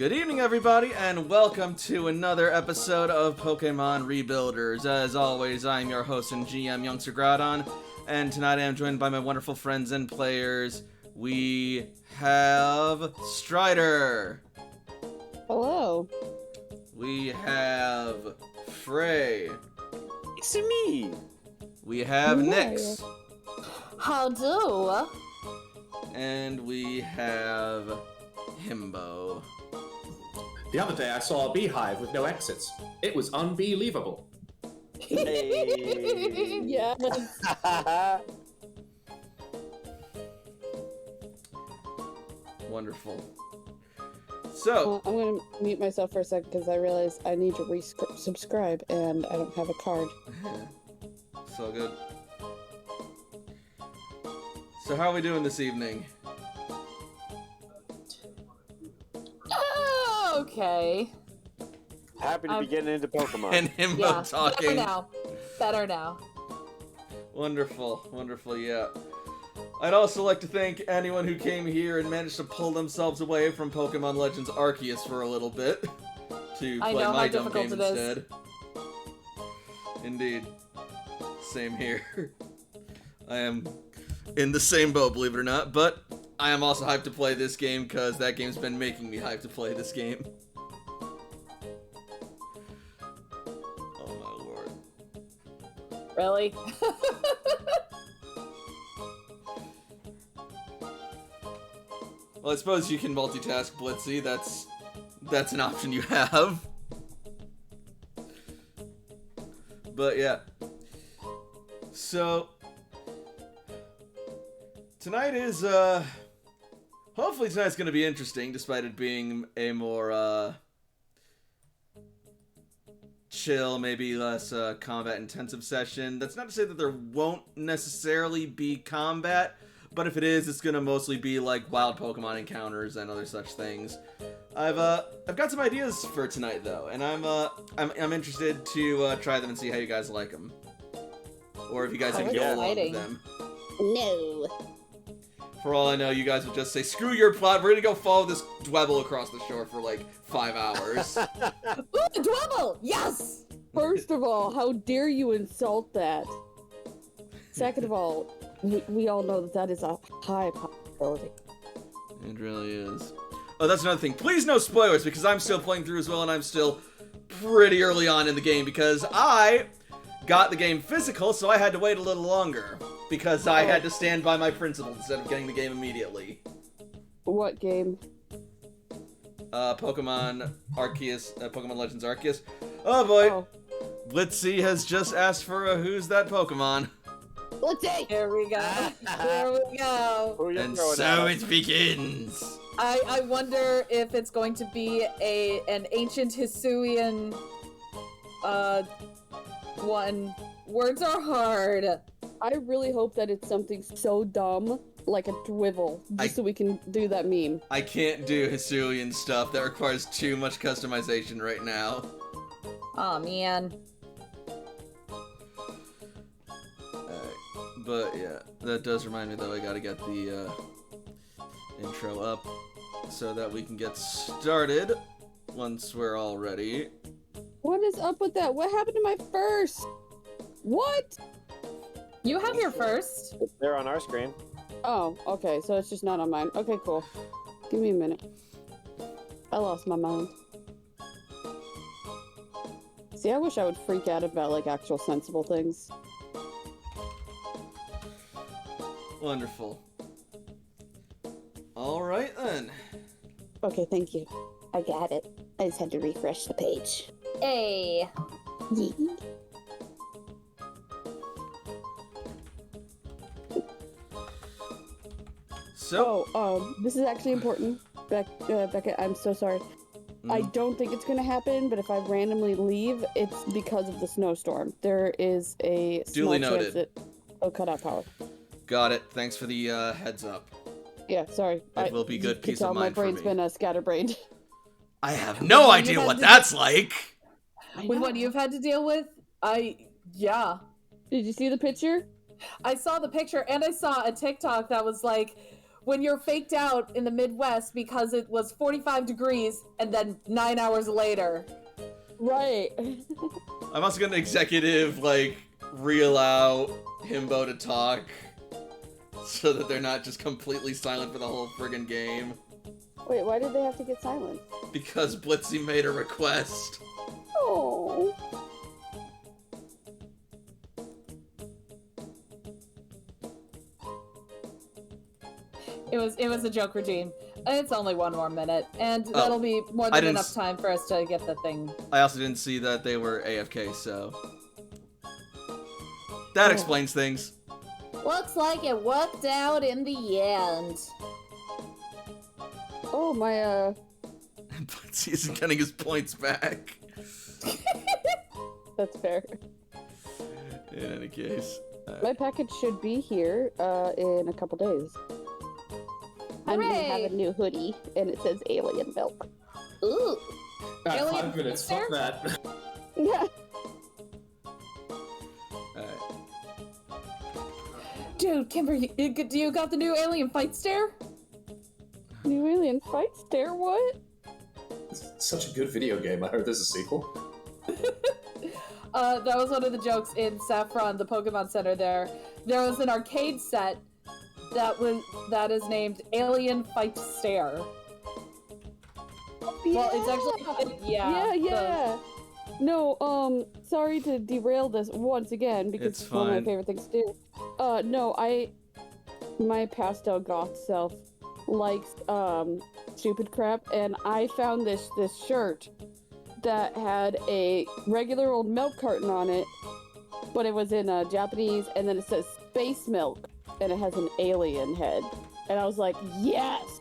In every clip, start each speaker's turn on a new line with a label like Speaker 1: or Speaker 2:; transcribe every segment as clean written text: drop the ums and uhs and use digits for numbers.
Speaker 1: Good evening, everybody, and welcome to another episode of Pokemon Rebuilders. As always, I'm your host and GM, Youngster Groudon, and tonight I am joined by my wonderful friends and players. We have Strider.
Speaker 2: Hello.
Speaker 1: We have Frey.
Speaker 3: It's me.
Speaker 1: We have Nyx.
Speaker 2: How do?
Speaker 1: And we have Himbo.
Speaker 4: The other day I saw a beehive with no exits. It was unbelievable.
Speaker 3: Hey.
Speaker 2: Yeah.
Speaker 1: Wonderful. So,
Speaker 2: I'm gonna mute myself for a second because I realized I need to subscribe and I don't have a card.
Speaker 1: so good. So how are we doing this evening?
Speaker 5: Okay.
Speaker 3: Happy to be getting into Pokemon.
Speaker 1: And Himbo
Speaker 5: Yeah,
Speaker 1: talking.
Speaker 5: Better now.
Speaker 1: Wonderful, wonderful, yeah. I'd also like to thank anyone who came here and managed to pull themselves away from Pokemon Legends Arceus for a little bit to
Speaker 5: I
Speaker 1: play
Speaker 5: know
Speaker 1: my
Speaker 5: how
Speaker 1: dumb game
Speaker 5: difficult it is.
Speaker 1: instead. Indeed. Same here. I am in the same boat, believe it or not, but I am also hyped to play this game because that game's been making me hyped to play this game. Oh my lord.
Speaker 5: Really?
Speaker 1: Well, I suppose you can multitask, Blitzy. That's an option you have. But yeah. So tonight is hopefully tonight's gonna be interesting, despite it being a more chill, maybe less combat intensive session. That's not to say that there won't necessarily be combat. But if it is, it's gonna mostly be like wild Pokemon encounters and other such things. I've got some ideas for tonight though, and I'm interested to try them and see how you guys like them, or if you guys even go along with them.
Speaker 2: No.
Speaker 1: For all I know, you guys will just say, "Screw your plot. We're gonna go follow this Dwebble across the shore for like 5 hours."
Speaker 5: Ooh, Dwebble! Yes!
Speaker 2: First of all, how dare you insult that? Second of all, we all know that is a high possibility.
Speaker 1: It really is. Oh, that's another thing. Please no spoilers, because I'm still playing through as well, and I'm still pretty early on in the game, because I got the game physical, so I had to wait a little longer, because I had to stand by my principles instead of getting the game immediately.
Speaker 2: What game?
Speaker 1: Pokemon Arceus, Pokemon Legends Arceus. Oh boy,
Speaker 2: Oh.
Speaker 1: Blitzy has just asked for a Who's That Pokemon?
Speaker 2: Let's see.
Speaker 5: Here we go. Here we go.
Speaker 3: Who are you
Speaker 1: And
Speaker 3: throwing
Speaker 1: so
Speaker 3: at
Speaker 1: it
Speaker 3: us?
Speaker 1: begins.
Speaker 5: I wonder if it's going to be an ancient Hisuian one. Words are hard.
Speaker 2: I really hope that it's something so dumb, like a Dwivel, just so we can do that meme.
Speaker 1: I can't do Hisuian stuff. That requires too much customization right now.
Speaker 5: Aw, man.
Speaker 1: But yeah, that does remind me though, I gotta get the intro up so that we can get started once we're all ready.
Speaker 2: What is up with that? What happened to my first? What?
Speaker 5: You have your first.
Speaker 3: It's there on our screen.
Speaker 2: Oh, okay, so it's just not on mine. Okay, cool. Give me a minute. I lost my mind. See, I wish I would freak out about, like, actual sensible things.
Speaker 1: Wonderful. Alright then.
Speaker 2: Okay, thank you. I got it. I just had to refresh the page.
Speaker 5: Hey.
Speaker 1: So,
Speaker 2: This is actually important. Becca, I'm so sorry. I don't think it's gonna happen, but if I randomly leave, it's because of the snowstorm. There is a
Speaker 1: Duly
Speaker 2: small
Speaker 1: noted.
Speaker 2: chance that it'll cut out power.
Speaker 1: got it. Thanks for the heads up.
Speaker 2: Yeah, sorry.
Speaker 1: It will be good
Speaker 2: you can
Speaker 1: peace
Speaker 2: tell
Speaker 1: of
Speaker 2: my
Speaker 1: mind for
Speaker 2: brain's
Speaker 1: me.
Speaker 2: been scatterbrained.
Speaker 1: I have no idea what that's like.
Speaker 5: With what you've had to deal with, yeah.
Speaker 2: Did you see the picture?
Speaker 5: I saw the picture and I saw a TikTok that was like, when you're faked out in the Midwest because it was 45 degrees and then 9 hours later.
Speaker 2: Right.
Speaker 1: I'm also gonna executive, like, reel out Himbo to talk so that they're not just completely silent for the whole friggin' game.
Speaker 2: Wait, why did they have to get silent?
Speaker 1: Because Blitzy made a request.
Speaker 2: Oh.
Speaker 5: It was a joke, Regine. It's only 1 more minute, and that'll be more than enough time for us to get the thing.
Speaker 1: I also didn't see that they were AFK, so that explains things.
Speaker 5: Looks like it worked out in the end.
Speaker 2: Oh, my,
Speaker 1: Blitzy isn't getting his points back.
Speaker 2: That's fair.
Speaker 1: In any case.
Speaker 2: My package should be here, in a couple days. I'm gonna have a new hoodie, and it says alien milk.
Speaker 5: Ooh. Alien
Speaker 4: 5 minutes, fuck that.
Speaker 2: Yeah.
Speaker 5: Dude, Kimber, do you got the new Alien Fight Stare?
Speaker 2: New alien fight stare, what?
Speaker 4: It's such a good video game. I heard there's a sequel.
Speaker 5: That was one of the jokes in Saffron, the Pokemon Center there. There was an arcade set that is named Alien Fight Stare.
Speaker 2: Yeah.
Speaker 5: Well, it's actually
Speaker 2: Yeah. No, sorry to derail this once again because it's one of my favorite things to do. No, my pastel goth self likes stupid crap, and I found this shirt that had a regular old milk carton on it, but it was in Japanese, and then it says space milk, and it has an alien head, and I was like, yes,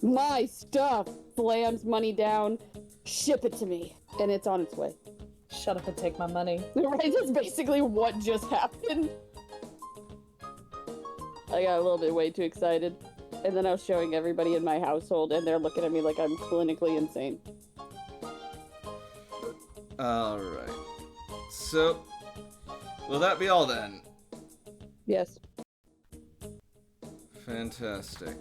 Speaker 2: my stuff. Slams money down, ship it to me, and it's on its way.
Speaker 5: Shut up and take my money.
Speaker 2: Right, that's basically what just happened. I got a little bit way too excited, and then I was showing everybody in my household, and they're looking at me like I'm clinically insane.
Speaker 1: Alright. So, will that be all then?
Speaker 2: Yes.
Speaker 1: Fantastic.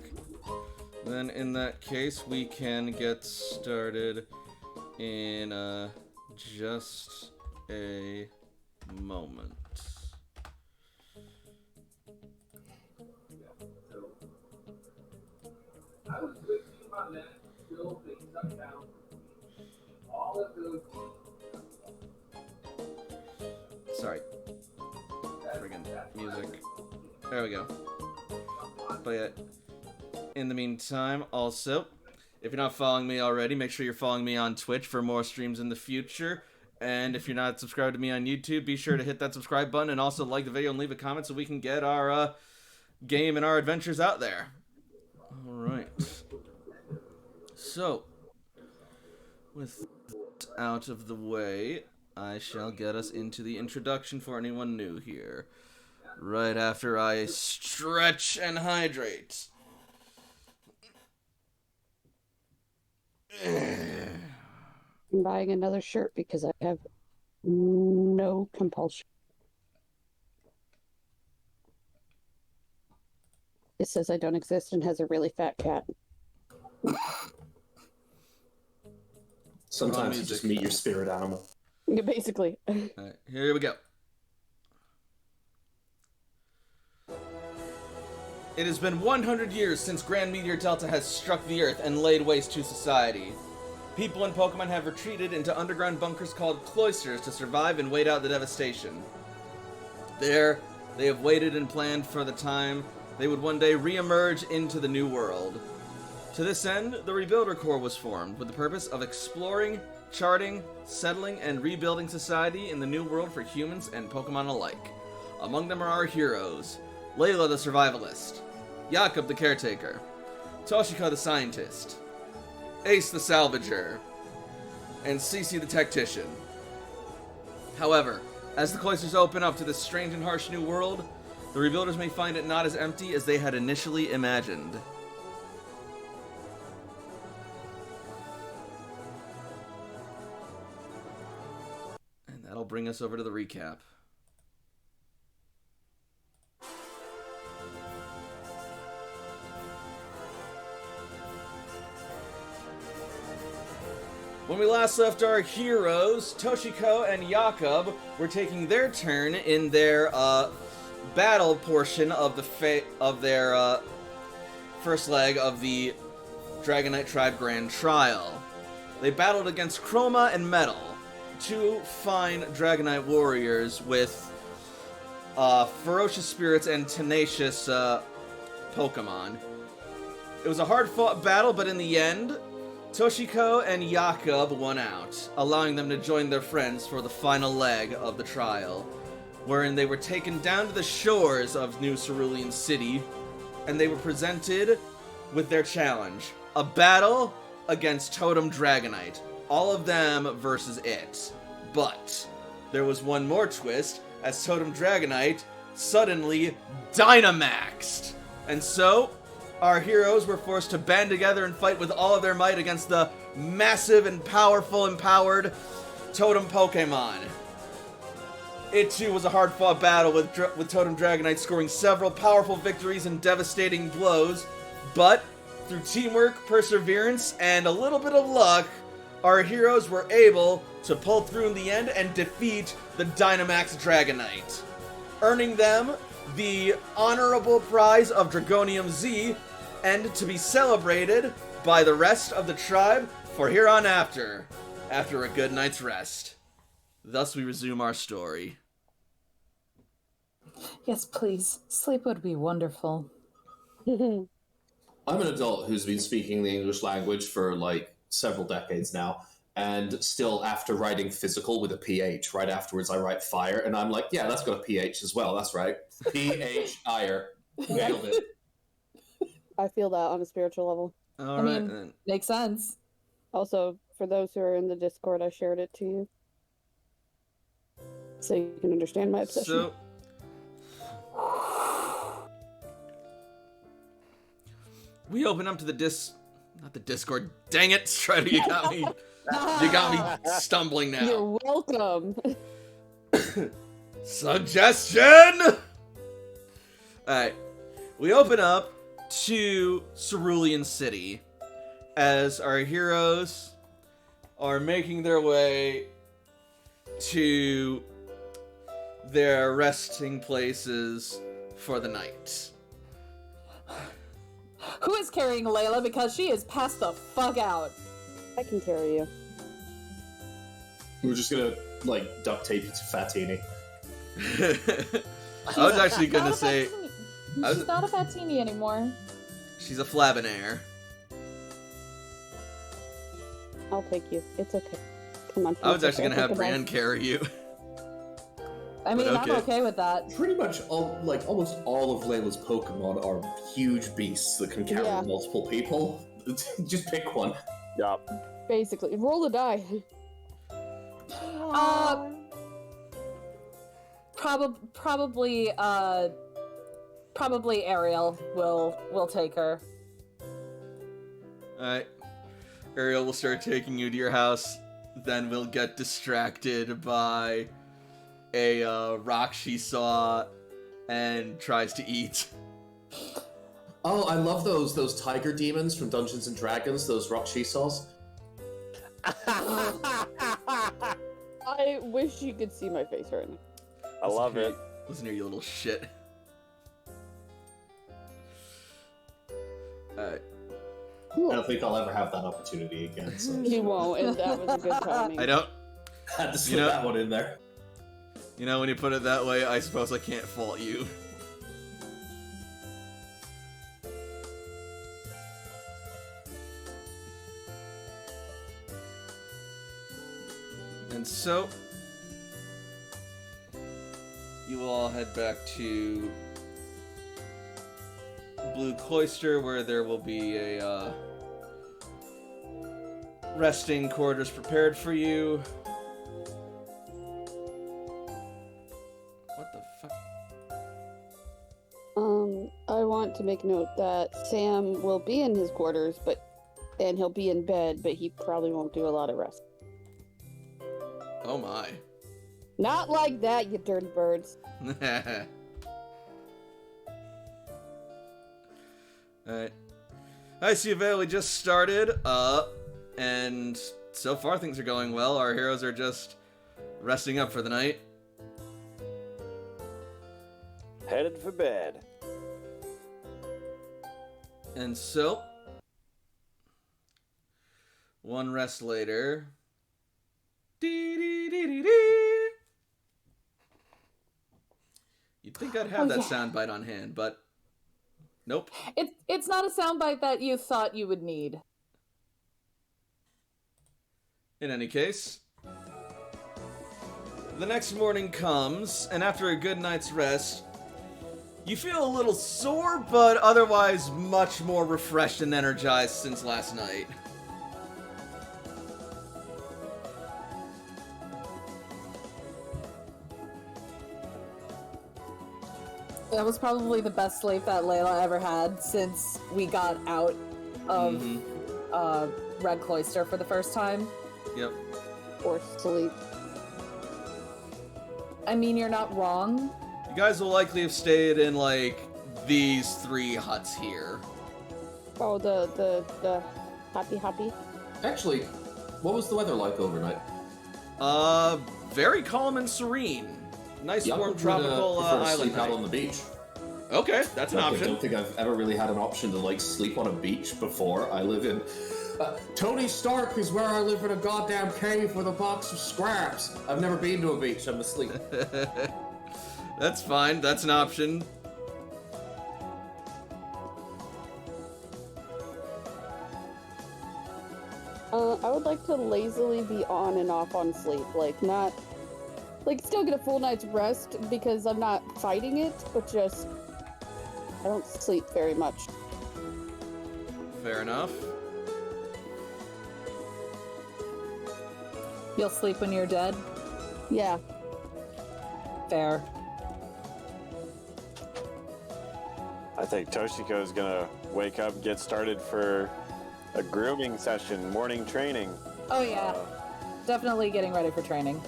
Speaker 1: Then in that case, we can get started in just a moment. Sorry. Friggin' music. There we go. But yeah, in the meantime, also, if you're not following me already, make sure you're following me on Twitch for more streams in the future. And if you're not subscribed to me on YouTube, be sure to hit that subscribe button and also like the video and leave a comment so we can get our game and our adventures out there. Alright. So, with that out of the way, I shall get us into the introduction for anyone new here. Right after I stretch and hydrate.
Speaker 2: I'm buying another shirt because I have no compulsion. It says I don't exist and has a really fat cat.
Speaker 4: Sometimes you just meet your spirit animal.
Speaker 2: Yeah, basically.
Speaker 1: Alright, here we go. It has been 100 years since Grand Meteor Delta has struck the Earth and laid waste to society. People and Pokemon have retreated into underground bunkers called cloisters to survive and wait out the devastation. There, they have waited and planned for the time they would one day re-emerge into the new world. To this end, the Rebuilder Corps was formed with the purpose of exploring, charting, settling, and rebuilding society in the new world for humans and Pokemon alike. Among them are our heroes: Layla the Survivalist, Jakob the Caretaker, Toshika the Scientist, Ace the Salvager, and Cece the Tactician. However, as the cloisters open up to this strange and harsh new world, the Rebuilders may find it not as empty as they had initially imagined. And that'll bring us over to the recap. When we last left our heroes, Toshiko and Jakob were taking their turn in their battle portion of their first leg of the Dragonite Tribe Grand Trial. They battled against Chroma and Metal, two fine Dragonite warriors with ferocious spirits and tenacious Pokemon. It was a hard-fought battle, but in the end, Toshiko and Jakob won out, allowing them to join their friends for the final leg of the trial, wherein they were taken down to the shores of New Cerulean City, and they were presented with their challenge, a battle against Totem Dragonite, all of them versus it. But there was one more twist, as Totem Dragonite suddenly Dynamaxed, and so our heroes were forced to band together and fight with all of their might against the massive and powerful, empowered Totem Pokemon. It too was a hard-fought battle with Totem Dragonite scoring several powerful victories and devastating blows, but through teamwork, perseverance, and a little bit of luck, our heroes were able to pull through in the end and defeat the Dynamax Dragonite, earning them the honorable prize of Dragonium Z, and to be celebrated by the rest of the tribe for here on after a good night's rest. Thus we resume our story.
Speaker 5: Yes, please. Sleep would be wonderful.
Speaker 4: I'm an adult who's been speaking the English language for like several decades now, and still after writing physical with a PH, right afterwards I write fire, and I'm like, yeah, that's got a PH as well, that's right. PH, ire. Nailed it.
Speaker 2: I feel that on a spiritual level.
Speaker 1: All
Speaker 5: I
Speaker 1: right,
Speaker 5: mean,
Speaker 1: then.
Speaker 5: makes sense.
Speaker 2: Also, for those who are in the Discord, I shared it to you. So you can understand my obsession.
Speaker 1: So, we open up to not the Discord. Dang it, Strider, you got me. You got me stumbling now.
Speaker 2: You're welcome.
Speaker 1: Suggestion! Alright. We open up to Cerulean City as our heroes are making their way to their resting places for the night.
Speaker 5: Who is carrying Layla? Because she is passed the fuck out.
Speaker 2: I can carry you.
Speaker 4: We're just gonna, like, duct tape you to Fatini.
Speaker 1: I was actually gonna
Speaker 5: Not a
Speaker 1: say...
Speaker 5: Fatini. She's not a Fatini anymore.
Speaker 1: She's a Flabinair.
Speaker 2: I'll take you. It's okay. Come on.
Speaker 1: I was actually gonna have
Speaker 2: Brienne.
Speaker 1: Brienne carry you.
Speaker 5: I mean,
Speaker 1: But
Speaker 5: I'm
Speaker 1: okay.
Speaker 5: okay with that.
Speaker 4: Pretty much almost all of Layla's Pokemon are huge beasts that can carry
Speaker 2: Yeah.
Speaker 4: multiple people. Just pick one.
Speaker 3: Yup.
Speaker 2: Basically, roll a die.
Speaker 5: Probably Ariel will take her.
Speaker 1: Alright. Ariel will start taking you to your house, then we'll get distracted by a rock she saw and tries to eat.
Speaker 4: Oh, I love those tiger demons from Dungeons and Dragons, those rock seesaws.
Speaker 2: I wish you could see my face right now.
Speaker 3: I love it.
Speaker 1: Listen here, you little shit. Alright.
Speaker 4: I don't think I'll ever have that opportunity again, so
Speaker 2: You won't, and that was a good timing.
Speaker 1: I don't...
Speaker 4: had to slip
Speaker 1: You know-
Speaker 4: that one in there.
Speaker 1: You know, when you put it that way, I suppose I can't fault you. And so, you will all head back to Blue Cloyster, where there will be a resting quarters prepared for you. What the fuck?
Speaker 2: I want to make note that Sam will be in his quarters, and he'll be in bed, but he probably won't do a lot of rest.
Speaker 1: Oh my.
Speaker 2: Not like that, you dirty birds.
Speaker 1: Alright. Hi, Sylvain, we just started, and so far things are going well. Our heroes are just resting up for the night.
Speaker 3: Headed for bed.
Speaker 1: And so, one rest later. Dee-dee-dee-dee-dee. You'd think I'd have that soundbite on hand, but nope.
Speaker 5: It's not a soundbite that you thought you would need.
Speaker 1: In any case, the next morning comes, and after a good night's rest, you feel a little sore, but otherwise much more refreshed and energized since last night.
Speaker 5: That was probably the best sleep that Layla ever had since we got out of Red Cloyster for the first time.
Speaker 1: Yep.
Speaker 2: Or sleep.
Speaker 5: I mean, you're not wrong.
Speaker 1: You guys will likely have stayed in, like, these 3 huts here.
Speaker 2: Oh, the happy.
Speaker 4: Actually, what was the weather like overnight?
Speaker 1: Very calm and serene. Nice
Speaker 4: Yeah,
Speaker 1: warm tropical
Speaker 4: prefer to
Speaker 1: island
Speaker 4: sleep out
Speaker 1: night.
Speaker 4: on the beach.
Speaker 1: Okay, that's an
Speaker 4: I
Speaker 1: option.
Speaker 4: don't think I've ever really had an option to like sleep on a beach before. I live in Tony Stark is where I live in a goddamn cave with a box of scraps. I've never been to a beach. I'm asleep.
Speaker 1: That's fine. That's an option.
Speaker 2: I would like to lazily be on and off on sleep, like not, like still get a full night's rest because I'm not fighting it, but just I don't sleep very much.
Speaker 1: Fair enough.
Speaker 5: You'll sleep when you're dead?
Speaker 2: Yeah.
Speaker 5: Fair.
Speaker 3: I think Toshiko's gonna wake up and get started for a grooming session, morning training.
Speaker 5: Oh yeah. Definitely getting ready for training.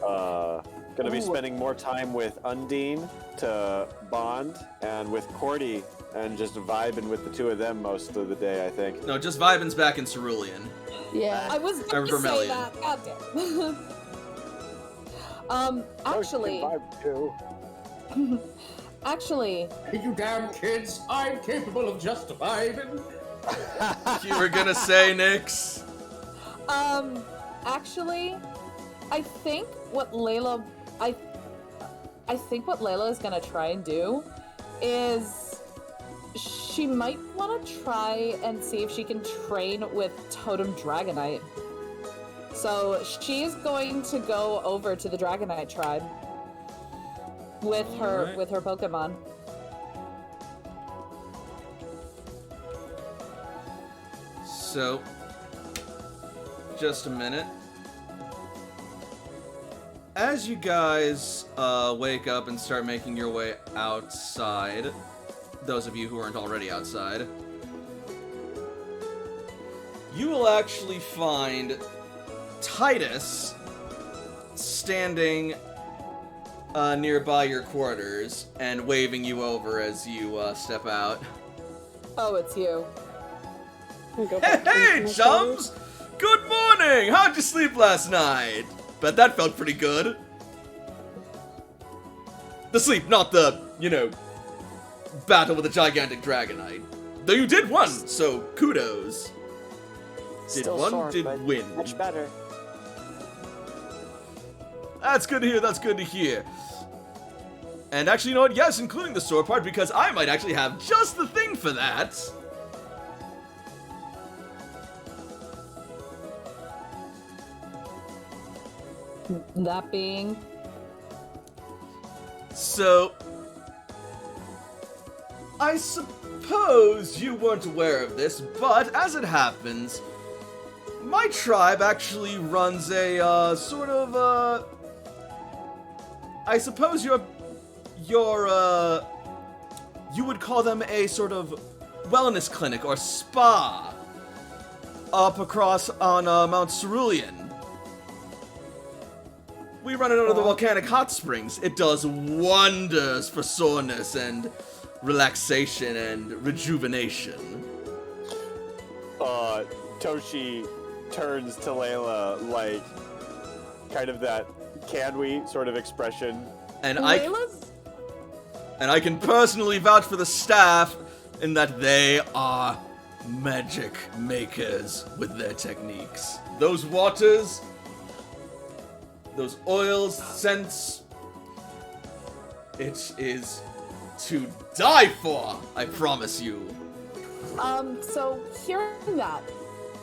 Speaker 3: Gonna be spending more time with Undine to bond, and with Cordy, and just vibing with the two of them most of the day, I think.
Speaker 1: No, just vibing's back in Cerulean.
Speaker 2: Yeah.
Speaker 5: I was going to say that. God damn. Actually,
Speaker 3: Vibe too.
Speaker 5: actually,
Speaker 4: Hey, you damn kids! I'm capable of just vibing.
Speaker 1: You were gonna say, Nix?
Speaker 5: actually, I think what Layla, I think what Layla is gonna try and do is she might want to try and see if she can train with Totem Dragonite. So she's going to go over to the Dragonite Tribe with her Pokemon.
Speaker 1: So, just a minute. As you guys wake up and start making your way outside, those of you who aren't already outside, you will actually find Titus standing nearby your quarters and waving you over as you step out.
Speaker 5: Oh, it's you.
Speaker 1: Hey, chums! Good morning! How'd you sleep last night? Bet that felt pretty good. The sleep, not the, battle with a gigantic Dragonite. Though you did win, so kudos.
Speaker 3: Still
Speaker 1: Did
Speaker 3: sore, but
Speaker 1: win.
Speaker 3: much better.
Speaker 1: That's good to hear, that's good to hear. And actually, you know what? Yes, including the sore part, because I might actually have just the thing for that.
Speaker 5: That being...
Speaker 1: So, I suppose you weren't aware of this, but as it happens, my tribe actually runs a, I suppose you would call them a sort of wellness clinic or spa up across on Mount Cerulean. We run it under the volcanic hot springs. It does wonders for soreness and relaxation and rejuvenation.
Speaker 3: Toshi turns to Layla, like, kind of that "can we" sort of expression.
Speaker 1: And
Speaker 5: Layla's?
Speaker 1: I can personally vouch for the staff in that they are magic makers with their techniques. Those waters, those oils, scents, it is to die for, I promise you.
Speaker 5: So hearing that,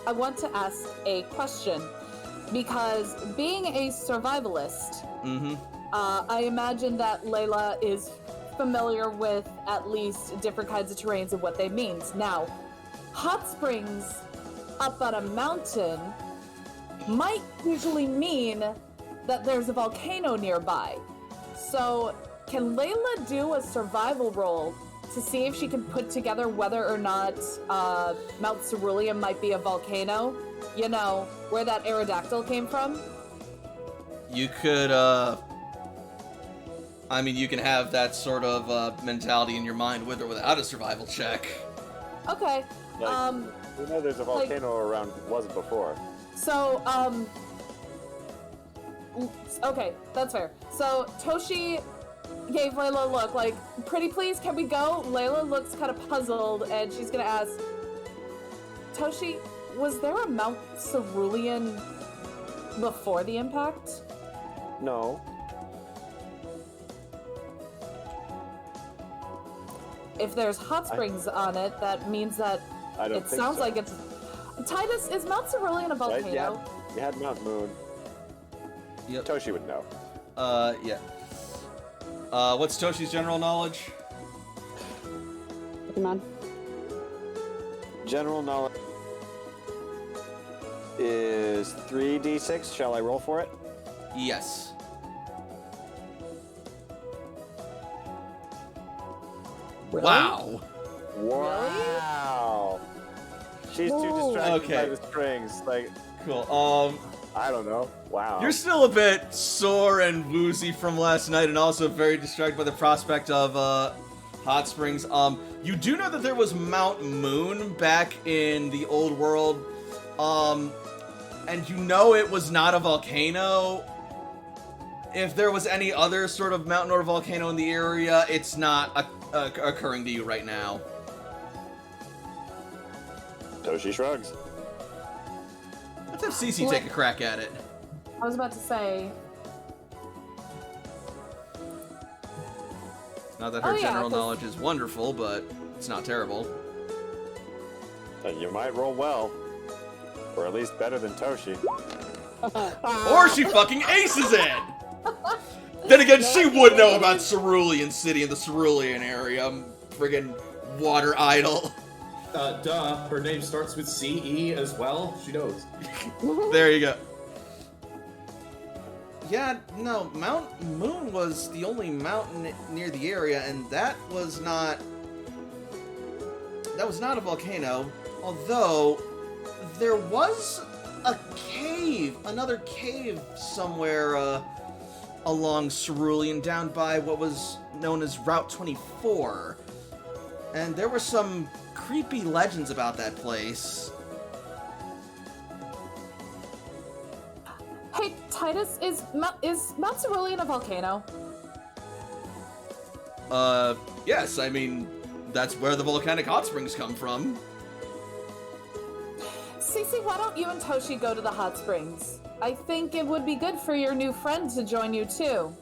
Speaker 5: I want to ask a question. Because being a survivalist, I imagine that Layla is familiar with at least different kinds of terrains and what they mean. Now, hot springs up on a mountain might usually mean that there's a volcano nearby. So, can Layla do a survival roll to see if she can put together whether or not Mount Cerulean might be a volcano? You know, where that Aerodactyl came from?
Speaker 1: You could, I mean, you can have that sort of mentality in your mind with or without a survival check.
Speaker 5: Okay.
Speaker 3: Like, we know there's a volcano around. Wasn't before.
Speaker 5: So, okay, that's fair. So, Toshi gave Layla a look, like, pretty please, can we go? Layla looks kind of puzzled, and she's gonna ask, Toshi, was there a Mount Cerulean before the impact?
Speaker 3: No.
Speaker 5: If there's hot springs on it, that means that
Speaker 3: I don't
Speaker 5: it
Speaker 3: think
Speaker 5: sounds
Speaker 3: so.
Speaker 5: like it's... Titus, is Mount Cerulean a
Speaker 3: Right?
Speaker 5: volcano?
Speaker 3: You had Mount Moon.
Speaker 1: Yep.
Speaker 3: Toshi would know.
Speaker 1: Yeah. What's Toshi's general knowledge?
Speaker 2: Pokemon.
Speaker 3: General knowledge is 3d6. Shall I roll for it?
Speaker 1: Yes.
Speaker 5: Really?
Speaker 1: Wow.
Speaker 3: Wow. She's too
Speaker 2: Whoa.
Speaker 3: distracted by
Speaker 1: Okay.
Speaker 3: the strings. Like,
Speaker 1: Cool.
Speaker 3: I don't know. Wow.
Speaker 1: You're still a bit sore and woozy from last night, and also very distracted by the prospect of hot springs. You do know that there was Mount Moon back in the old world, and you know it was not a volcano. If there was any other sort of mountain or volcano in the area, it's not occurring to you right now.
Speaker 3: Toshi shrugs.
Speaker 1: Let's have Cece take a crack at it.
Speaker 5: I was about to say...
Speaker 1: Not that her
Speaker 5: Oh, yeah,
Speaker 1: general
Speaker 5: 'cause-
Speaker 1: knowledge is wonderful, but it's not terrible.
Speaker 3: You might roll well. Or at least better than Toshi.
Speaker 1: Or she fucking aces it! Then again, she would know about Cerulean City and the Cerulean area. Friggin' water idol.
Speaker 6: Duh. Her name starts with C-E as well. She knows.
Speaker 1: There you go. Yeah, no, Mount Moon was the only mountain near the area, and that was not a volcano, although there was a cave, another cave somewhere along Cerulean, down by what was known as Route 24. And there were some creepy legends about that place.
Speaker 5: Hey, Titus, is Mount Cerulean a volcano?
Speaker 1: Yes, I mean, that's where the volcanic hot springs come from.
Speaker 5: Cece, why don't you and Toshi go to the hot springs? I think it would be good for your new friend to join you too.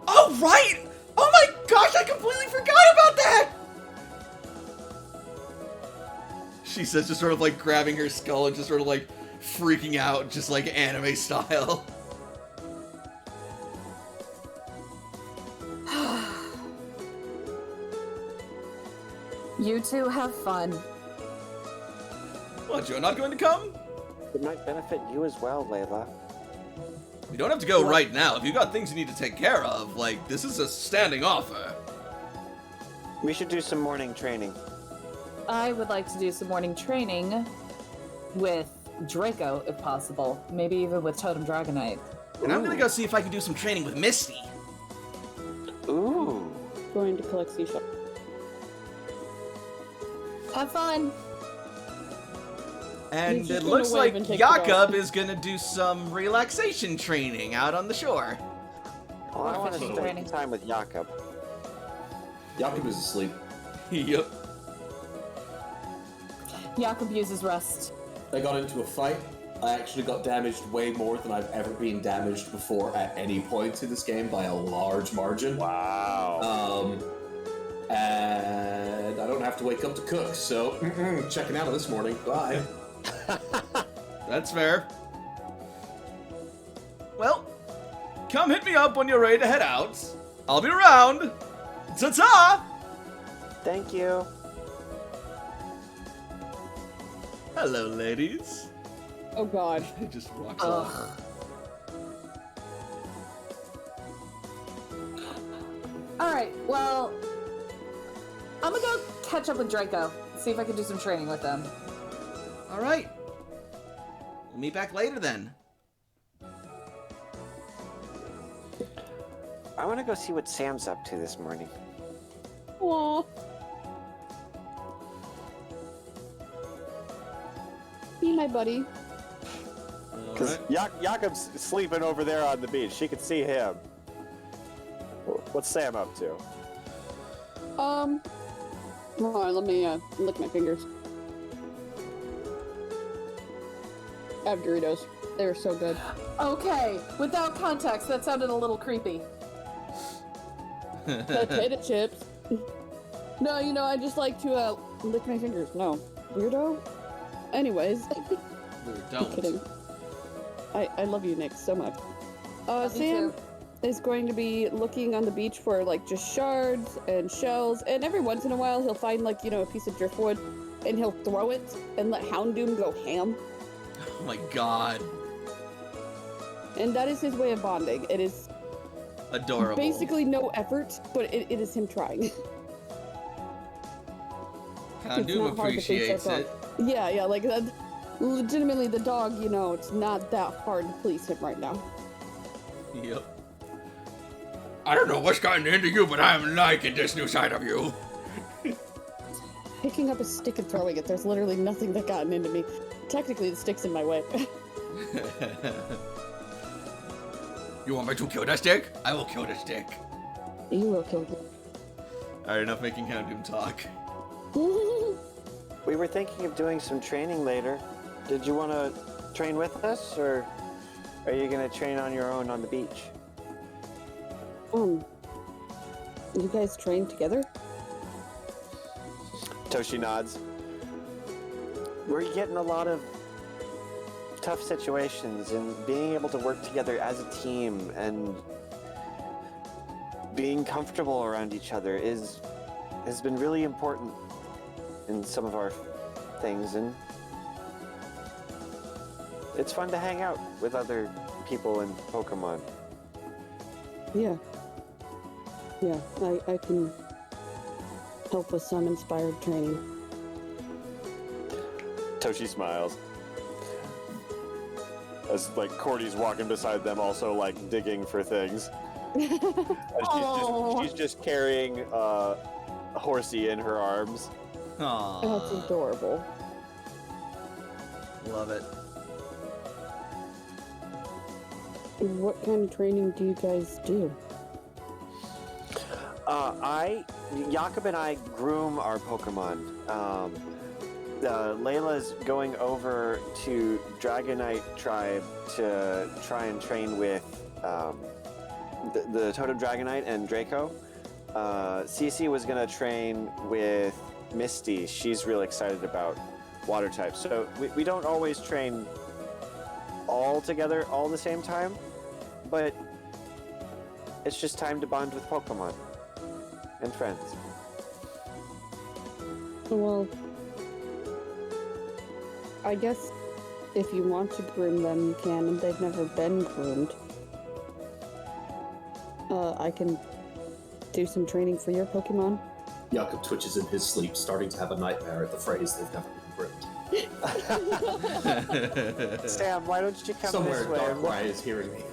Speaker 1: Oh, right! Oh my gosh, I completely forgot about that! She says, just sort of like grabbing her skull and just sort of like freaking out, just like anime style.
Speaker 5: You two have fun.
Speaker 1: What, you're not going to come?
Speaker 3: It might benefit you as well, Layla.
Speaker 1: You don't have to go right now. If you got things you need to take care of, like, this is a standing offer.
Speaker 3: We should do some morning training.
Speaker 5: I would like to do some morning training with Draco, if possible. Maybe even with Totem Dragonite.
Speaker 1: And I'm gonna go see if I can do some training with Misty.
Speaker 3: Ooh.
Speaker 2: Going to collect seashells.
Speaker 5: Have fun!
Speaker 1: And
Speaker 2: He's just
Speaker 1: it
Speaker 2: gonna
Speaker 1: looks
Speaker 2: wave
Speaker 1: like
Speaker 2: and take it off.
Speaker 1: Jakob is gonna do some relaxation training out on the shore.
Speaker 3: Oh, I want to
Speaker 5: Fishing
Speaker 3: spend
Speaker 5: training.
Speaker 3: time with Jakob.
Speaker 4: Jakob is asleep.
Speaker 1: Yep.
Speaker 5: Jakob uses rest.
Speaker 6: I got into a fight. I actually got damaged way more than I've ever been damaged before at any point in this game by a large margin.
Speaker 3: Wow.
Speaker 6: And I don't have to wake up to cook, so checking out of this morning. Bye.
Speaker 1: That's fair. Well, come hit me up when you're ready to head out. I'll be around. Ta-ta!
Speaker 3: Thank you.
Speaker 1: Hello, ladies.
Speaker 2: Oh god.
Speaker 1: He just walks off.
Speaker 5: Ugh. Alright, well, I'm gonna go catch up with Draco. See if I can do some training with them.
Speaker 1: All right. We'll meet back later then.
Speaker 3: I want to go see what Sam's up to this morning.
Speaker 2: Aw. Be my buddy.
Speaker 1: All
Speaker 3: Because
Speaker 1: right.
Speaker 3: Jakob's sleeping over there on the beach. She can see him. What's Sam up to?
Speaker 2: Hold on, let me lick my fingers. I have Doritos. They were so good.
Speaker 5: Okay, without context, that sounded a little creepy.
Speaker 2: Potato chips. No, you know, I just like to lick my fingers. No. Weirdo? Anyways.
Speaker 1: Don't.
Speaker 2: Kidding. I love you, Nick, so much.
Speaker 5: Me
Speaker 2: Sam
Speaker 5: too.
Speaker 2: is going to be looking on the beach for like just shards and shells, and every once in a while he'll find like, you know, a piece of driftwood and he'll throw it and let Houndoom go ham.
Speaker 1: Oh my god.
Speaker 2: And that is his way of bonding. It is
Speaker 1: Adorable.
Speaker 2: basically no effort, but it is him trying.
Speaker 1: Houndoom
Speaker 2: not hard to please
Speaker 1: appreciates
Speaker 2: that
Speaker 1: it.
Speaker 2: Yeah, like that. Legitimately, the dog, you know, it's not that hard to please him right now.
Speaker 1: Yep. I don't know what's gotten into you, but I'm liking this new side of you.
Speaker 2: Picking up a stick and throwing it, there's literally nothing that gotten into me. Technically, the stick's in my way.
Speaker 1: You want me to kill that stick? I will kill the stick.
Speaker 2: You will kill me.
Speaker 1: Alright, enough making Houndoom talk.
Speaker 3: We were thinking of doing some training later. Did you want to train with us, or are you going to train on your own on the beach?
Speaker 2: You guys train together?
Speaker 3: Toshi nods. We're getting a lot of tough situations, and being able to work together as a team and being comfortable around each other has been really important in some of our things, and it's fun to hang out with other people and Pokemon.
Speaker 2: Yeah. Yeah, I can help with some inspired training.
Speaker 3: Toshi smiles. As like Cordy's walking beside them, also like digging for things. And she's just carrying Horsey in her arms.
Speaker 1: Aww.
Speaker 2: That's adorable.
Speaker 1: Love it.
Speaker 2: What kind of training do you guys do?
Speaker 3: Jakob and I groom our Pokemon. Layla's going over to Dragonite Tribe to try and train with the Totem Dragonite and Draco. Cece was going to train with Misty. She's really excited about water types. So we don't always train all together all the same time, but it's just time to bond with Pokemon and friends.
Speaker 2: Well, I guess if you want to groom them, you can, and they've never been groomed. I can do some training for your Pokemon.
Speaker 4: Jakob twitches in his sleep, starting to have a nightmare at the phrase "they've never been groomed."
Speaker 3: Sam, why don't you come
Speaker 6: Somewhere
Speaker 3: this way?
Speaker 6: Darkrai is hearing me.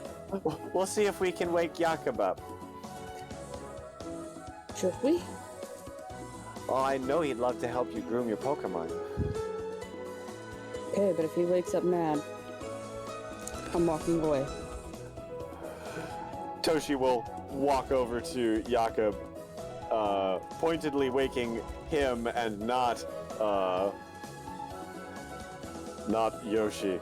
Speaker 3: We'll see if we can wake Jakob up.
Speaker 2: Should we?
Speaker 3: Oh, I know he'd love to help you groom your Pokemon.
Speaker 2: Okay, but if he wakes up mad, I'm walking away.
Speaker 3: Toshi will walk over to Jakob, pointedly waking him and not Yoshi.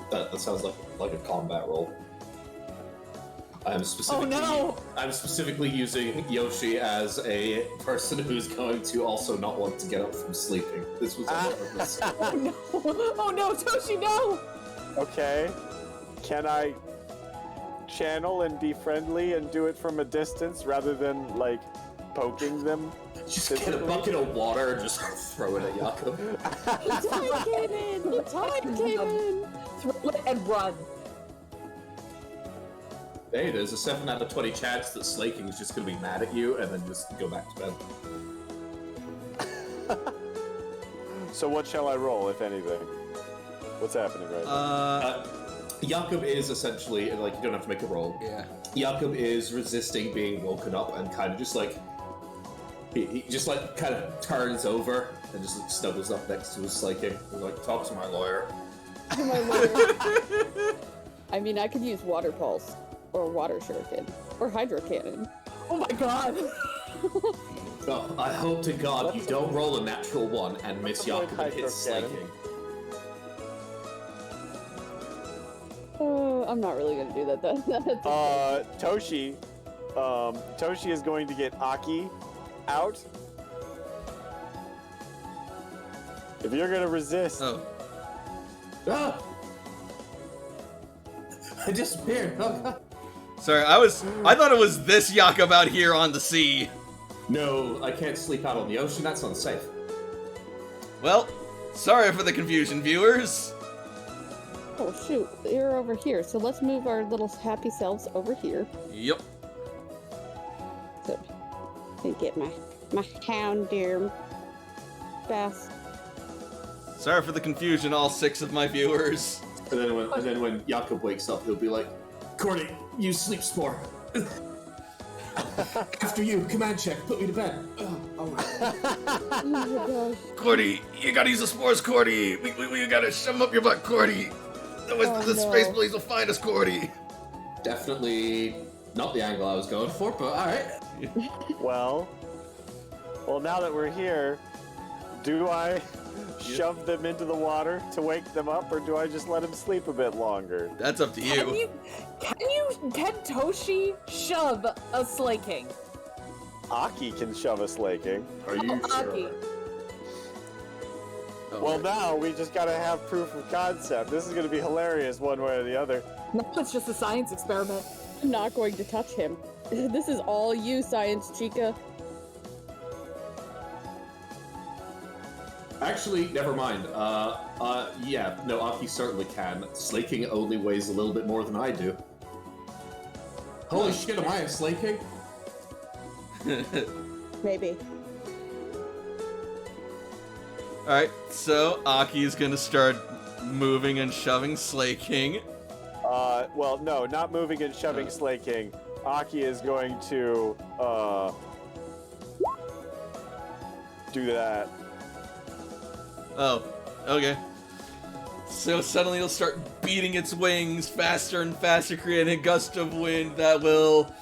Speaker 4: That sounds like a combat roll. I'm specifically using Yoshi as a person who's going to also not want to get up from sleeping. This was a purpose.
Speaker 5: Oh no! Oh no, Toshi, no!
Speaker 3: Okay. Can I channel and be friendly and do it from a distance rather than, like, poking them?
Speaker 4: Just get a bucket of water and just throw it at Jakob.
Speaker 2: The tide came in! The tide came in!
Speaker 5: Throw it and run.
Speaker 4: Hey, there's a 7 out of 20 chance that Slaking is just going to be mad at you and then just go back to bed.
Speaker 3: So what shall I roll, if anything? What's happening right now?
Speaker 4: Jakob is essentially, like, you don't have to make a roll.
Speaker 1: Yeah.
Speaker 4: Jakob is resisting being woken up and kind of just like, he just like kind of turns over and just like, snuggles up next to his Slaking. He's like, talk to my lawyer.
Speaker 2: My lawyer. I mean, I could use water pulse, or water shuriken, or hydro cannon.
Speaker 5: Oh my god!
Speaker 4: Oh, I hope to God you don't roll a natural 1 and miss Jakob and hit
Speaker 3: Hydro
Speaker 4: Slaking.
Speaker 2: I'm not really gonna do that then.
Speaker 3: Toshi is going to get Aki out. If you're gonna resist,
Speaker 1: Oh.
Speaker 4: Ah! I disappeared. Oh, God.
Speaker 1: Sorry, I thought it was this Jakob out here on the sea.
Speaker 4: No, I can't sleep out on the ocean. That's unsafe.
Speaker 1: Well, sorry for the confusion, viewers.
Speaker 2: Oh shoot, you're over here, so let's move our little happy selves over here.
Speaker 1: Yep.
Speaker 2: So, and get my hound deer fast.
Speaker 1: Sorry for the confusion, all 6 of my viewers.
Speaker 4: And then when Jakob wakes up, he'll be like, Cordy, use sleep spore. After you, command check, put me to bed.
Speaker 2: Oh my gosh.
Speaker 1: Cordy, you gotta use the spores, Cordy. We gotta shove them up your butt, Cordy. Otherwise the space police will find us, Cordy.
Speaker 4: Definitely not the angle I was going for, but alright.
Speaker 3: well, now that we're here, do I shove them into the water to wake them up, or do I just let them sleep a bit longer?
Speaker 1: That's up to you.
Speaker 5: Can Toshi shove a Slaking?
Speaker 3: Aki can shove a Slaking.
Speaker 4: Are you
Speaker 5: Aki.
Speaker 4: sure?
Speaker 1: Oh,
Speaker 3: Well, now we just gotta have proof of concept. This is gonna be hilarious one way or the other.
Speaker 5: No, it's just a science experiment.
Speaker 2: I'm not going to touch him. This is all you, Science Chica.
Speaker 4: Actually, never mind. Yeah, no, Aki certainly can. Slaking only weighs a little bit more than I do. Holy shit, am I a Slaking?
Speaker 2: Maybe.
Speaker 1: Alright, so Aki is gonna start moving and shoving Slaking.
Speaker 3: Well, no, not moving and shoving Slaking. Aki is going to, do that.
Speaker 1: Oh, okay. So suddenly it'll start beating its wings faster and faster, creating a gust of wind that will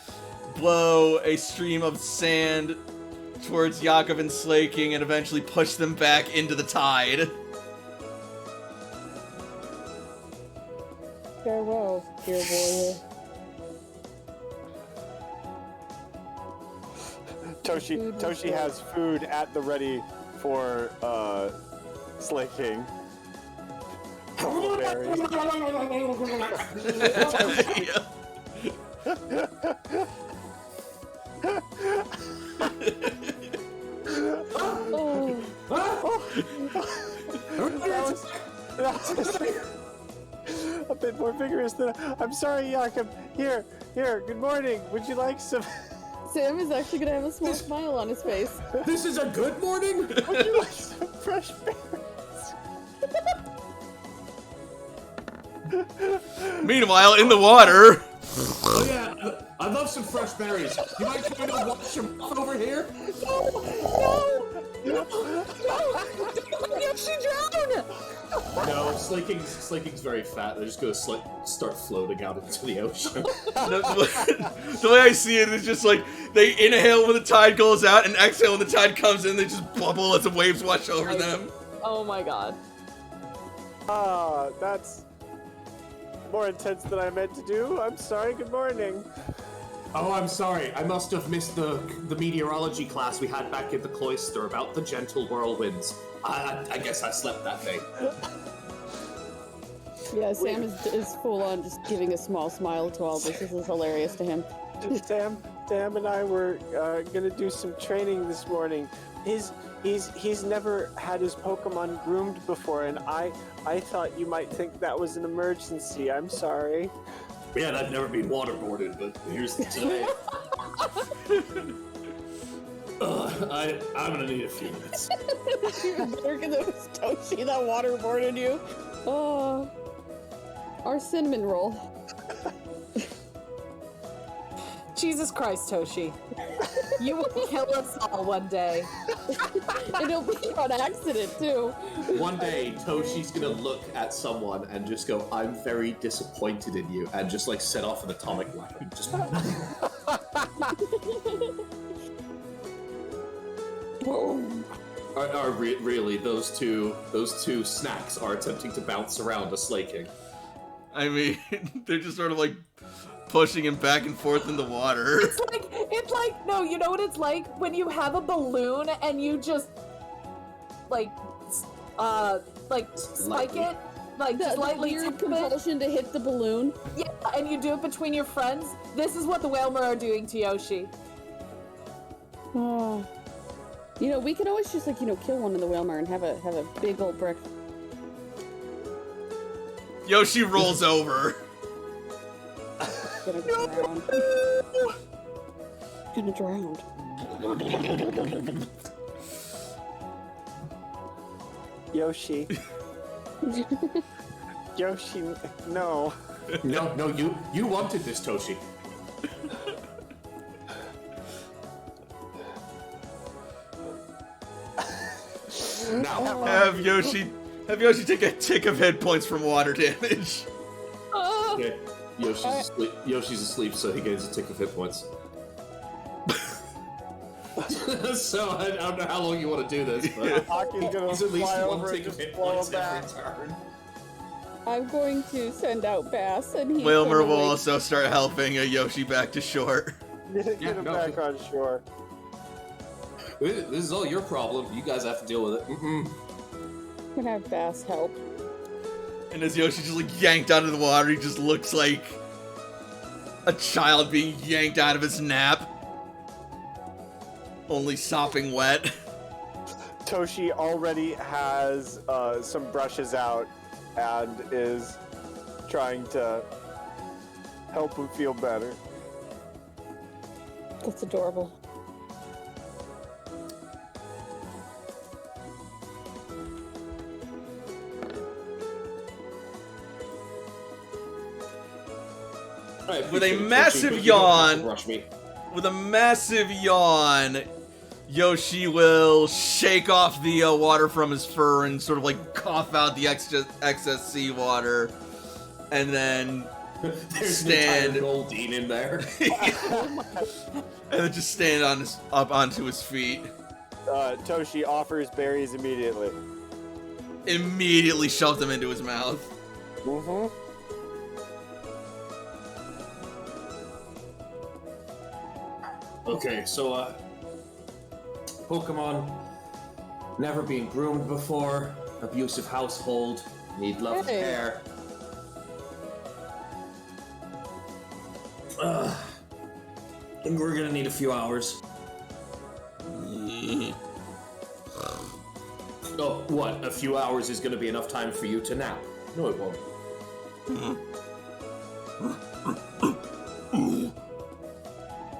Speaker 1: blow a stream of sand towards Jakob and Slaking and eventually push them back into the tide.
Speaker 2: Farewell, dear warrior.
Speaker 3: Toshi has food at the ready for, Slaking. Berries. That was a bit more vigorous than I'm sorry, Jakob. Here, good morning. Would you like some?
Speaker 2: Sam is actually gonna have a small smile on his face.
Speaker 4: This is a good morning?
Speaker 3: Would you like some fresh berries?
Speaker 1: Meanwhile, in the water.
Speaker 4: Oh yeah, I'd love some fresh berries. You mind coming to wash your mouth over here?
Speaker 5: No! Don't let Yoshi drown!
Speaker 4: Slaking's very fat. They're just gonna start floating out into the ocean.
Speaker 1: The way I see it is just like they inhale when the tide goes out and exhale when the tide comes in. They just bubble as the waves wash over them.
Speaker 5: Oh my god.
Speaker 3: That's more intense than I meant to do. I'm sorry. Good morning.
Speaker 4: Oh, I'm sorry. I must have missed the meteorology class we had back at the cloister about the gentle whirlwinds. I guess I slept that day.
Speaker 2: Yeah, Sam is full on just giving a small smile to all this. This is hilarious to him.
Speaker 3: Sam and I were gonna do some training this morning. He's never had his Pokemon groomed before, and I thought you might think that was an emergency. I'm sorry.
Speaker 4: Yeah, I've never been waterboarded, but here's today. I'm gonna need a few minutes.
Speaker 2: You're gonna Toshi that waterboarded you. Oh, our cinnamon roll.
Speaker 5: Jesus Christ, Toshi. You will kill us all one day.
Speaker 2: It'll be on accident, too.
Speaker 4: One day, Toshi's gonna look at someone and just go, "I'm very disappointed in you," and just like set off an atomic weapon. Just. Really, those two snacks are attempting to bounce around a Slaking.
Speaker 1: I mean, they're just sort of like pushing him back and forth in the water.
Speaker 5: It's like, no, you know what it's like? When you have a balloon and you just, like spike it? Like, just lightly
Speaker 2: weird
Speaker 5: tip it?
Speaker 2: compulsion to hit the balloon.
Speaker 5: Yeah, and you do it between your friends. This is what the Whalmer are doing to Yoshi.
Speaker 2: Oh. You know, we could always just, like, kill one in the Whalmer and have a big old brick.
Speaker 1: Yoshi rolls over.
Speaker 2: Gonna drown. Gonna drown.
Speaker 3: Yoshi. Yoshi, no.
Speaker 4: No, you wanted this, Toshi. Now,
Speaker 1: Have Yoshi take a tick of hit points from water damage.
Speaker 4: okay. Yoshi's asleep, so he gains a tick of hit points. So I don't know how long you want to do this, but
Speaker 3: Aki's gonna
Speaker 4: he's at least
Speaker 3: fly
Speaker 4: one
Speaker 3: over
Speaker 4: tick
Speaker 3: and
Speaker 4: of hit
Speaker 3: just blow
Speaker 4: points
Speaker 3: him back.
Speaker 4: every turn.
Speaker 2: I'm going to send out Bass, and he's
Speaker 1: Wilmer
Speaker 2: gonna,
Speaker 1: will
Speaker 2: like,
Speaker 1: also start helping Yoshi back to shore.
Speaker 3: Get him back on shore.
Speaker 4: This is all your problem. You guys have to deal with it.
Speaker 2: I'm gonna have Bass help.
Speaker 1: And as Yoshi just like yanked out of the water, he just looks like a child being yanked out of his nap. Only sopping wet.
Speaker 3: Toshi already has some brushes out and is trying to help him feel better.
Speaker 2: That's adorable.
Speaker 1: With a massive yawn, Yoshi will shake off the water from his fur and sort of like cough out the excess seawater, and then stand.
Speaker 4: There's Goldine in there.
Speaker 1: And then just stand up onto his feet.
Speaker 3: Toshi offers berries immediately.
Speaker 1: Immediately shoves them into his mouth.
Speaker 3: Mm-hmm.
Speaker 4: Okay, so, Pokemon, never been groomed before, abusive household, need love and
Speaker 2: Hey.
Speaker 4: care. And we're gonna need a few hours. Oh, what? A few hours is gonna be enough time for you to nap? No, it won't.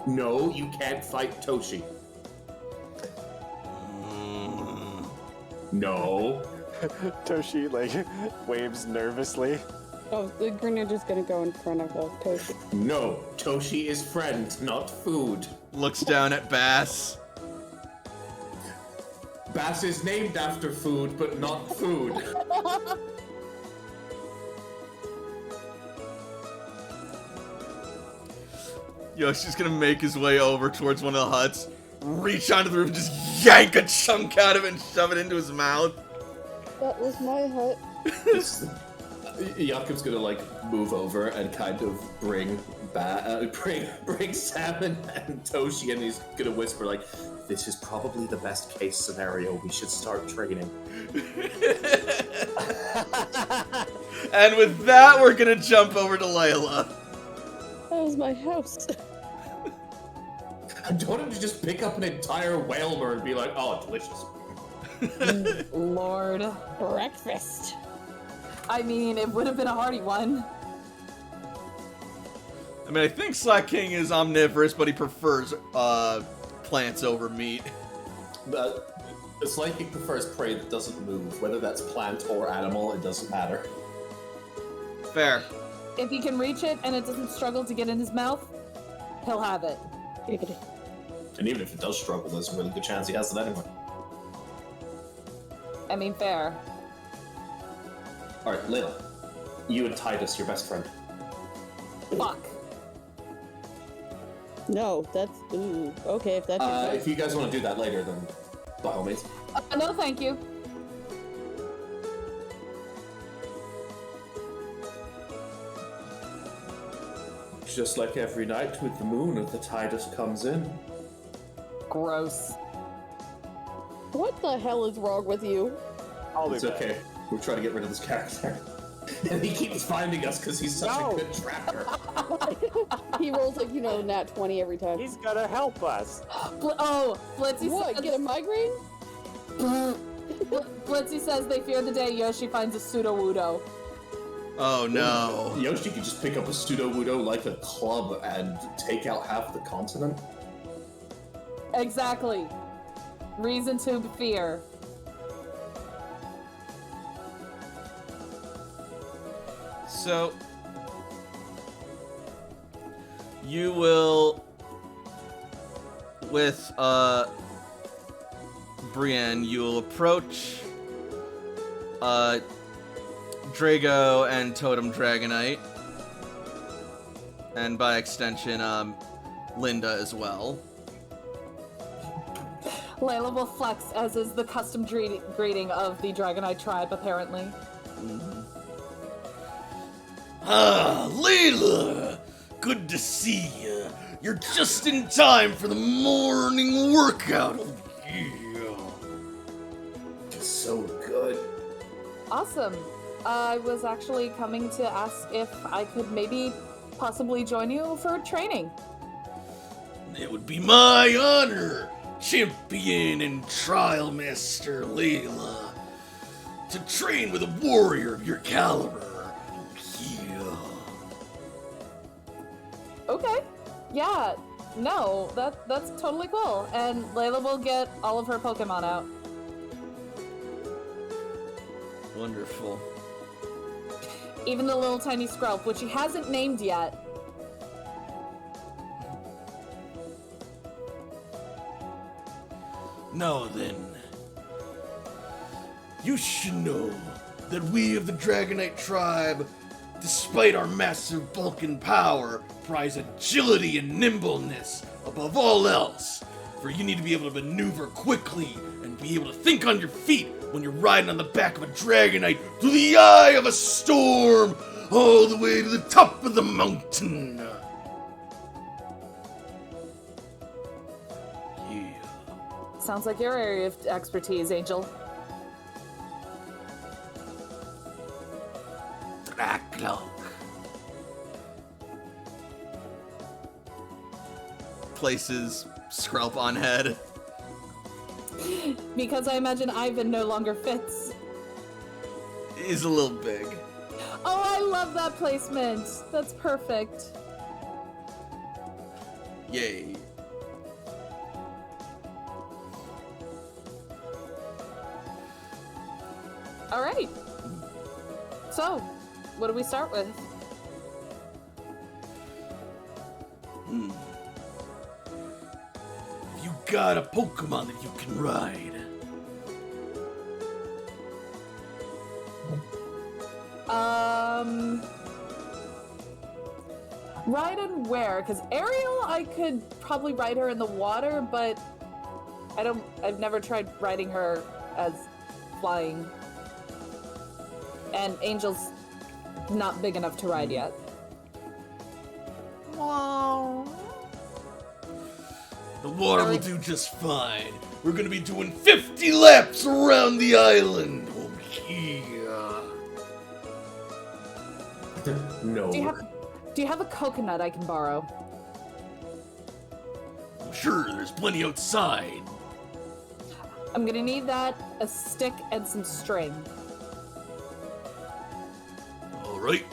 Speaker 4: No, you can't fight Toshi. No.
Speaker 3: Toshi waves nervously.
Speaker 2: Oh, the Greninja's gonna go in front of Toshi.
Speaker 4: No, Toshi is friend, not food.
Speaker 1: Looks down at Bass.
Speaker 4: Bass is named after food, but not food.
Speaker 1: Yoshi's gonna make his way over towards one of the huts, reach onto the roof, and just yank a chunk out of it and shove it into his mouth.
Speaker 2: That was my hut.
Speaker 4: Jakob's gonna like move over and kind of bring Sam and Toshi, and he's gonna whisper like, "This is probably the best case scenario. We should start training."
Speaker 1: And with that, we're gonna jump over to Layla.
Speaker 2: That was my house.
Speaker 4: I don't want him to just pick up an entire whalmer and be like, "Oh, delicious."
Speaker 5: Lord.
Speaker 2: Breakfast.
Speaker 5: I mean, it would have been a hearty one.
Speaker 1: I mean, I think Slack King is omnivorous, but he prefers plants over meat.
Speaker 4: It's like he prefers prey that doesn't move, whether that's plant or animal. It doesn't matter.
Speaker 1: Fair.
Speaker 5: If he can reach it and it doesn't struggle to get in his mouth, he'll have it.
Speaker 4: And even if it does struggle, there's a really good chance he has it anyway.
Speaker 5: I mean, fair.
Speaker 4: Alright, Layla. You and Titus, your best friend.
Speaker 5: Fuck.
Speaker 2: No, that's ooh. Okay, if that's your
Speaker 4: If you guys want to do that later, then by all means.
Speaker 5: No, thank you.
Speaker 6: Just like every night with the moon, as the Titus comes in.
Speaker 5: Gross.
Speaker 2: What the hell is wrong with you?
Speaker 3: I'll be
Speaker 4: It's
Speaker 3: back.
Speaker 4: okay. We're trying to get rid of this character. And he keeps finding us because he's such
Speaker 3: No.
Speaker 4: a good tracker.
Speaker 2: He rolls like, nat 20 every time.
Speaker 3: He's gonna help us.
Speaker 5: Blitzy
Speaker 2: What,
Speaker 5: says...
Speaker 2: get a migraine?
Speaker 5: Blitzy says they fear the day Yoshi finds a pseudo-wudo.
Speaker 1: Oh no.
Speaker 4: Yoshi could just pick up a pseudo-wudo like a club and take out half the continent.
Speaker 5: Exactly. Reason to fear.
Speaker 1: So, you will, with Brienne, you will approach Drago and Totem Dragonite, and by extension, Linda as well.
Speaker 5: Layla will flex, as is the custom greeting of the Dragonite Tribe, apparently.
Speaker 1: Ah, Layla! Good to see you. You're just in time for the morning workout. Yeah.
Speaker 4: It's so good.
Speaker 5: Awesome. I was actually coming to ask if I could maybe possibly join you for training.
Speaker 1: It would be my honor, champion and trial master Layla, to train with a warrior of your caliber. Yeah.
Speaker 5: Okay. Yeah. No, that's totally cool. And Layla will get all of her Pokemon out.
Speaker 1: Wonderful.
Speaker 5: Even the little tiny Skrelp, which he hasn't named yet.
Speaker 1: Now then, you should know that we of the Dragonite Tribe, despite our massive Vulcan power, prize agility and nimbleness above all else. For you need to be able to maneuver quickly and be able to think on your feet when you're riding on the back of a Dragonite through the eye of a storm, all the way to the top of the mountain. Yeah.
Speaker 5: Sounds like your area of expertise, Angel.
Speaker 1: Blacklock. Places Skrelp on head.
Speaker 5: Because I imagine Ivan no longer fits.
Speaker 1: He's a little big.
Speaker 5: Oh, I love that placement. That's perfect.
Speaker 1: Yay.
Speaker 5: All right. So, what do we start with?
Speaker 1: You got a Pokemon that you can ride.
Speaker 5: Ride and where? Because Ariel, I could probably ride her in the water, but I've never tried riding her as flying. And Angel's not big enough to ride yet.
Speaker 1: The water will do just fine. We're gonna be doing 50 laps around the island. Oh, yeah.
Speaker 6: No.
Speaker 5: Do you have a coconut I can borrow?
Speaker 1: Sure, there's plenty outside.
Speaker 5: I'm gonna need that, a stick, and some string.
Speaker 1: Alright.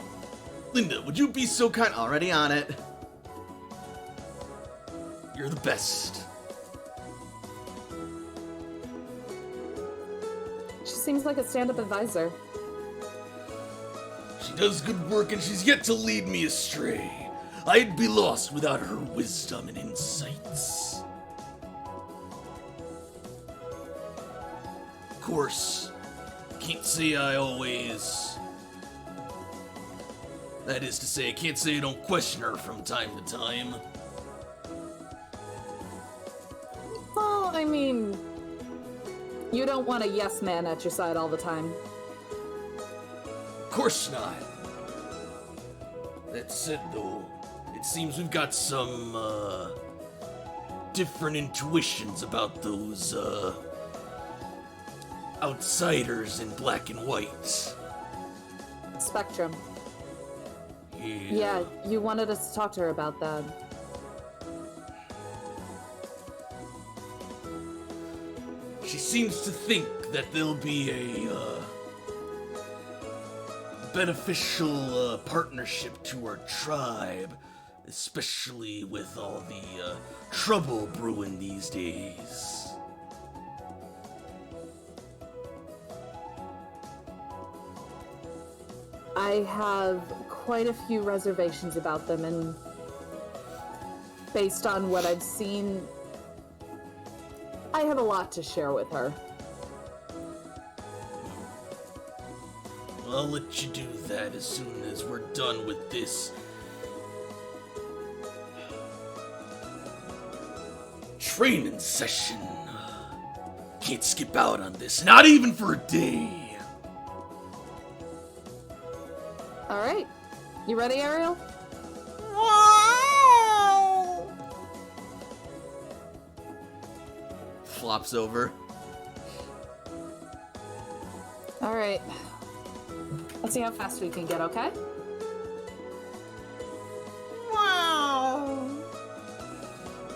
Speaker 1: Linda, would you be so kind? Already on it. You're the best.
Speaker 5: She seems like a stand-up advisor.
Speaker 1: She does good work and she's yet to lead me astray. I'd be lost without her wisdom and insights. Of course, can't say I always... That is to say, I can't say I don't question her from time to time.
Speaker 5: Well, I mean, you don't want a yes man at your side all the time.
Speaker 1: Of course not. That said, though, it seems we've got some, different intuitions about those, outsiders in black and white.
Speaker 5: Spectrum.
Speaker 1: Yeah.
Speaker 5: Yeah, you wanted us to talk to her about that.
Speaker 1: She seems to think that there'll be a, beneficial, partnership to our tribe, especially with all the, trouble brewing these days.
Speaker 5: I have quite a few reservations about them, and based on what I've seen, I have a lot to share with her.
Speaker 1: I'll let you do that as soon as we're done with this training session. Can't skip out on this, not even for a day.
Speaker 5: All right, you ready, Ariel?
Speaker 1: Flops over.
Speaker 5: All right. Let's see how fast we can get, okay?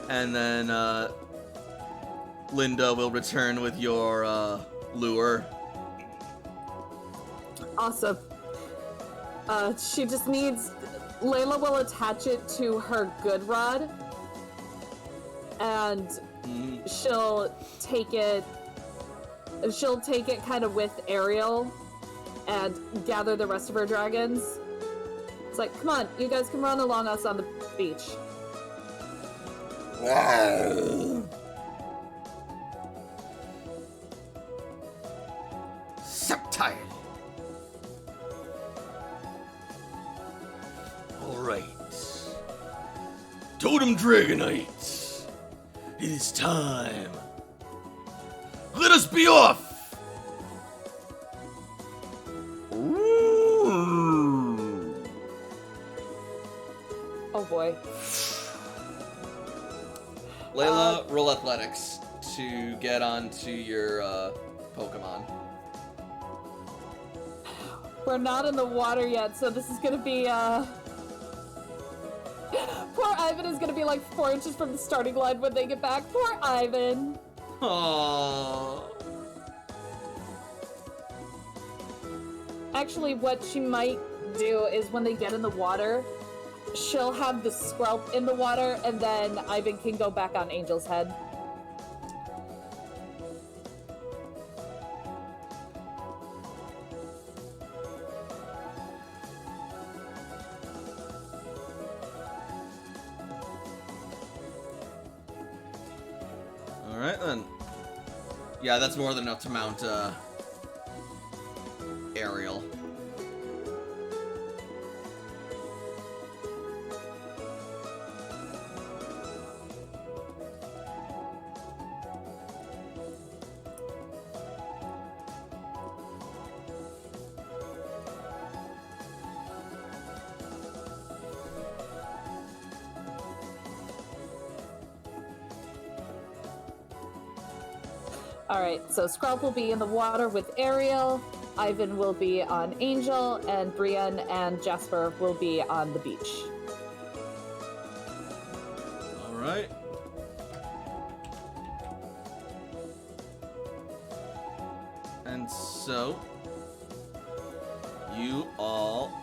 Speaker 1: And then, Linda will return with your, lure.
Speaker 5: Awesome. She just needs... Layla will attach it to her good rod. And she'll take it kind of with Ariel and gather the rest of her dragons. It's like, come on, you guys can run along us on the beach.
Speaker 1: So tired. Alright. Totem Dragonite. It is time. Let us be off!
Speaker 5: Oh boy.
Speaker 1: Layla, roll athletics to get onto your Pokemon.
Speaker 5: We're not in the water yet, so this is gonna be, Poor Ivan is gonna be like 4 inches from the starting line when they get back. Poor Ivan.
Speaker 1: Aww.
Speaker 5: Actually, what she might do is when they get in the water, she'll have the Squelp in the water, and then Ivan can go back on Angel's head.
Speaker 1: Alright then. Yeah, that's more than enough to mount, Ariel.
Speaker 5: Alright, so Skrelp will be in the water with Ariel, Ivan will be on Angel, and Brienne and Jasper will be on the beach.
Speaker 1: Alright. And so, you all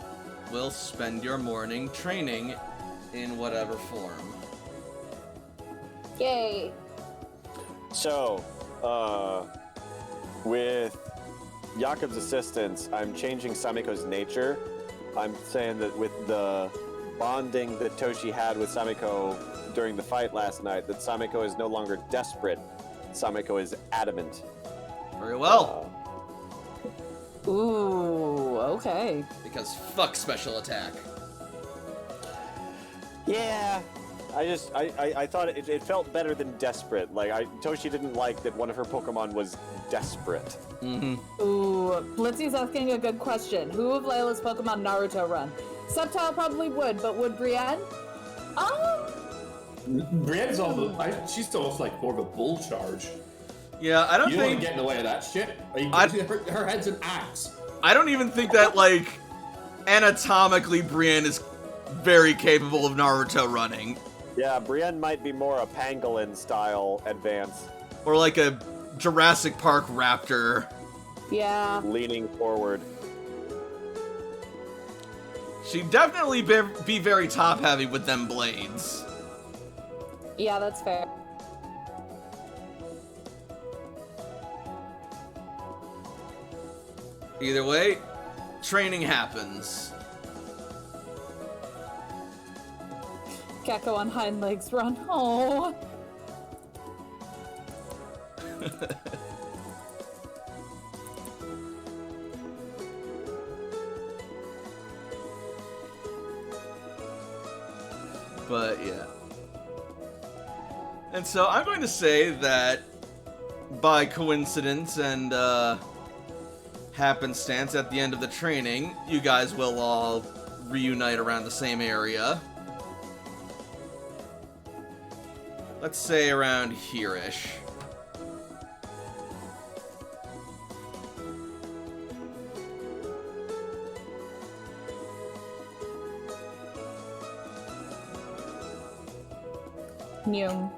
Speaker 1: will spend your morning training in whatever form.
Speaker 5: Yay!
Speaker 3: So, with Jakob's assistance, I'm changing Samiko's nature. I'm saying that with the bonding that Toshi had with Samiko during the fight last night, that Samiko is no longer desperate. Samiko is adamant.
Speaker 1: Very well.
Speaker 5: Ooh, okay.
Speaker 1: Because fuck special attack.
Speaker 3: Yeah. I thought it felt better than desperate. Like, Toshi didn't like that one of her Pokemon was desperate.
Speaker 1: Mm-hmm.
Speaker 5: Ooh, Blitzy's asking a good question. Who of Layla's Pokemon Naruto run? Sceptile probably would, but would Brienne?
Speaker 4: Brienne's she's almost like more of a bull charge.
Speaker 1: Yeah, I don't
Speaker 4: You don't
Speaker 1: think...
Speaker 4: want to get in the way of that shit. Her head's an axe.
Speaker 1: I don't even think that, like, anatomically Brienne is very capable of Naruto running.
Speaker 3: Yeah, Brienne might be more a pangolin style advance.
Speaker 1: Or like a Jurassic Park raptor.
Speaker 5: Yeah.
Speaker 3: Leaning forward.
Speaker 1: She'd definitely be very top-heavy with them blades.
Speaker 5: Yeah, that's fair.
Speaker 1: Either way, training happens.
Speaker 5: Gecko on hind legs run. Oh.
Speaker 1: But yeah. And so I'm going to say that by coincidence and happenstance at the end of the training, you guys will all reunite around the same area. Let's say around here-ish.
Speaker 5: New.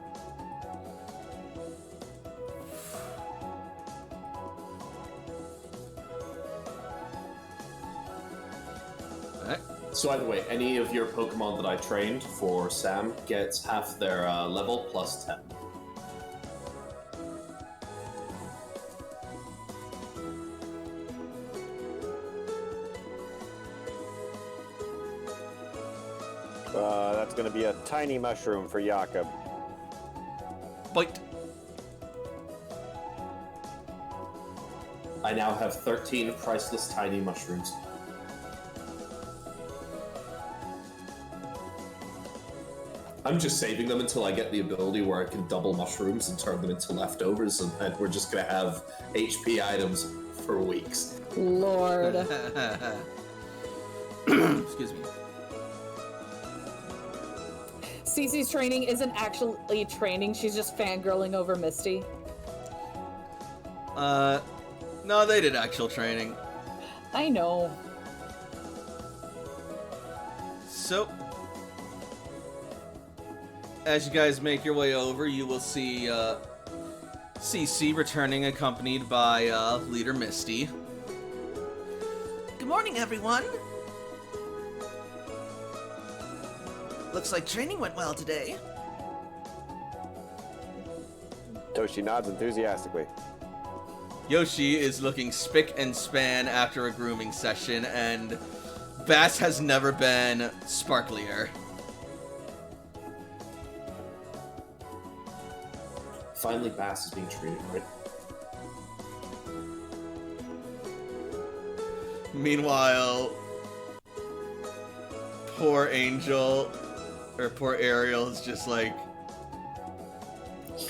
Speaker 4: So either way, any of your Pokemon that I trained for Sam gets half their level plus 10.
Speaker 3: That's going to be a tiny mushroom for Jakob.
Speaker 1: Bite.
Speaker 4: I now have 13 priceless tiny mushrooms. I'm just saving them until I get the ability where I can double mushrooms and turn them into leftovers, and then we're just gonna have HP items for weeks.
Speaker 5: Lord.
Speaker 1: Excuse me.
Speaker 5: Cece's training isn't actually training, she's just fangirling over Misty.
Speaker 1: No, they did actual training.
Speaker 5: I know.
Speaker 1: So, as you guys make your way over, you will see Cece returning accompanied by Leader Misty. Good morning, everyone. Looks like training went well today.
Speaker 3: Toshi nods enthusiastically.
Speaker 1: Yoshi is looking spick and span after a grooming session, and Bass has never been sparklier.
Speaker 4: Finally, Bass is being treated right.
Speaker 1: Meanwhile, poor Angel, or poor Ariel is just like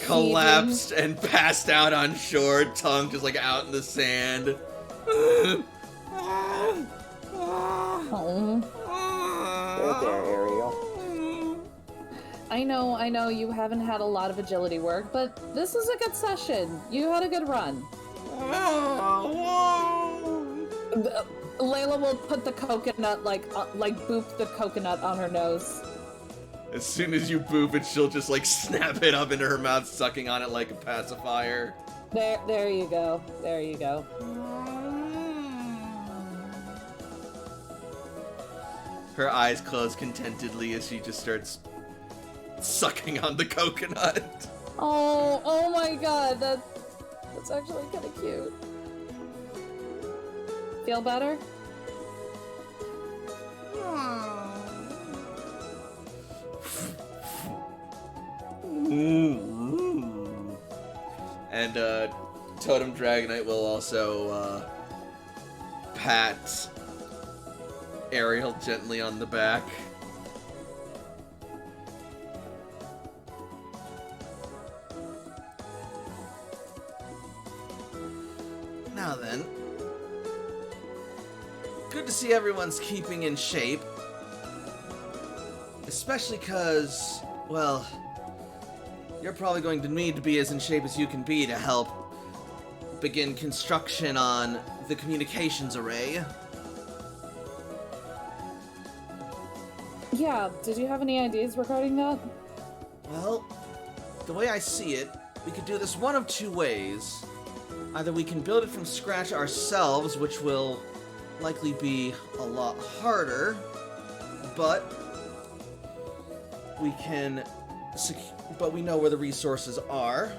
Speaker 1: collapsed and passed out on shore, tongue just like out in the sand.
Speaker 3: There, Ariel.
Speaker 5: I know you haven't had a lot of agility work, but this was a good session. You had a good run. Layla will put the coconut, like boop the coconut on her nose.
Speaker 1: As soon as you boop it, she'll just like snap it up into her mouth, sucking on it like a pacifier.
Speaker 5: There you go. There you go.
Speaker 1: Her eyes close contentedly as she just starts sucking on the coconut.
Speaker 5: Oh my god, that's actually kind of cute. Feel better?
Speaker 1: And Totem Dragonite will also pat Ariel gently on the back. Now then, good to see everyone's keeping in shape. Especially because, well, you're probably going to need to be as in shape as you can be to help begin construction on the communications array.
Speaker 5: Yeah, did you have any ideas regarding that?
Speaker 1: Well, the way I see it, we could do this one of two ways. Either we can build it from scratch ourselves, which will likely be a lot harder, but we can but we know where the resources are.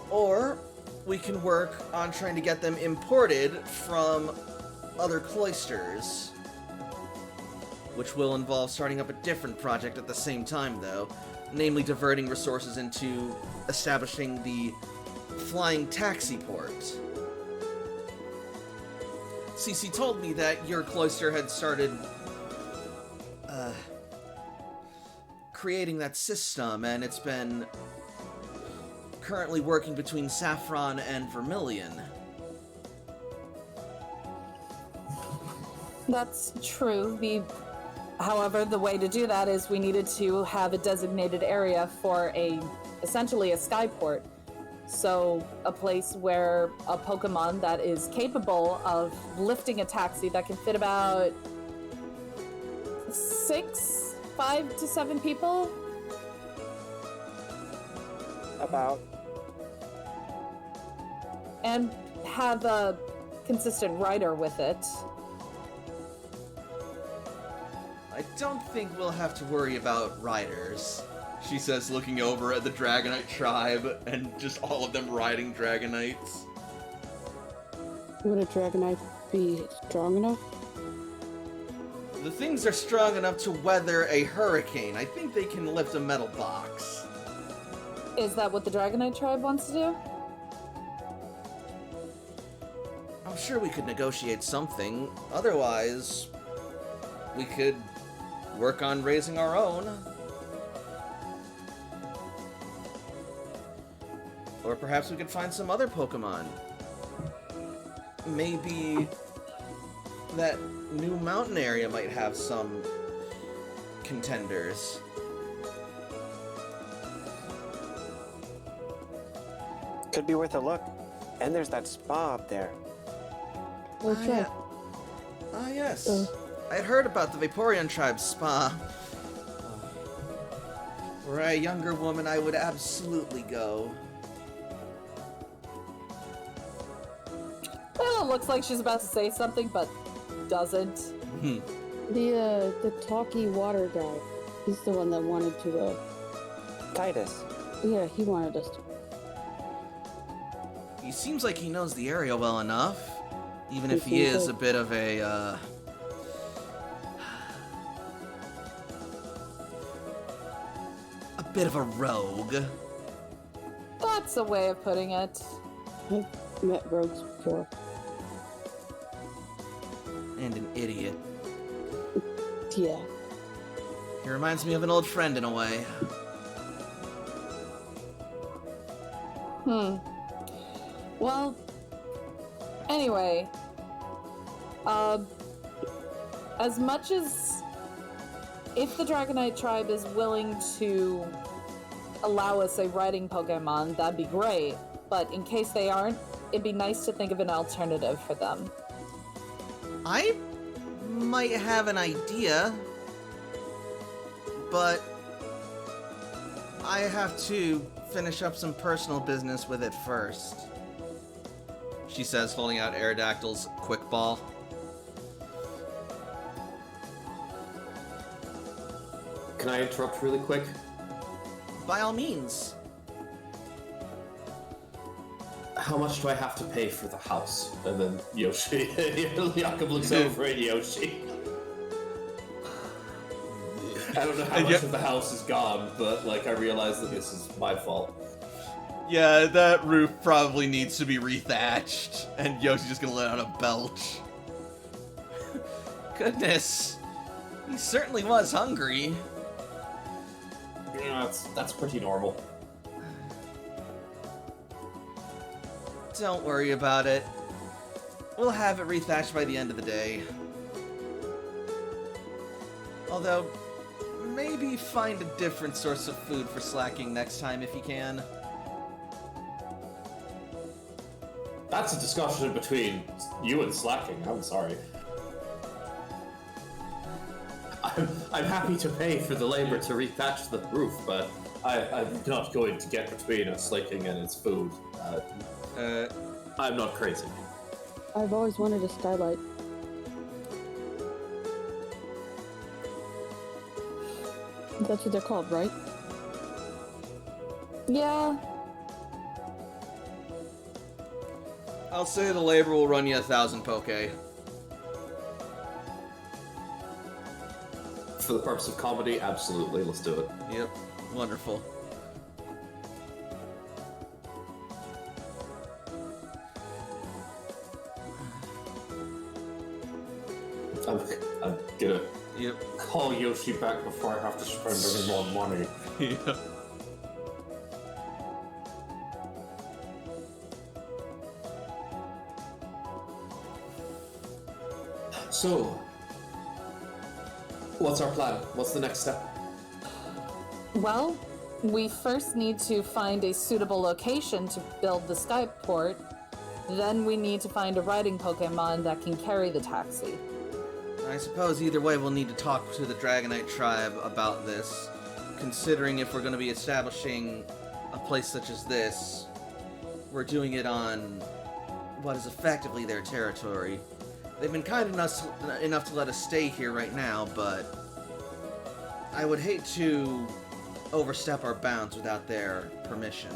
Speaker 1: Or we can work on trying to get them imported from other cloisters, which will involve starting up a different project at the same time, though, namely diverting resources into establishing the flying taxi port. Cece told me that your cloister had started creating that system, and it's been currently working between Saffron and Vermilion.
Speaker 5: That's true. However, the way to do that is we needed to have a designated area for essentially a skyport. So a place where a Pokemon that is capable of lifting a taxi that can fit about 5 to 7 people?
Speaker 3: About.
Speaker 5: And have a consistent rider with it.
Speaker 1: I don't think we'll have to worry about riders, she says, looking over at the Dragonite Tribe and just all of them riding Dragonites.
Speaker 2: Would a Dragonite be strong enough?
Speaker 1: The things are strong enough to weather a hurricane. I think they can lift a metal box.
Speaker 5: Is that what the Dragonite Tribe wants to do?
Speaker 1: I'm sure we could negotiate something. Otherwise, we could work on raising our own. Or perhaps we could find some other Pokemon. Maybe that new mountain area might have some contenders.
Speaker 3: Could be worth a look. And there's that spa up there.
Speaker 2: We'll try.
Speaker 1: Ah, yes. I had heard about the Vaporeon Tribe's spa. Were I a younger woman, I would absolutely go.
Speaker 5: Well, it looks like she's about to say something, but doesn't.
Speaker 2: The talky water guy. He's the one that wanted to,
Speaker 3: Titus.
Speaker 2: Yeah, he wanted us to.
Speaker 1: He seems like he knows the area well enough, even
Speaker 2: He
Speaker 1: if he
Speaker 2: seems
Speaker 1: is
Speaker 2: like-
Speaker 1: a bit of a bit of a rogue.
Speaker 5: That's a way of putting it.
Speaker 2: I've met rogues before.
Speaker 1: And an idiot.
Speaker 2: Yeah.
Speaker 1: He reminds me of an old friend in a way.
Speaker 5: Well, anyway, as much as if the Dragonite Tribe is willing to allow us a riding Pokemon, that'd be great. But in case they aren't, it'd be nice to think of an alternative for them.
Speaker 1: I might have an idea, but I have to finish up some personal business with it first. She says, holding out Aerodactyl's quick ball.
Speaker 4: Can I interrupt really quick?
Speaker 1: By all means.
Speaker 4: How much do I have to pay for the house? And then Yoshi, Jakob looks over at Yoshi. I don't know how much of the house is gone, but like I realize that this is my fault.
Speaker 1: Yeah, that roof probably needs to be rethatched, and Yoshi's just gonna let out a belch. Goodness, he certainly was hungry.
Speaker 4: Yeah, that's pretty normal.
Speaker 1: Don't worry about it. We'll have it rethatched by the end of the day. Although, maybe find a different source of food for Slacking next time if you can.
Speaker 4: That's a discussion between you and Slacking. I'm sorry. I'm happy to pay for the labor to rethatch the roof, but I'm not going to get between a Slacking and its food. I'm not crazy.
Speaker 2: I've always wanted a skylight. That's what they're called, right?
Speaker 5: Yeah.
Speaker 1: I'll say the labor will run you 1,000 Poke.
Speaker 4: For the purpose of comedy, absolutely. Let's do it.
Speaker 1: Yep, wonderful.
Speaker 4: I'm gonna
Speaker 1: Yep.
Speaker 4: call Yoshi back before I have to spend any more money.
Speaker 1: Yep.
Speaker 4: So, what's our plan? What's the next step?
Speaker 5: Well, we first need to find a suitable location to build the skyport. Then we need to find a riding Pokemon that can carry the taxi.
Speaker 1: I suppose either way we'll need to talk to the Dragonite Tribe about this, considering if we're going to be establishing a place such as this, we're doing it on what is effectively their territory. They've been kind enough to let us stay here right now, but I would hate to overstep our bounds without their permission.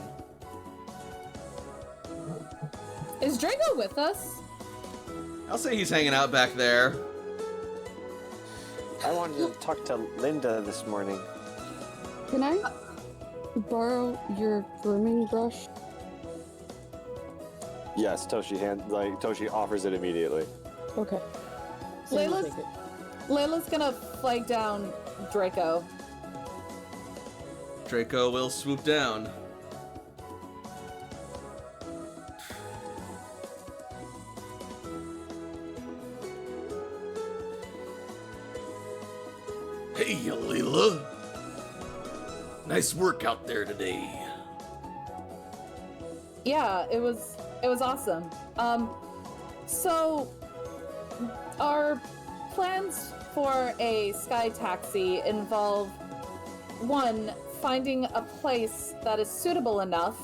Speaker 5: Is Drago with us?
Speaker 1: I'll say he's hanging out back there.
Speaker 3: I wanted to talk to Linda this morning.
Speaker 2: Can I borrow your grooming brush?
Speaker 3: Yes, Toshi offers it immediately.
Speaker 2: Okay.
Speaker 5: Layla's gonna flag down Draco.
Speaker 1: Draco will swoop down. Hey, Layla. Nice work out there today.
Speaker 5: Yeah, it was awesome. So our plans for a sky taxi involve, one, finding a place that is suitable enough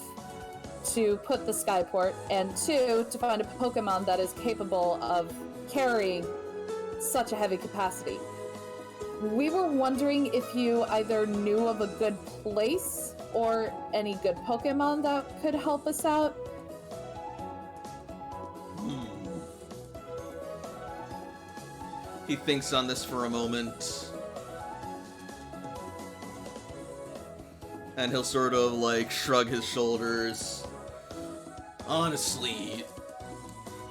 Speaker 5: to put the skyport, and two, to find a Pokemon that is capable of carrying such a heavy capacity. We were wondering if you either knew of a good place or any good Pokemon that could help us out.
Speaker 1: He thinks on this for a moment. And he'll sort of like shrug his shoulders. Honestly,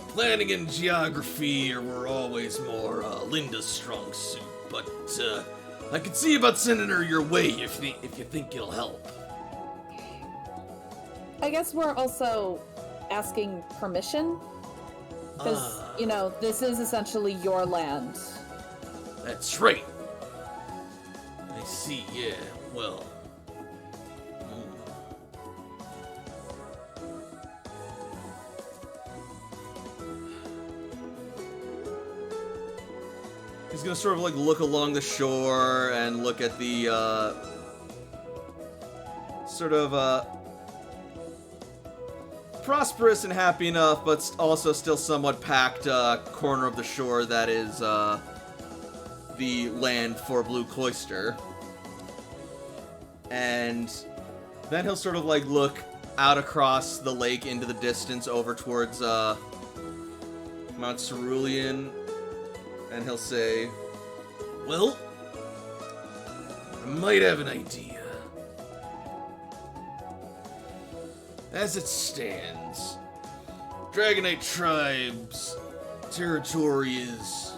Speaker 1: planning and geography were always more Linda's strong suit, but I could see about sending her your way if you think it'll help.
Speaker 5: I guess we're also asking permission, because, this is essentially your land.
Speaker 1: That's right. I see, yeah. Well. He's gonna sort of like look along the shore and look at the sort of prosperous and happy enough, but also still somewhat packed corner of the shore that is the land for Blue Cloyster. And then he'll sort of like look out across the lake into the distance over towards Mount Cerulean, and he'll say, well, I might have an idea. As it stands, Dragonite Tribe's territory is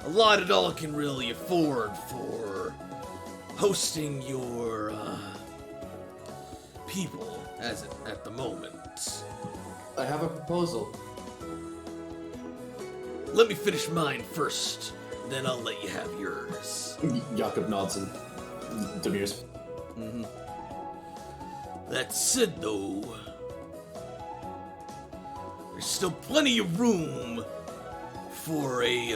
Speaker 1: allotted all it can really afford for hosting your people at the moment.
Speaker 4: I have a proposal.
Speaker 1: Let me finish mine first, then I'll let you have yours.
Speaker 4: Jakob nods and demurs.
Speaker 1: Mm-hmm. That said, though, there's still plenty of room for a,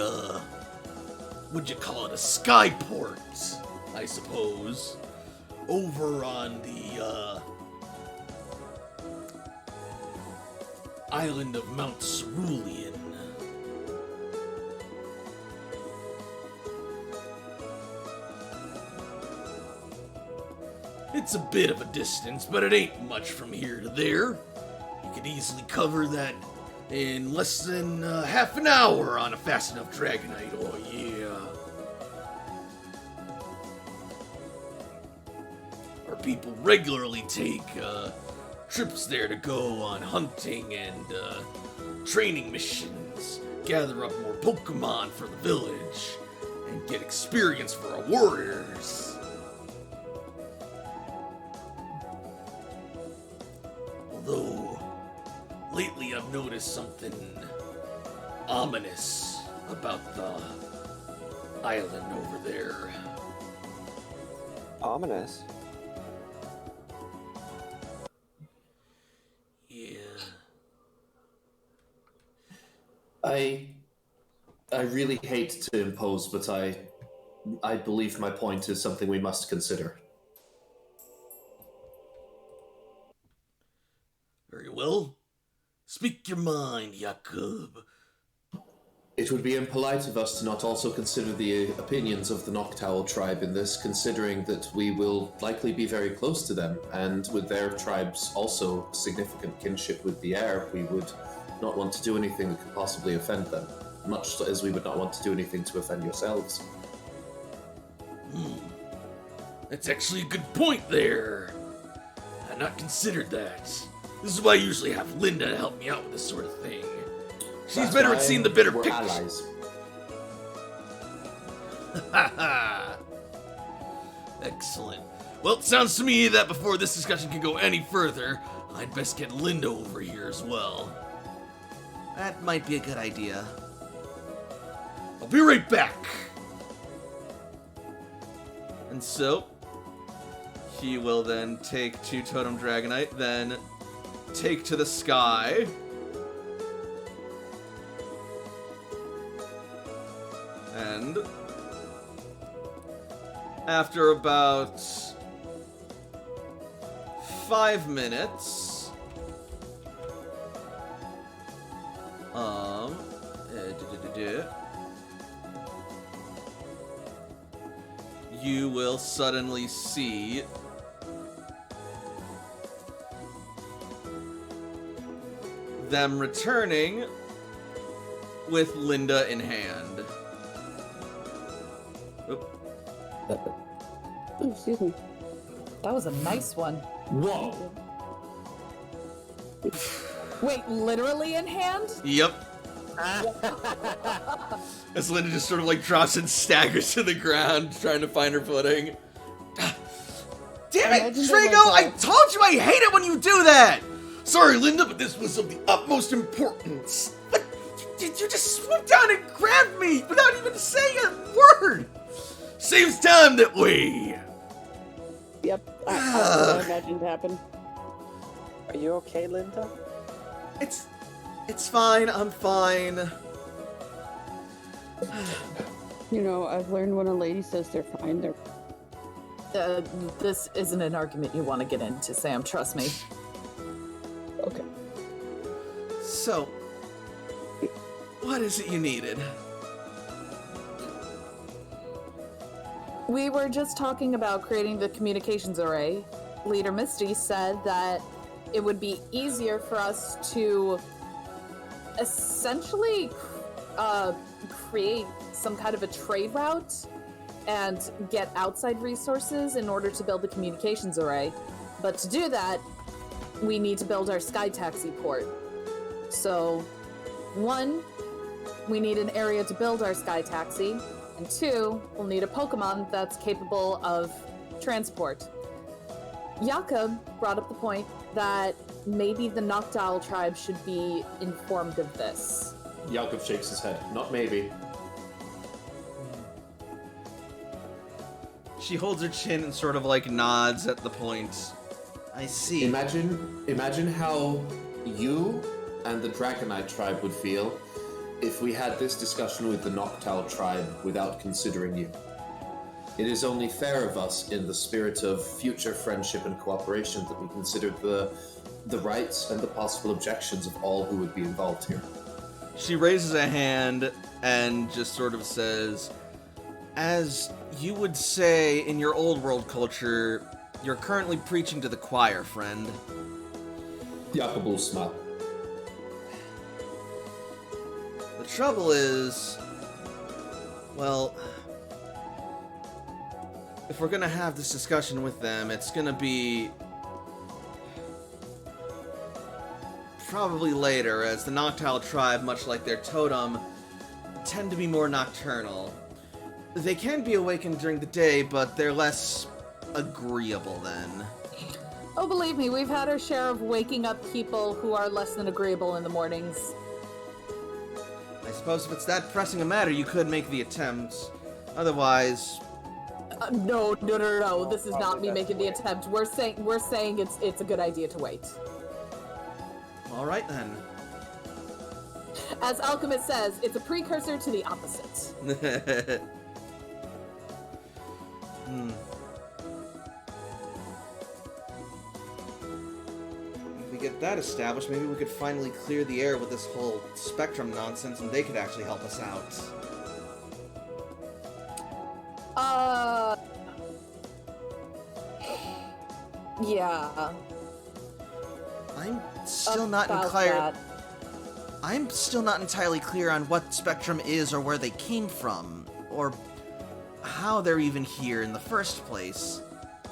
Speaker 1: what'd you call it, a skyport, I suppose, over on the, island of Mount Cerulean. It's a bit of a distance, but it ain't much from here to there. You could easily cover that in less than half an hour on a fast enough Dragonite, oh yeah. Our people regularly take trips there to go on hunting and training missions, gather up more Pokemon for the village, and get experience for our warriors. Although, lately I've noticed something ominous about the island over there.
Speaker 3: Ominous?
Speaker 1: Yeah.
Speaker 4: I really hate to impose, but I believe my point is something we must consider.
Speaker 1: Very well. Speak your mind, Jakob.
Speaker 4: It would be impolite of us to not also consider the opinions of the Untitled Tribe in this, considering that we will likely be very close to them, and with their tribe's also significant kinship with the air, we would not want to do anything that could possibly offend them, much as we would not want to do anything to offend yourselves.
Speaker 1: That's actually a good point there. I've not considered that. This is why I usually have Linda help me out with this sort of thing. She's
Speaker 4: That's
Speaker 1: better
Speaker 4: why
Speaker 1: at seeing the bigger
Speaker 4: we're
Speaker 1: picture.
Speaker 4: allies.
Speaker 1: Excellent. Well, it sounds to me that before this discussion can go any further, I'd best get Linda over here as well. That might be a good idea. I'll be right back. And so, he will then take to Totem Dragonite, then take to the sky. And after about 5 minutes, you will suddenly see them returning with Linda in hand.
Speaker 2: Oh, excuse me.
Speaker 5: That was a nice one.
Speaker 6: Whoa!
Speaker 5: Wait, literally in hand?
Speaker 1: Yep. As Linda just sort of like drops and staggers to the ground, trying to find her footing. Damn it,
Speaker 2: Imagine
Speaker 1: Drago!
Speaker 2: they're
Speaker 1: I
Speaker 2: like
Speaker 1: told you I hate it when you do that! Sorry, Linda, but this was of the utmost importance. But you just swooped down and grabbed me without even saying a word! Saves time that way!
Speaker 2: Yep, that's what I imagined happened.
Speaker 3: Are you okay, Linda?
Speaker 1: It's fine. I'm fine.
Speaker 2: You know, I've learned when a lady says they're fine, they're...
Speaker 5: This isn't an argument you want to get into, Sam. Trust me.
Speaker 2: Okay.
Speaker 1: So, what is it you needed?
Speaker 5: We were just talking about creating the communications array. Leader Misty said that it would be easier for us to essentially create some kind of a trade route and get outside resources in order to build the communications array. But to do that, we need to build our sky taxi port. So, 1, we need an area to build our sky taxi, and 2, we'll need a Pokemon that's capable of transport. Jakob brought up the point that maybe the Noctowl tribe should be informed of this.
Speaker 4: Jakob shakes his head. Not maybe.
Speaker 1: She holds her chin and sort of like nods at the point. I see.
Speaker 4: Imagine how you and the Dragonite Tribe would feel if we had this discussion with the Noctowl Tribe without considering you. It is only fair of us, in the spirit of future friendship and cooperation, that we consider the rights and the possible objections of all who would be involved here.
Speaker 1: She raises a hand and just sort of says, as you would say in your old world culture, you're currently preaching to the choir, friend.
Speaker 4: Jakob will smile.
Speaker 1: The trouble is, well, if we're gonna have this discussion with them, it's gonna be probably later, as the Noctowl tribe, much like their totem, tend to be more nocturnal. They can be awakened during the day, but they're less agreeable then.
Speaker 5: Oh, believe me, we've had our share of waking up people who are less than agreeable in the mornings.
Speaker 1: I suppose if it's that pressing a matter, you could make the attempt. Otherwise...
Speaker 5: No. This is not me making the attempt. We're saying it's a good idea to wait.
Speaker 1: All right, then.
Speaker 5: As Alchemist says, it's a precursor to the opposite.
Speaker 1: If we get that established, maybe we could finally clear the air with this whole spectrum nonsense, and they could actually help us out.
Speaker 5: Yeah.
Speaker 1: I'm still not
Speaker 5: About
Speaker 1: clear.
Speaker 5: that.
Speaker 1: I'm still not entirely clear on what Spectrum is or where they came from, or how they're even here in the first place,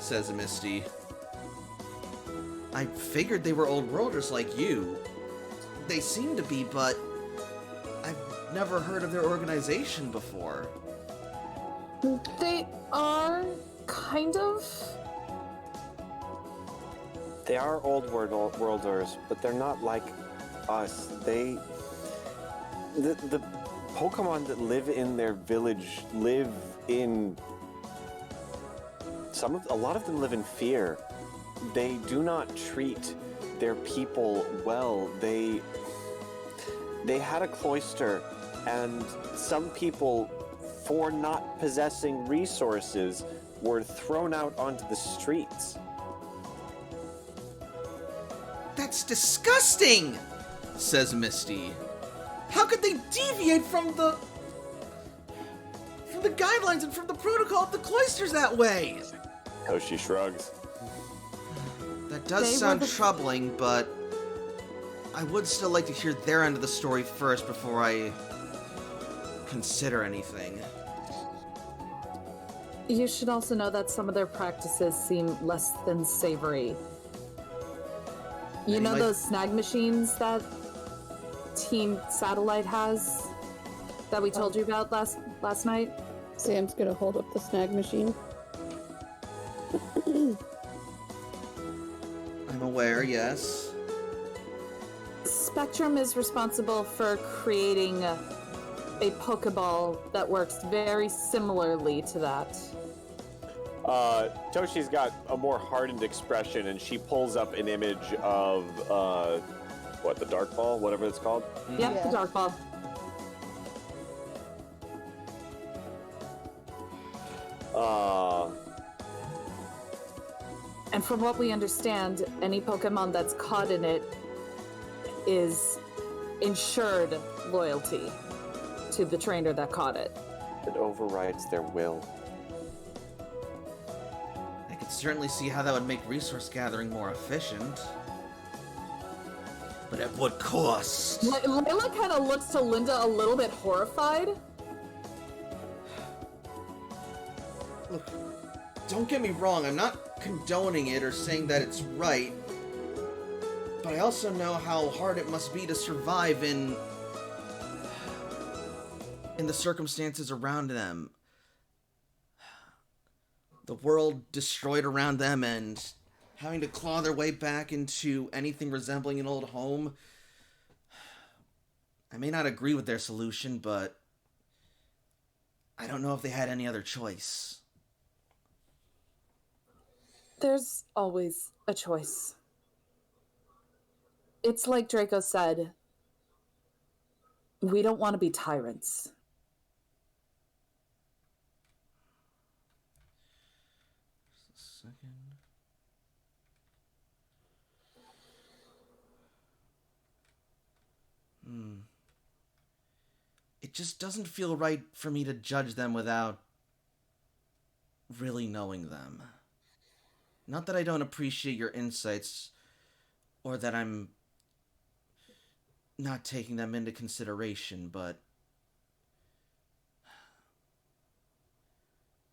Speaker 1: says Misty. I figured they were old worlders like you. They seem to be, but I've never heard of their organization before.
Speaker 5: They are kind of.
Speaker 3: They are old worlders, but they're not like us. The Pokemon that live in their village live in a lot of them live in fear. They do not treat their people well. They had a cloister, and some people, for not possessing resources, were thrown out onto the streets.
Speaker 1: That's disgusting, says Misty. How could they deviate from the guidelines and from the protocol of the cloisters that way?
Speaker 3: Koshi shrugs.
Speaker 1: That does sound troubling, but I would still like to hear their end of the story first before I consider anything.
Speaker 5: You should also know that some of their practices seem less than savory. You know those snag machines that Team Satellite has that we told you about last night?
Speaker 2: Sam's gonna hold up the snag machine.
Speaker 1: I'm aware, yes.
Speaker 5: Spectrum is responsible for creating a Pokeball that works very similarly to that.
Speaker 3: Toshi's got a more hardened expression, and she pulls up an image of the dark ball, whatever it's called.
Speaker 5: Yep,
Speaker 2: Yeah.
Speaker 5: the dark ball. And from what we understand, any Pokemon that's caught in it is ensured loyalty to the trainer that caught it.
Speaker 3: It overrides their will.
Speaker 1: I could certainly see how that would make resource gathering more efficient. But at what cost?
Speaker 5: Layla kind of looks to Linda a little bit horrified.
Speaker 1: Look, don't get me wrong, I'm not condoning it or saying that it's right, but I also know how hard it must be to survive in the circumstances around them. The world destroyed around them and having to claw their way back into anything resembling an old home. I may not agree with their solution, but I don't know if they had any other choice.
Speaker 5: There's always a choice. It's like Draco said, we don't want to be tyrants.
Speaker 1: Second. It just doesn't feel right for me to judge them without really knowing them. Not that I don't appreciate your insights, or that I'm not taking them into consideration, but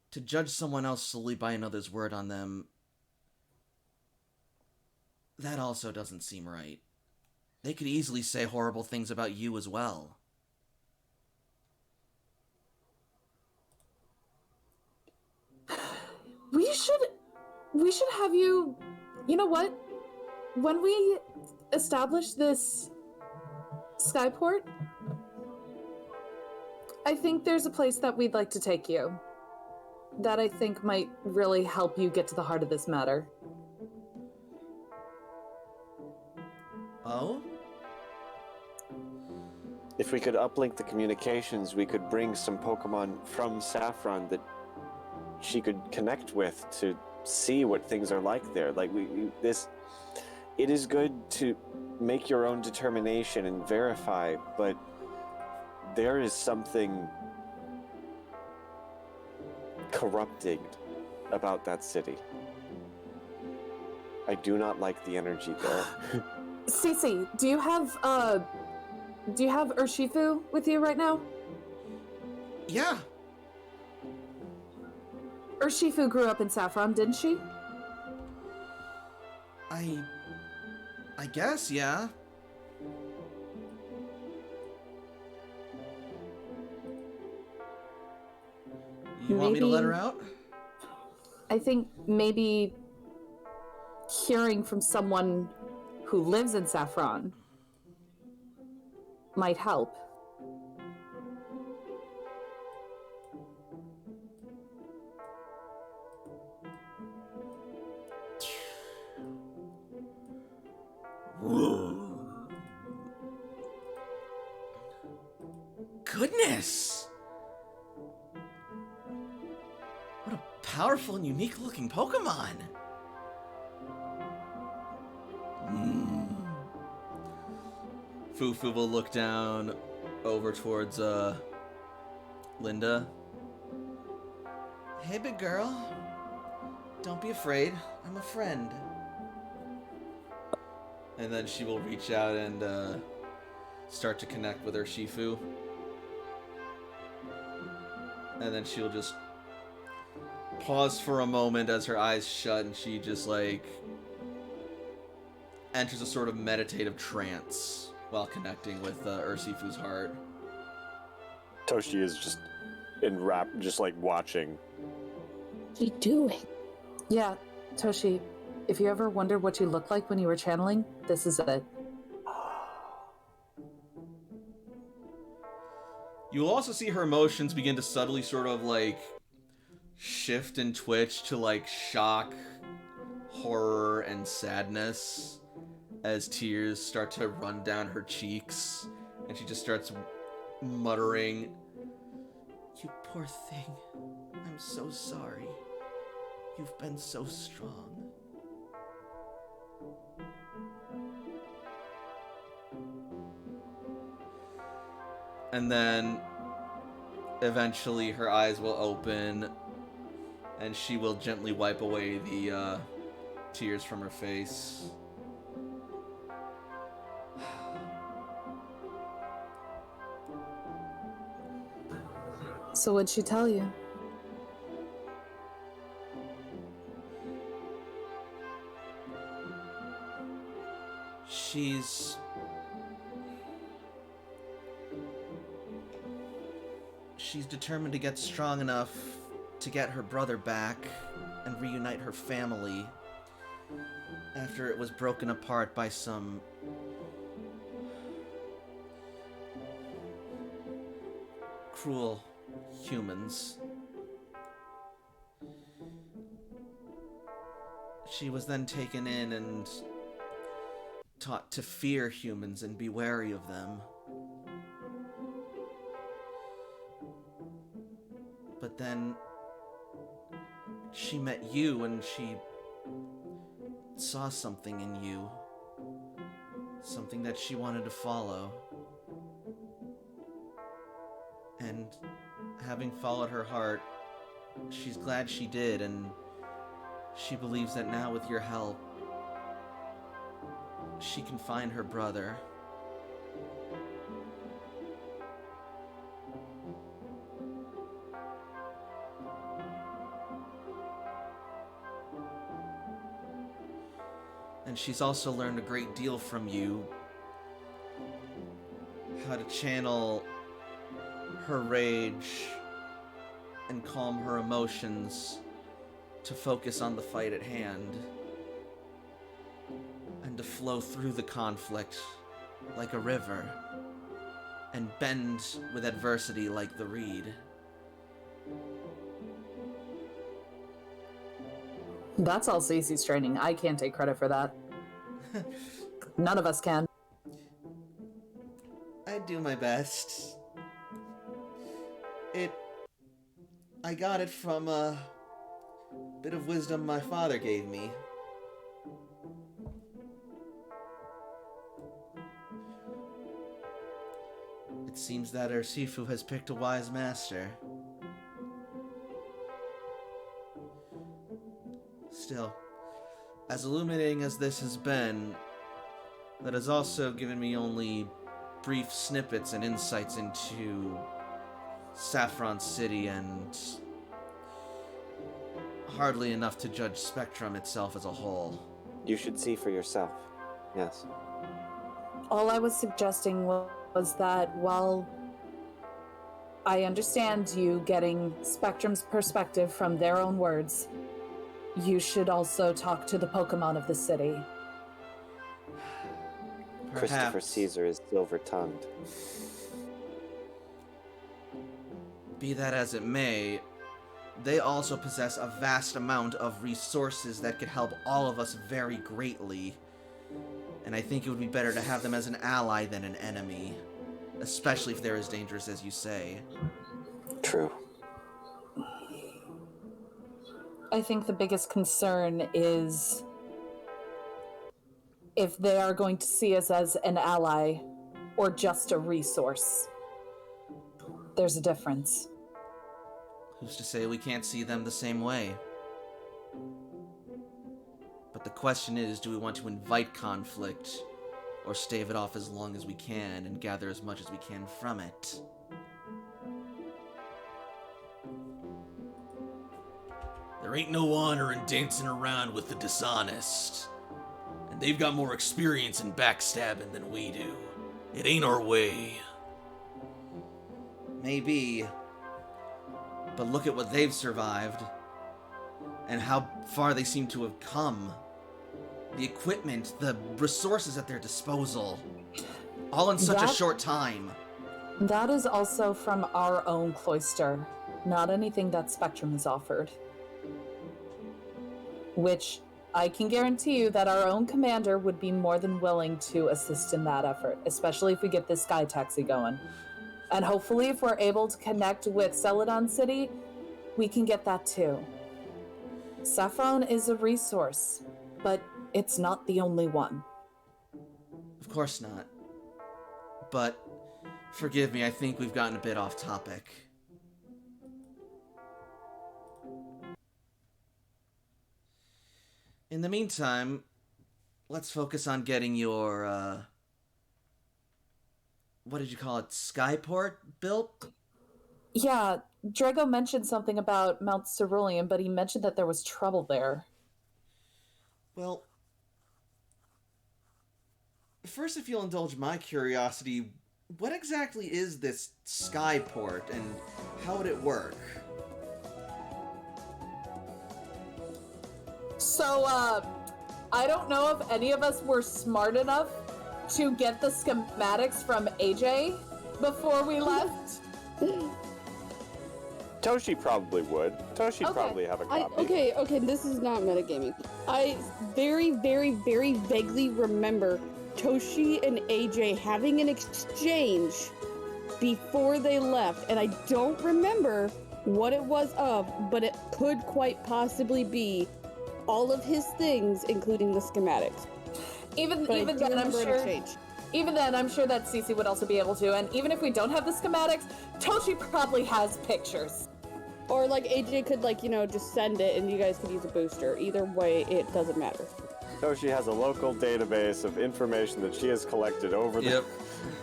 Speaker 1: to judge someone else solely by another's word on them, that also doesn't seem right. They could easily say horrible things about you as well.
Speaker 5: We should have you... You know what? When we establish this skyport, I think there's a place that we'd like to take you. That I think might really help you get to the heart of this matter.
Speaker 1: Oh?
Speaker 3: If we could uplink the communications, we could bring some Pokemon from Saffron that she could connect with to see what things are like there. Like it is good to make your own determination and verify, but there is something corrupting about that city. I do not like the energy there.
Speaker 5: Cece, do you have Urshifu with you right now?
Speaker 1: Yeah.
Speaker 5: Urshifu grew up in Saffron, didn't she?
Speaker 1: I guess, yeah. You want me to let her out?
Speaker 5: I think maybe hearing from someone who lives in Saffron might help.
Speaker 1: Goodness! What a powerful and unique looking Pokemon! Fufu will look down over towards Linda. Hey, big girl. Don't be afraid. I'm a friend. And then she will reach out and start to connect with her Shifu. And then she'll just pause for a moment as her eyes shut and she just like enters a sort of meditative trance while connecting with Urshifu's heart.
Speaker 3: Toshi is just enwrapped, just like watching.
Speaker 2: What are you doing?
Speaker 5: Yeah, Toshi, if you ever wondered what you looked like when you were channeling, this is it.
Speaker 1: You will also see her emotions begin to subtly sort of like shift and twitch to like shock, horror, and sadness as tears start to run down her cheeks, and she just starts muttering, "You poor thing. I'm so sorry. You've been so strong." And then eventually her eyes will open and she will gently wipe away the tears from her face.
Speaker 5: So what'd she tell you?
Speaker 1: She's determined to get strong enough to get her brother back and reunite her family after it was broken apart by some cruel humans. She was then taken in and taught to fear humans and be wary of them. But then she met you and she saw something in you. Something that she wanted to follow. And having followed her heart, she's glad she did, and she believes that now with your help, she can find her brother. And she's also learned a great deal from you. How to channel her rage and calm her emotions to focus on the fight at hand. And to flow through the conflict like a river. And bend with adversity like the reed.
Speaker 5: That's all Cece's training. I can't take credit for that. None of us can.
Speaker 1: I do my best. I got it from a bit of wisdom my father gave me. It seems that Sifu has picked a wise master. Still, as illuminating as this has been, that has also given me only brief snippets and insights into Saffron City and hardly enough to judge Spectrum itself as a whole.
Speaker 3: You should see for yourself. Yes.
Speaker 5: All I was suggesting was that while I understand you getting Spectrum's perspective from their own words, you should also talk to the Pokemon of the city.
Speaker 3: Christopher Caesar is silver-tongued.
Speaker 1: Be that as it may, they also possess a vast amount of resources that could help all of us very greatly. And I think it would be better to have them as an ally than an enemy. Especially if they're as dangerous as you say.
Speaker 3: True.
Speaker 5: I think the biggest concern is if they are going to see us as an ally or just a resource. There's a difference.
Speaker 1: Who's to say we can't see them the same way? But the question is, do we want to invite conflict or stave it off as long as we can and gather as much as we can from it? There ain't no honor in dancing around with the dishonest. And they've got more experience in backstabbing than we do. It ain't our way. Maybe. But look at what they've survived. And how far they seem to have come. The equipment, the resources at their disposal. All in such a short time.
Speaker 5: That is also from our own cloister. not anything that Spectrum has offered. Which I can guarantee you that our own commander would be more than willing to assist in that effort, especially if we get this sky taxi going. And hopefully if we're able to connect with Cerulean City, we can get that too. Saffron is a resource, but it's not the only one.
Speaker 1: Of course not. But, forgive me, I think we've gotten a bit off topic. In the meantime, let's focus on getting your, what did you call it, Skyport built?
Speaker 5: Yeah, Drago mentioned something about Mount Cerulean, but he mentioned that there was trouble there.
Speaker 1: Well, first, if you'll indulge my curiosity, what exactly is this Skyport, and how would it work?
Speaker 5: So, I don't know if any of us were smart enough to get the schematics from AJ before we left.
Speaker 3: Toshi probably would. Toshi probably have a copy.
Speaker 2: Okay, this is not metagaming. I very, very, very vaguely remember Toshi and AJ having an exchange before they left, and I don't remember what it was of, but it could quite possibly be all of his things, including the schematics. Even then, I'm sure that Cece would also be able to, and even if we don't have the schematics, Toshi probably has pictures. Or like AJ could just send it and you guys could use a booster. Either way, it doesn't matter.
Speaker 3: Toshi has a local database of information that she has collected over the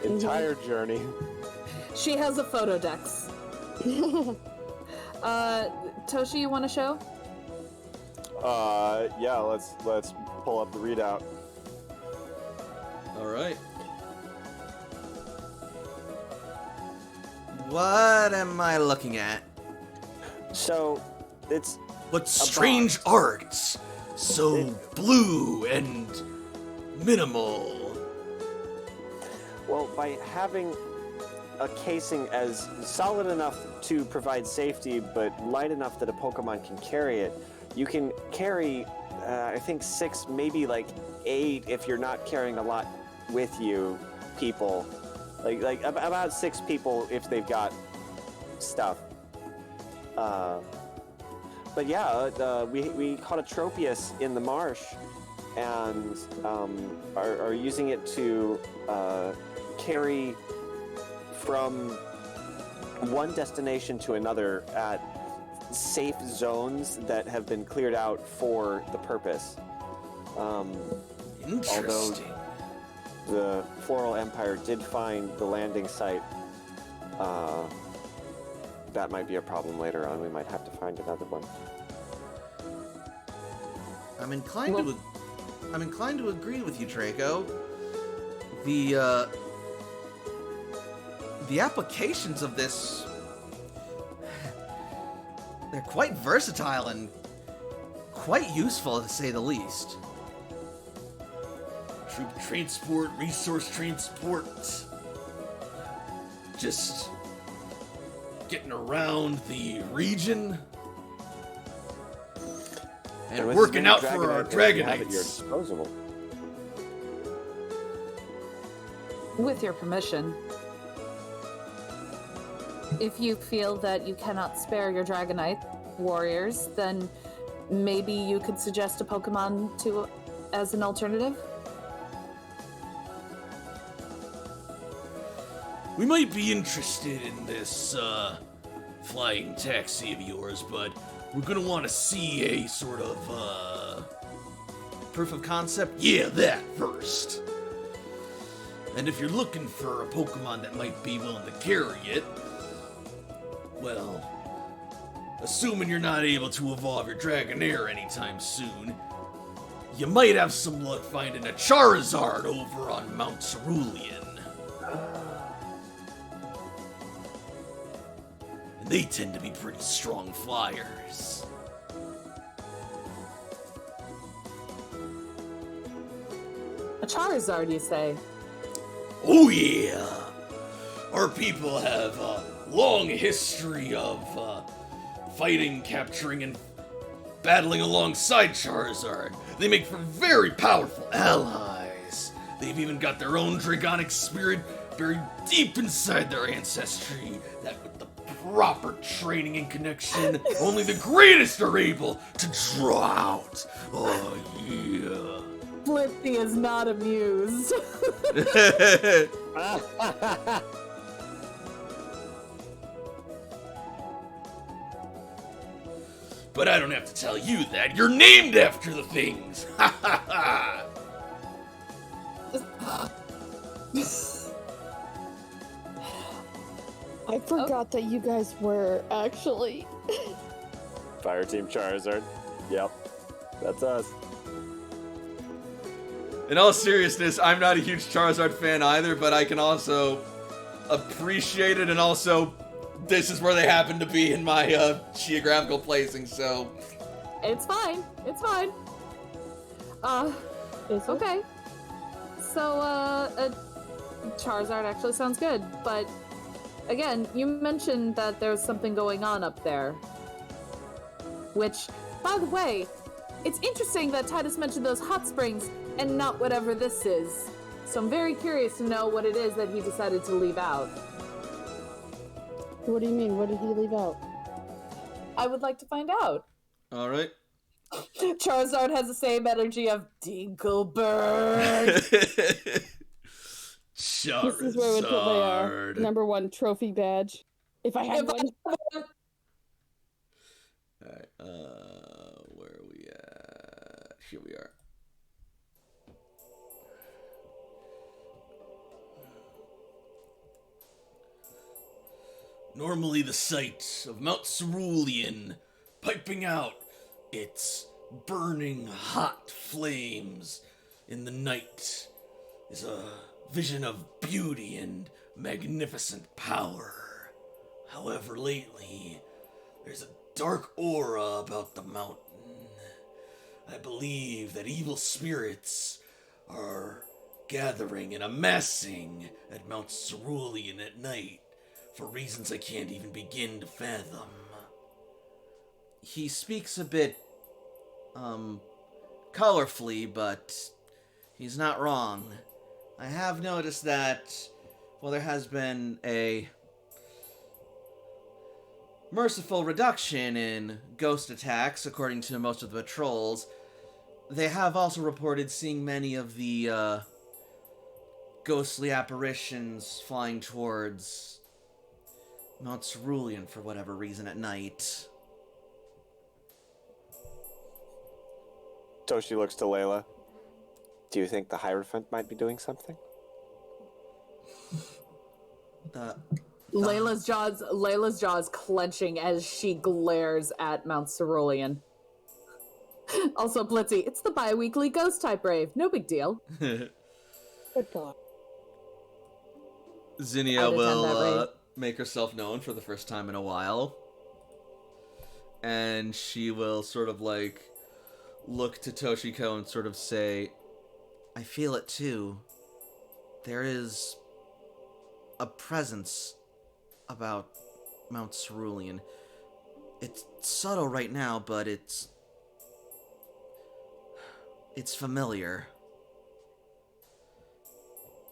Speaker 3: entire journey.
Speaker 5: She has a photo dex. Toshi, you want to show?
Speaker 3: Yeah, let's pull up the readout.
Speaker 1: All right. What am I looking at?
Speaker 3: So, it's
Speaker 1: What strange arts, so blue and minimal.
Speaker 3: Well, by having a casing as solid enough to provide safety, but light enough that a Pokemon can carry it, you can carry, I think 6, maybe like 8 if you're not carrying a lot with you, people. Like about 6 people if they've got stuff. But yeah, we caught a Tropius in the marsh and are using it to carry from one destination to another at safe zones that have been cleared out for the purpose.
Speaker 1: Interesting.
Speaker 3: Although the Floral Empire did find the landing site, that might be a problem later on. We might have to find another one.
Speaker 1: I'm inclined to agree with you, Draco. The applications of this, they're quite versatile and quite useful, to say the least. Troop transport, resource transport, just getting around the region and working out for our Dragonites.
Speaker 5: With your permission. If you feel that you cannot spare your Dragonite warriors, then maybe you could suggest a Pokemon as an alternative?
Speaker 1: We might be interested in this, flying taxi of yours, but we're gonna want to see a sort of, proof of concept? Yeah, that first. And if you're looking for a Pokemon that might be willing to carry it, well, assuming you're not able to evolve your Dragonair anytime soon, you might have some luck finding a Charizard over on Mount Cerulean. And they tend to be pretty strong flyers.
Speaker 5: A Charizard, you say?
Speaker 1: Oh yeah! Our people have a long history of fighting, capturing, and battling alongside Charizard. They make for very powerful allies. They've even got their own Dragonic spirit buried deep inside their ancestry that with the proper training and connection, only the greatest are able to draw out. Oh, yeah.
Speaker 5: Blippi is not amused.
Speaker 1: But I don't have to tell you that. You're named after the things. Ha ha ha.
Speaker 2: I forgot that you guys were actually.
Speaker 3: Fire Team Charizard. Yep. That's us.
Speaker 1: In all seriousness, I'm not a huge Charizard fan either, but I can also appreciate it, and also this is where they happen to be in my geographical placing, so...
Speaker 5: It's fine. It's fine.
Speaker 2: Is it?
Speaker 5: Okay. So, Charizard actually sounds good, but again, you mentioned that there's something going on up there. Which, by the way, it's interesting that Titus mentioned those hot springs and not whatever this is. So I'm very curious to know what it is that he decided to leave out.
Speaker 2: What do you mean? What did he leave out?
Speaker 5: I would like to find out.
Speaker 1: All right.
Speaker 5: Charizard has the same energy of Dinkelberg.
Speaker 1: Charizard.
Speaker 2: This is where I would put my #1 trophy badge. If I had one.
Speaker 1: Alright, where are we at? Here we are. Normally the sight of Mount Cerulean piping out its burning hot flames in the night is a vision of beauty and magnificent power. However, lately, there's a dark aura about the mountain. I believe that evil spirits are gathering and amassing at Mount Cerulean at night for reasons I can't even begin to fathom. He speaks a bit, colorfully, but he's not wrong. I have noticed that, well, there has been a merciful reduction in ghost attacks, according to most of the patrols. They have also reported seeing many of the, ghostly apparitions flying towards Mount Cerulean for whatever reason at night.
Speaker 3: Toshi looks to Layla. Do you think the Hierophant might be doing something?
Speaker 5: Layla's jaws clenching as she glares at Mount Cerulean. Also, Blitzy, it's the bi-weekly ghost type rave. No big deal.
Speaker 2: Good God.
Speaker 1: Zinnia will make herself known for the first time in a while. And she will sort of like look to Toshiko and sort of say, I feel it too. There is a presence about Mount Cerulean. It's subtle right now, but it's familiar.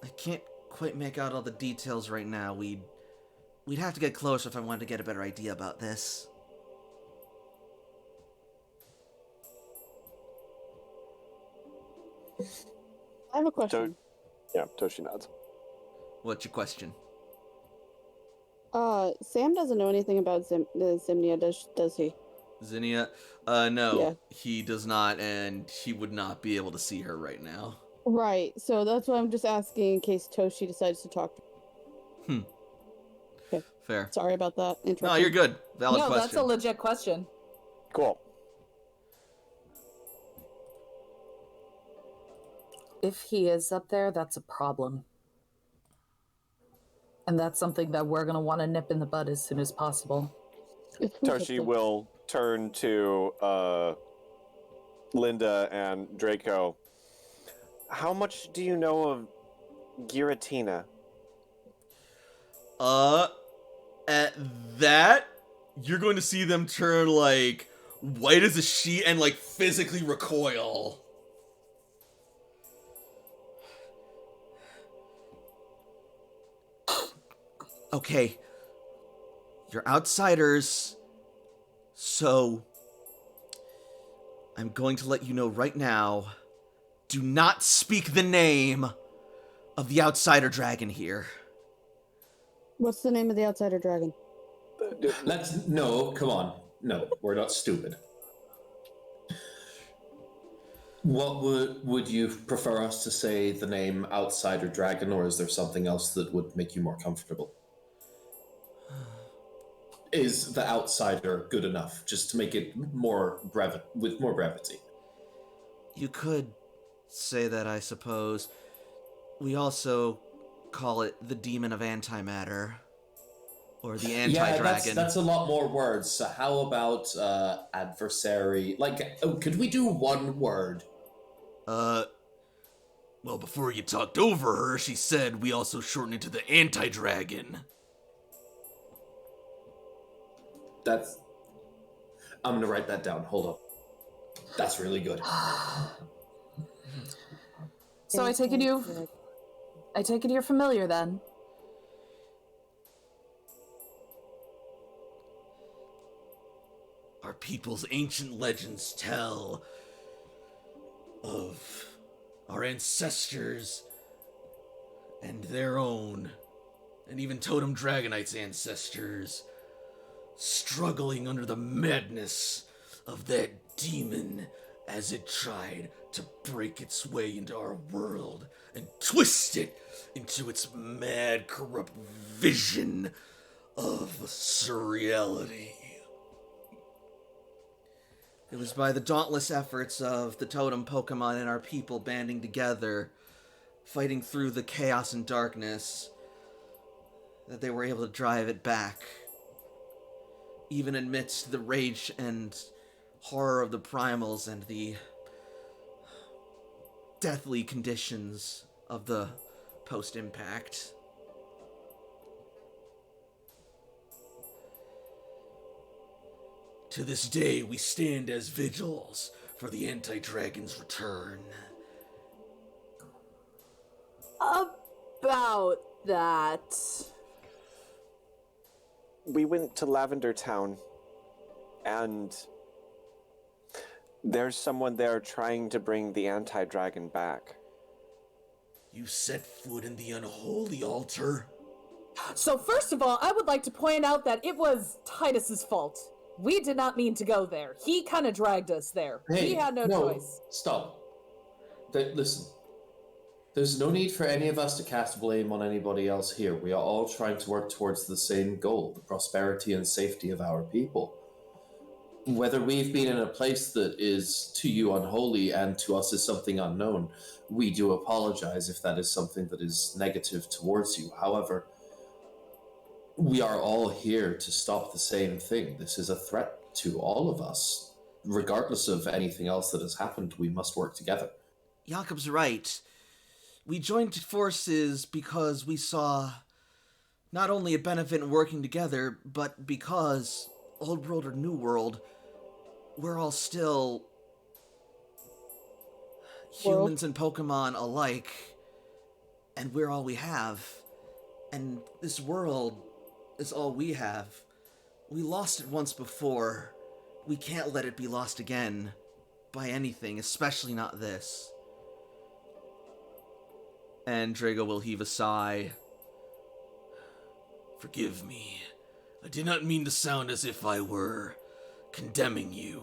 Speaker 1: I can't quite make out all the details right now. We'd have to get closer if I wanted to get a better idea about this.
Speaker 2: I have a question.
Speaker 3: Yeah, Toshi nods.
Speaker 1: What's your question?
Speaker 2: Sam doesn't know anything about Zimnia, does he?
Speaker 1: Zinnia? No,
Speaker 2: Yeah.
Speaker 1: he does not, and he would not be able to see her right now.
Speaker 2: Right, so that's why I'm just asking in case Toshi decides to talk. Okay.
Speaker 1: Fair.
Speaker 2: Sorry about that.
Speaker 1: No, you're good. Valid
Speaker 5: No,
Speaker 1: question.
Speaker 5: that's a legit question.
Speaker 3: Cool.
Speaker 5: If he is up there, that's a problem. And that's something that we're going to want to nip in the bud as soon as possible.
Speaker 3: Toshi will turn to Linda and Draco. How much do you know of Giratina?
Speaker 1: At that, you're going to see them turn, like, white as a sheet and, like, physically recoil. Okay. You're outsiders, so I'm going to let you know right now, do not speak the name of the outsider dragon here.
Speaker 2: What's the name of the outsider dragon?
Speaker 4: No, come on. No, we're not stupid. What would you prefer us to say the name Outsider Dragon, or is there something else that would make you more comfortable? Is the outsider good enough, just to make it more with more brevity?
Speaker 1: You could say that, I suppose. We also call it the demon of antimatter, or the anti-dragon.
Speaker 4: Yeah, that's a lot more words. So how about adversary? Like, could we do one word?
Speaker 1: Well, before you talked over her, she said we also shorten it to the anti-dragon.
Speaker 4: I'm gonna write that down. Hold up. That's really good.
Speaker 5: So I take it you're familiar then.
Speaker 1: Our people's ancient legends tell of our ancestors and their own, and even Totem Dragonite's ancestors, struggling under the madness of that demon as it tried to break its way into our world and twist it into its mad, corrupt vision of surreality. It was by the dauntless efforts of the totem Pokemon and our people banding together, fighting through the chaos and darkness, that they were able to drive it back. Even amidst the rage and horror of the primals and the deathly conditions of the post-impact. To this day, we stand as vigils for the anti-dragon's return.
Speaker 5: About that.
Speaker 3: We went to Lavender Town, and there's someone there trying to bring the anti-dragon back.
Speaker 1: You set foot in the unholy altar?
Speaker 5: So first of all, I would like to point out that it was Titus's fault. We did not mean to go there. He kind of dragged us there.
Speaker 4: Hey,
Speaker 5: We had no choice.
Speaker 4: Stop. Listen. There's no need for any of us to cast blame on anybody else here. We are all trying to work towards the same goal, the prosperity and safety of our people. Whether we've been in a place that is to you unholy and to us is something unknown, we do apologize if that is something that is negative towards you. However, we are all here to stop the same thing. This is a threat to all of us. Regardless of anything else that has happened, we must work together.
Speaker 1: Jakob's right. We joined forces because we saw not only a benefit in working together, but because, old world or new world, we're all still humans and Pokemon alike, and we're all we have. And this world is all we have. We lost it once before. We can't let it be lost again by anything, especially not this. And Drago will heave a sigh. Forgive me. I did not mean to sound as if I were condemning you.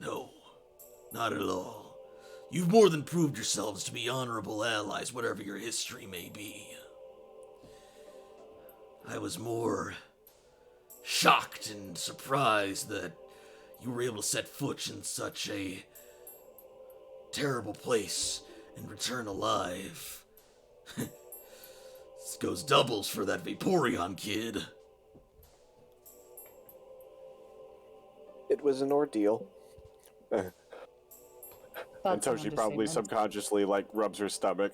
Speaker 1: No, not at all. You've more than proved yourselves to be honorable allies, whatever your history may be. I was more shocked and surprised that you were able to set foot in such a terrible place and return alive. This goes doubles for that Vaporeon kid.
Speaker 3: It was an ordeal.
Speaker 5: That's
Speaker 3: And
Speaker 5: an
Speaker 3: Toshi probably
Speaker 5: understatement.
Speaker 3: subconsciously, like, rubs her stomach.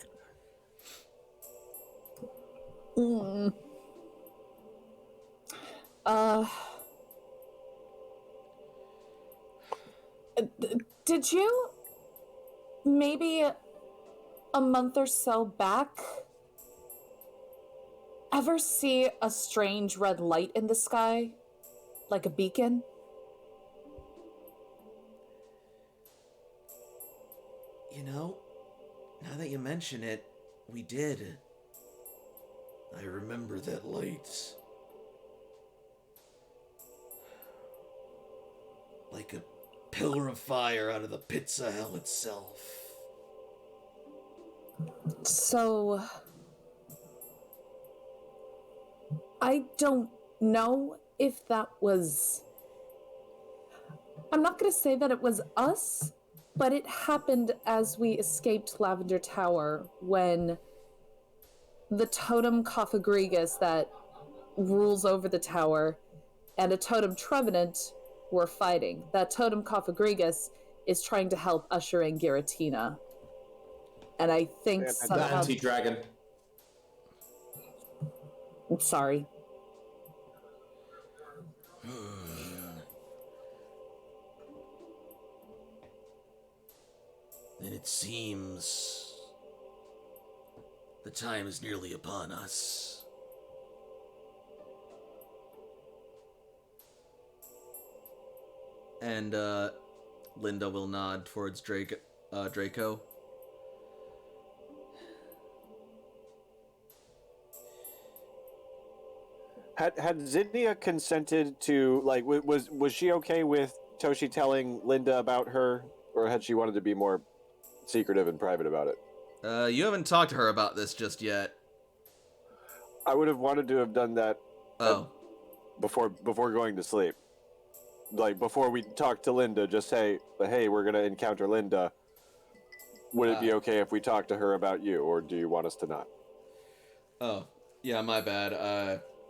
Speaker 5: Mm. Did you maybe a month or so back ever see a strange red light in the sky? Like a beacon?
Speaker 1: You know, now that you mention it, we did. I remember that light. Like a pillar of fire out of the pits of hell itself.
Speaker 5: So, I don't know if that was... I'm not going to say that it was us, but it happened as we escaped Lavender Tower when the totem Cophagrigus that rules over the tower and a totem Trevenant were fighting. That totem Cophagrigus is trying to help usher in Giratina. And I think
Speaker 3: The
Speaker 4: The
Speaker 5: somehow...
Speaker 4: anti-dragon.
Speaker 5: Sorry.
Speaker 1: Then it seems the time is nearly upon us. And Linda will nod towards Draco.
Speaker 3: Had Zinnia consented to, like, was she okay with Toshi telling Linda about her, or had she wanted to be more secretive and private about it?
Speaker 1: You haven't talked to her about this just yet.
Speaker 3: I would have wanted to have done that before going to sleep. Like, before we talk to Linda, just say, hey, we're going to encounter Linda. Would it be okay if we talk to her about you, or do you want us to not?
Speaker 1: Oh, yeah, my bad.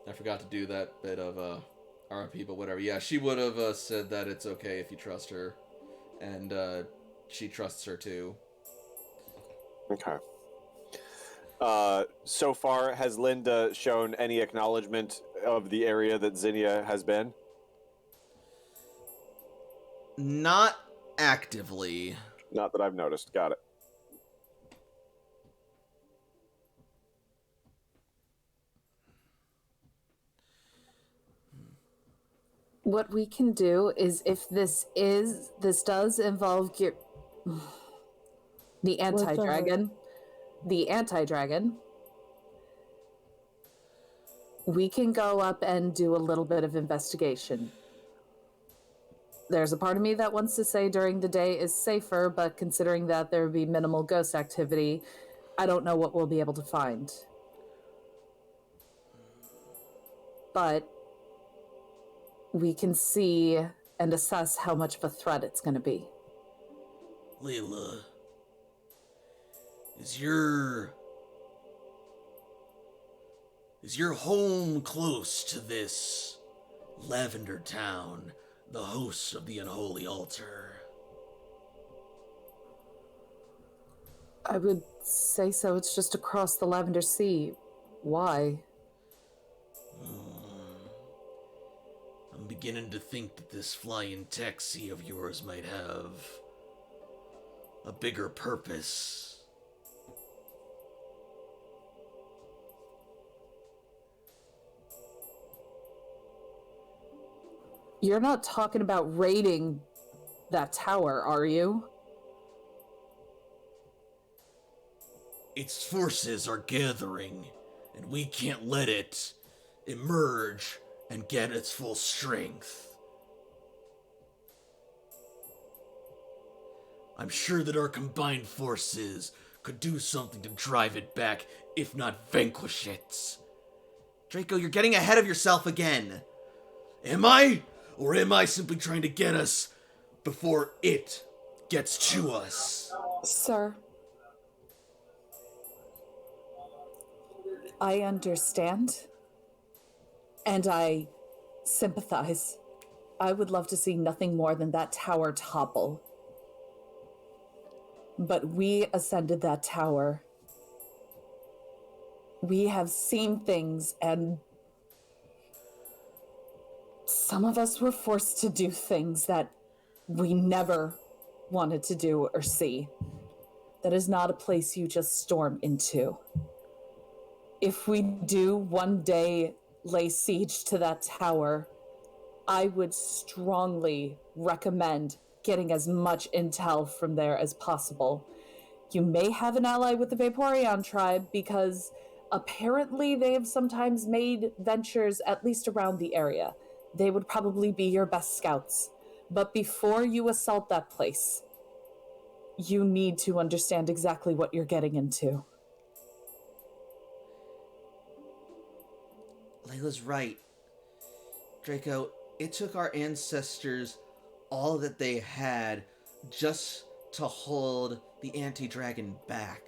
Speaker 1: I forgot to do that bit of RP, but whatever. Yeah, she would have said that it's okay if you trust her, and she trusts her too.
Speaker 3: Okay. So far, has Linda shown any acknowledgement of the area that Zinnia has been?
Speaker 1: Not actively.
Speaker 3: Not that I've noticed. Got it.
Speaker 5: What we can do is, if this does involve the anti-dragon, we can go up and do a little bit of investigation. There's a part of me that wants to say during the day is safer, but considering that there would be minimal ghost activity, I don't know what we'll be able to find. But we can see and assess how much of a threat it's going to be.
Speaker 1: Layla, is your home close to this Lavender Town, the host of the Unholy Altar?
Speaker 5: I would say so. It's just across the Lavender Sea. Why?
Speaker 1: I'm beginning to think that this flying taxi of yours might have a bigger purpose.
Speaker 5: You're not talking about raiding that tower, are you?
Speaker 1: Its forces are gathering, and we can't let it emerge and get its full strength. I'm sure that our combined forces could do something to drive it back, if not vanquish it. Draco, you're getting ahead of yourself again. Am I? Or am I simply trying to get us before it gets to us?
Speaker 5: Sir, I understand. And I sympathize. I would love to see nothing more than that tower topple. But we ascended that tower we have seen things, and some of us were forced to do things that we never wanted to do or see. That is not a place you just storm into. If we do one day lay siege to that tower, I would strongly recommend getting as much intel from there as possible. You may have an ally with the Vaporeon tribe because apparently they have sometimes made ventures at least around the area. They would probably be your best scouts. But before you assault that place, you need to understand exactly what you're getting into.
Speaker 1: Layla's right. Draco, it took our ancestors all that they had just to hold the anti-dragon back.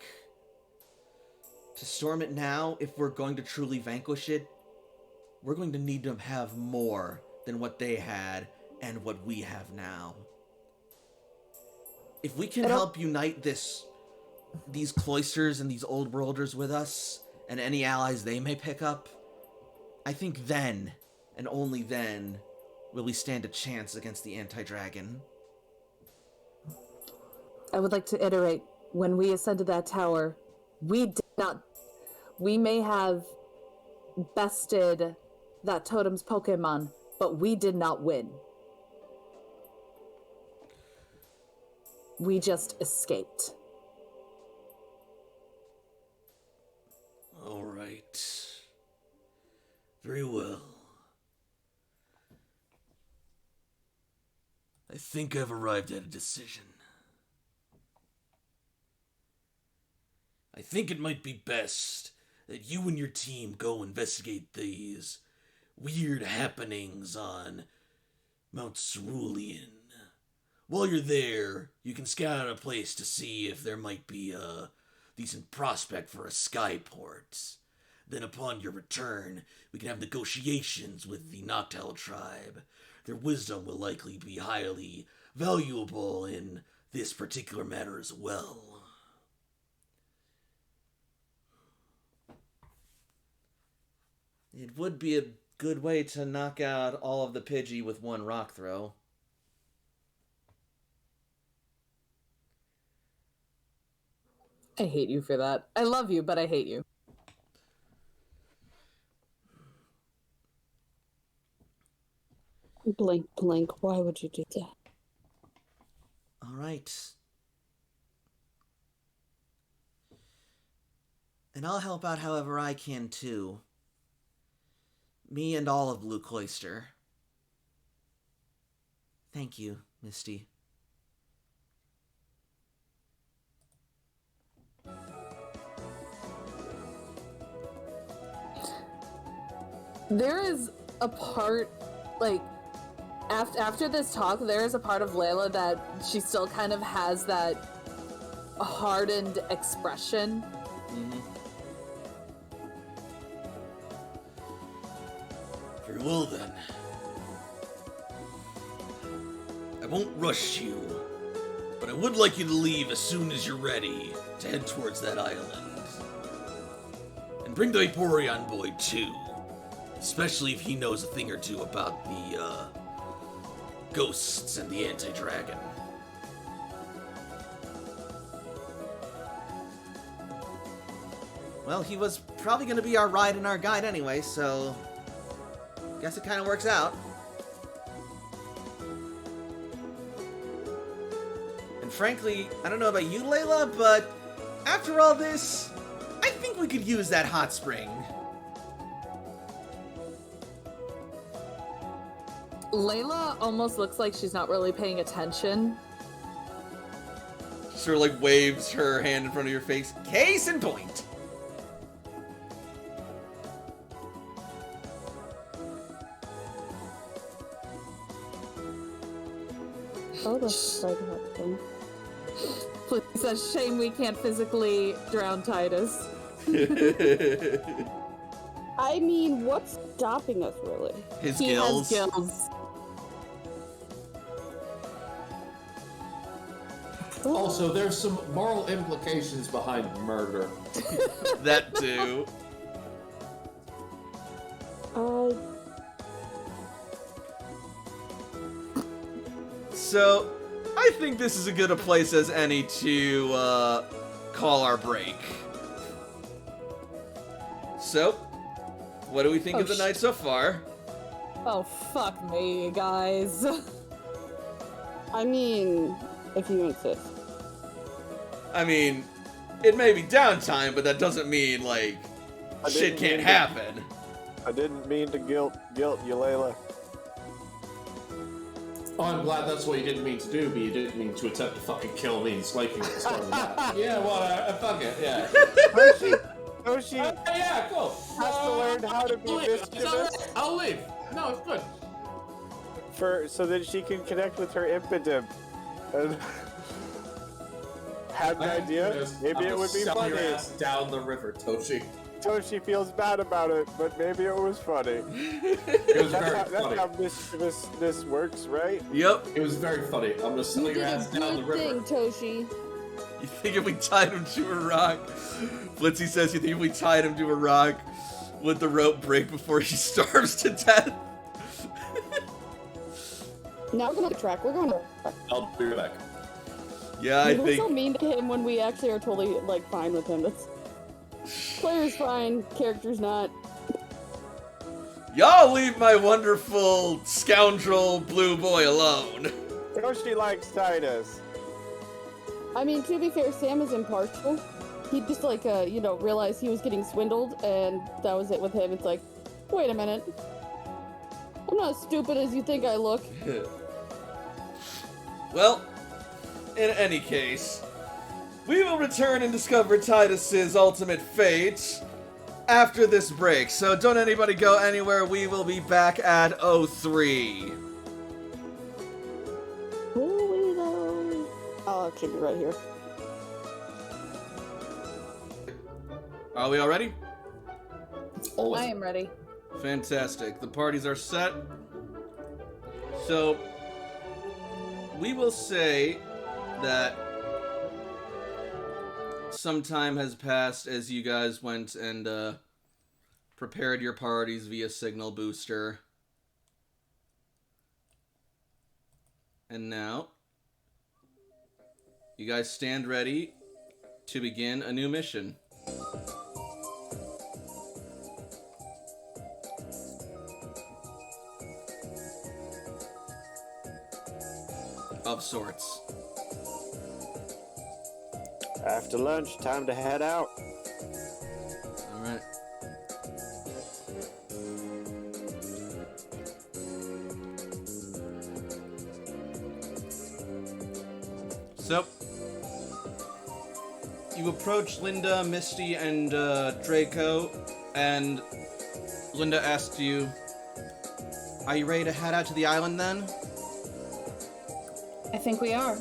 Speaker 1: To storm it now, if we're going to truly vanquish it, we're going to need to have more than what they had and what we have now. If we can help unite these cloisters and these old worlders with us, and any allies they may pick up, I think then, and only then, will we stand a chance against the anti-dragon.
Speaker 5: I would like to iterate, when we ascended that tower, we may have bested that totem's Pokemon, but we did not win. We just escaped.
Speaker 1: All right. Very well. I think I've arrived at a decision. I think it might be best that you and your team go investigate these weird happenings on Mount Cerulean. While you're there, you can scout out a place to see if there might be a decent prospect for a skyport. Then upon your return, we can have negotiations with the Untitled Tribe. Their wisdom will likely be highly valuable in this particular matter as well. It would be a good way to knock out all of the Pidgey with one rock throw.
Speaker 5: I hate you for that. I love you, but I hate you.
Speaker 2: Blink, blink. Why would you do that?
Speaker 1: All right. And I'll help out however I can, too. Me and all of Blue Cloyster. Thank you, Misty.
Speaker 5: There is a part, like, after this talk, there is a part of Layla that she still kind of has that hardened expression.
Speaker 1: Mm-hmm. Very well, then. I won't rush you, but I would like you to leave as soon as you're ready to head towards that island. And bring the Vaporeon boy, too. Especially if he knows a thing or two about the, ghosts and the anti-dragon. Well, he was probably going to be our ride and our guide anyway, so guess it kind of works out. And frankly, I don't know about you, Layla, but after all this, I think we could use that hot spring.
Speaker 5: Layla almost looks like she's not really paying attention.
Speaker 1: Sort of like waves her hand in front of your face. Case in point.
Speaker 2: Oh, that's quite helpful.
Speaker 5: It's a shame we can't physically drown Titus.
Speaker 2: I mean, what's stopping us, really?
Speaker 1: His
Speaker 5: He
Speaker 1: gills.
Speaker 5: has gills.
Speaker 6: Also, there's some moral implications behind murder.
Speaker 1: That too. so I think this is as good a place as any to call our break. So, what do we think of the night so far?
Speaker 5: Oh, fuck me, guys.
Speaker 2: I mean, if you insist.
Speaker 1: I mean, it may be downtime, but that doesn't mean, like, shit can't happen.
Speaker 3: I didn't mean to guilt you, Layla.
Speaker 4: Oh, I'm glad that's what you didn't mean to do, but you didn't mean to attempt to fucking kill me and slaking at the start of that. Yeah, well, fuck it, yeah.
Speaker 3: Toshi
Speaker 4: Yeah, cool.
Speaker 3: has to learn how to be mischievous
Speaker 4: I'll leave. No, it's good.
Speaker 3: so that she can connect with her impidimp. And had an idea. Maybe it would be
Speaker 4: Sell your
Speaker 3: funny.
Speaker 4: ass down the river, Toshi.
Speaker 3: Toshi feels bad about it, but maybe it was funny.
Speaker 4: It was very
Speaker 3: That's
Speaker 4: funny.
Speaker 3: how mischievous this works, right?
Speaker 1: Yep.
Speaker 4: It was very funny. I'm gonna sell
Speaker 2: You
Speaker 4: your
Speaker 2: did a
Speaker 4: ass down the
Speaker 2: good
Speaker 4: river.
Speaker 2: thing, Toshi.
Speaker 1: You think if we tied him to a rock... Blitzy says you think if we tied him to a rock, would the rope break before he starves to death?
Speaker 2: Now we're going to track. We're going to.
Speaker 4: I'll be right back.
Speaker 1: Yeah, I
Speaker 2: We're so
Speaker 1: think...
Speaker 2: mean to him when we actually are totally like fine with him. That's player's fine, character's not.
Speaker 1: Y'all leave my wonderful scoundrel blue boy alone.
Speaker 3: Toshi likes Titus.
Speaker 2: I mean, to be fair, Sam is impartial. He just like realized he was getting swindled, and that was it with him. It's like, wait a minute, I'm not as stupid as you think I look.
Speaker 1: Well, in any case, we will return and discover Titus's ultimate fate after this break. So don't anybody go anywhere. We will be back at 03.
Speaker 2: I'll actually be right here.
Speaker 1: Are we all ready?
Speaker 5: I am ready.
Speaker 1: Fantastic. The parties are set. So, we will say that some time has passed as you guys went and prepared your parties via Signal Booster. And now, you guys stand ready to begin a new mission. Of sorts.
Speaker 3: After lunch, time to head out.
Speaker 1: Alright. So, you approach Linda, Misty, and Draco, and Linda asks you, "Are you ready to head out to the island then?"
Speaker 5: I think we are.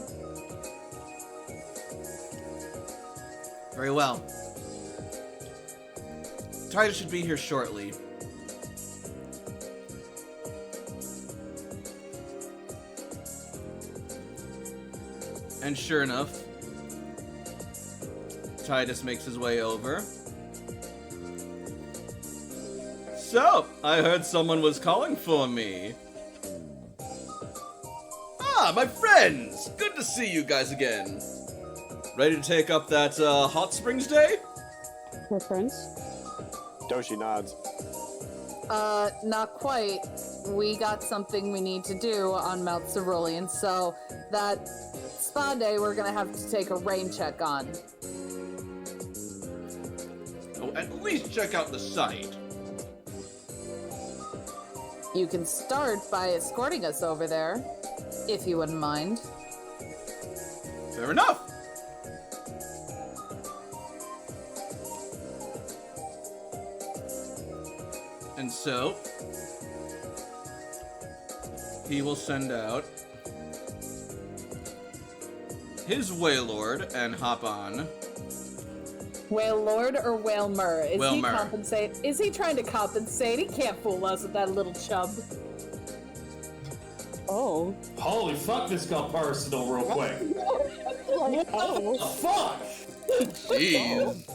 Speaker 1: Very well. Titus should be here shortly. And sure enough, Titus makes his way over. So, I heard someone was calling for me. Ah, my friends! Good to see you guys again. Ready to take up that Hot Springs Day?
Speaker 2: We're friends.
Speaker 3: Toshi nods.
Speaker 5: Not quite. We got something we need to do on Mount Cerulean, so that spa day we're gonna have to take a rain check on.
Speaker 1: Oh, at least check out the site.
Speaker 5: You can start by escorting us over there, if you wouldn't mind.
Speaker 1: Fair enough. And so, he will send out his Wailord and hop on.
Speaker 5: Whale Lord or Whale Mur?
Speaker 1: Whale-mer.
Speaker 5: Is he trying to compensate? He can't fool us with that little chub.
Speaker 2: Oh.
Speaker 4: Holy fuck, this got personal real quick.
Speaker 2: Like, oh.
Speaker 4: Fuck!
Speaker 1: Jeez.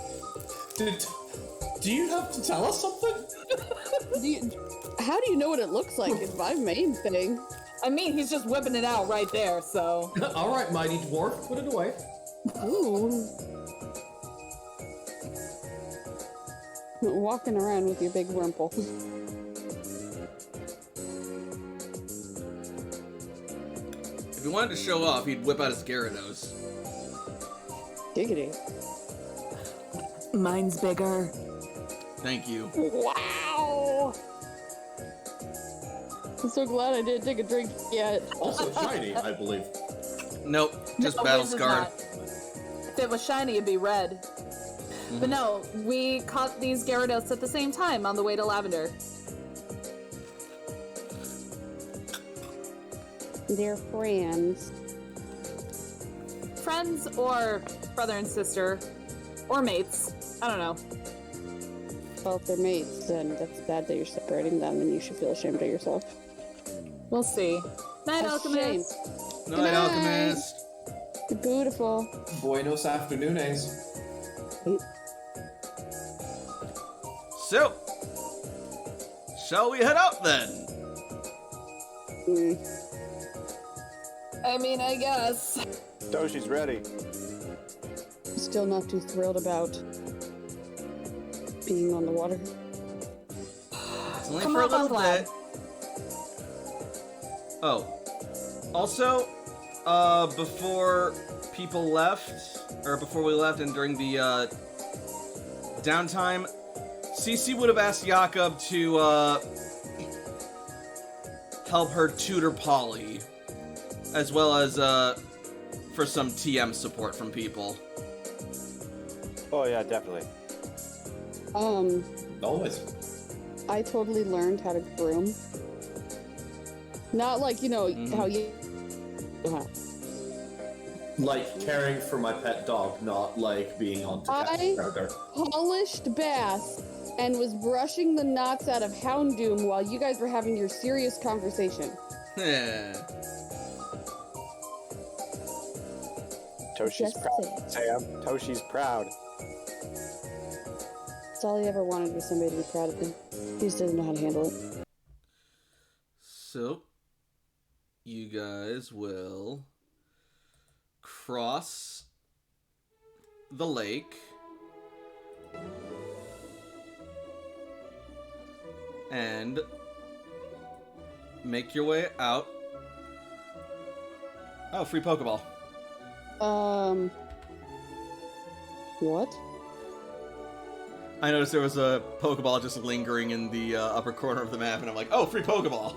Speaker 4: Do you have to tell us something?
Speaker 2: How do you know what it looks like? It's my main thing.
Speaker 5: I mean, he's just whipping it out right there, so.
Speaker 4: All right, mighty dwarf, put it away.
Speaker 2: Ooh. Walking around with your big wimple.
Speaker 1: If he wanted to show off, he'd whip out his Gyarados.
Speaker 2: Giggity.
Speaker 5: Mine's bigger.
Speaker 1: Thank you.
Speaker 2: Wow! I'm so glad I didn't take a drink yet.
Speaker 4: Also shiny, I believe.
Speaker 1: Nope, just
Speaker 5: No,
Speaker 1: battle
Speaker 5: his is
Speaker 1: scarred.
Speaker 5: not. If it was shiny, it'd be red. But no, we caught these Gyarados at the same time on the way to Lavender.
Speaker 2: They're friends.
Speaker 5: Friends or brother and sister. Or mates. I don't know.
Speaker 2: Well, if they're mates, then that's bad that you're separating them, and you should feel ashamed of yourself.
Speaker 5: We'll see. Night,
Speaker 2: A
Speaker 5: Alchemist.
Speaker 2: shame.
Speaker 1: Night,
Speaker 2: Good night.
Speaker 1: Alchemist.
Speaker 2: You're beautiful.
Speaker 6: Buenos afternoons.
Speaker 1: So, shall we head out then?
Speaker 2: Mm.
Speaker 5: I mean, I guess.
Speaker 3: Toshi's ready.
Speaker 2: Still not too thrilled about being on the water.
Speaker 1: It's only
Speaker 5: Come
Speaker 1: for a
Speaker 5: on,
Speaker 1: little
Speaker 5: lad.
Speaker 1: bit. Oh, also, before people left, or before we left, and during the downtime, Cece would have asked Jakob to help her tutor Polly, as well as for some TM support from people.
Speaker 3: Oh yeah, definitely.
Speaker 4: Always.
Speaker 2: I totally learned how to groom. Not like, how you...
Speaker 4: Like caring for my pet dog, not like being on together.
Speaker 2: Polished bath and was brushing the knots out of Houndoom while you guys were having your serious conversation.
Speaker 3: Toshi's
Speaker 2: Just
Speaker 3: proud.
Speaker 2: saying.
Speaker 3: Sam, Toshi's proud.
Speaker 2: That's all he ever wanted was somebody to be proud of him. He just doesn't know how to handle it.
Speaker 1: So, you guys will cross the lake and make your way out. Oh, free Pokeball.
Speaker 2: What?
Speaker 1: I noticed there was a Pokeball just lingering in the upper corner of the map, and I'm like, oh, free Pokeball.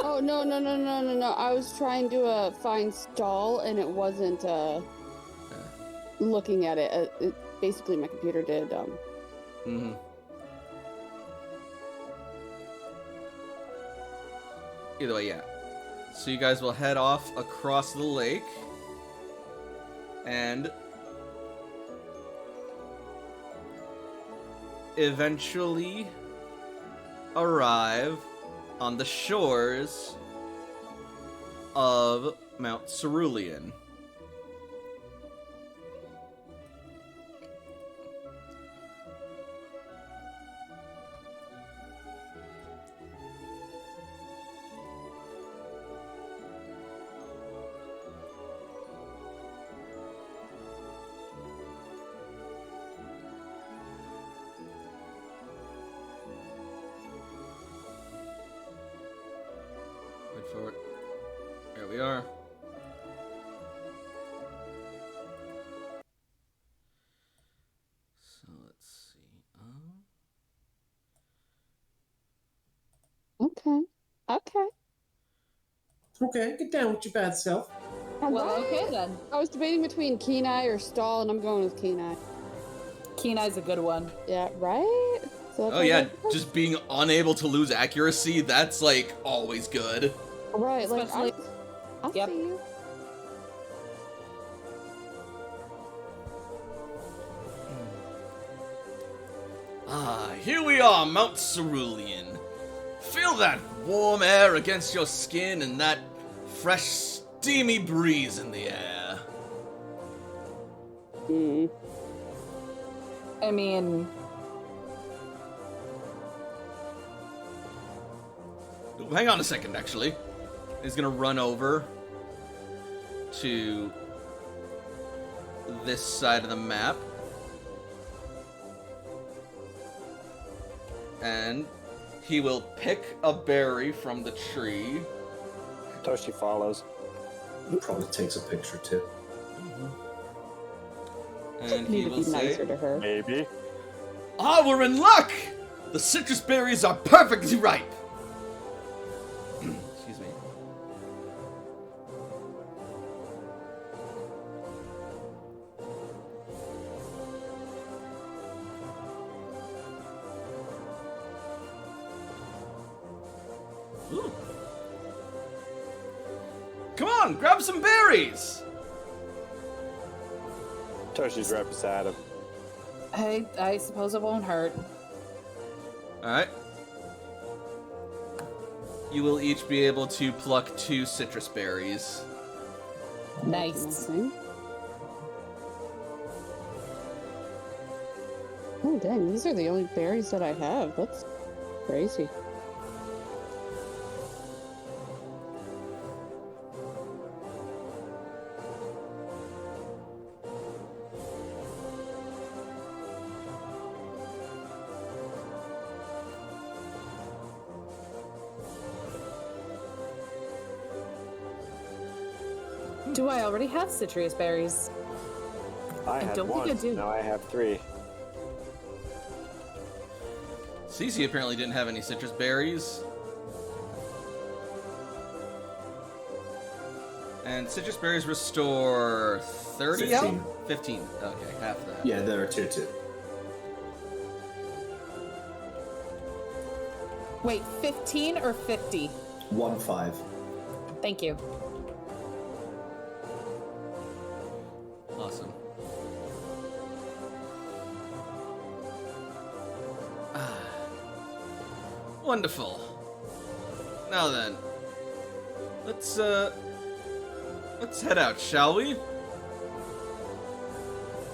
Speaker 2: Oh, no. I was trying to find stall, and it wasn't looking at it. Basically, my computer did.
Speaker 1: Either way, yeah. So you guys will head off across the lake, and eventually arrive on the shores of Mount Cerulean. Wait for it. There we are. So let's see.
Speaker 2: Okay.
Speaker 6: Okay, get down with your bad self.
Speaker 5: Well, okay then.
Speaker 2: I was debating between Kenai or stall, and I'm going with Kenai.
Speaker 5: Kenai's a good one.
Speaker 2: Yeah, right? So that's
Speaker 1: Oh
Speaker 2: what
Speaker 1: yeah,
Speaker 2: I was-
Speaker 1: just being unable to lose accuracy, that's like always good.
Speaker 2: Right, like,
Speaker 5: Especially-
Speaker 2: I'll
Speaker 5: Yep.
Speaker 2: see you.
Speaker 1: Ah, here we are, Mount Cerulean. Feel that warm air against your skin and that fresh, steamy breeze in the air.
Speaker 5: I mean,
Speaker 1: Hang on a second, actually. is gonna run over to this side of the map. And he will pick a berry from the tree.
Speaker 3: Toshi follows.
Speaker 4: Probably takes a picture too.
Speaker 1: And he
Speaker 2: Need to
Speaker 1: will
Speaker 2: be
Speaker 1: say,
Speaker 2: nicer to her.
Speaker 3: Maybe.
Speaker 1: "Ah, we're in luck! The citrus berries are perfectly ripe!" Excuse me. Ooh. Come on, grab some berries!
Speaker 3: Toshi's right beside him.
Speaker 5: I suppose it won't hurt.
Speaker 1: Alright. You will each be able to pluck 2 citrus berries.
Speaker 5: Nice.
Speaker 2: Oh, dang, these are the only berries that I have. That's crazy.
Speaker 5: Do I already have citrus berries?
Speaker 3: I had
Speaker 5: don't think
Speaker 3: one.
Speaker 5: I do.
Speaker 3: Now I have 3.
Speaker 1: Cece apparently didn't have any citrus berries. And citrus berries restore 30
Speaker 4: 15.
Speaker 1: health? 15. Okay, half of that.
Speaker 4: Yeah, there are tier 2.
Speaker 5: Wait, 15 or 50?
Speaker 4: 1-5.
Speaker 5: Thank you.
Speaker 1: Awesome. Wonderful. Now then, let's head out, shall we?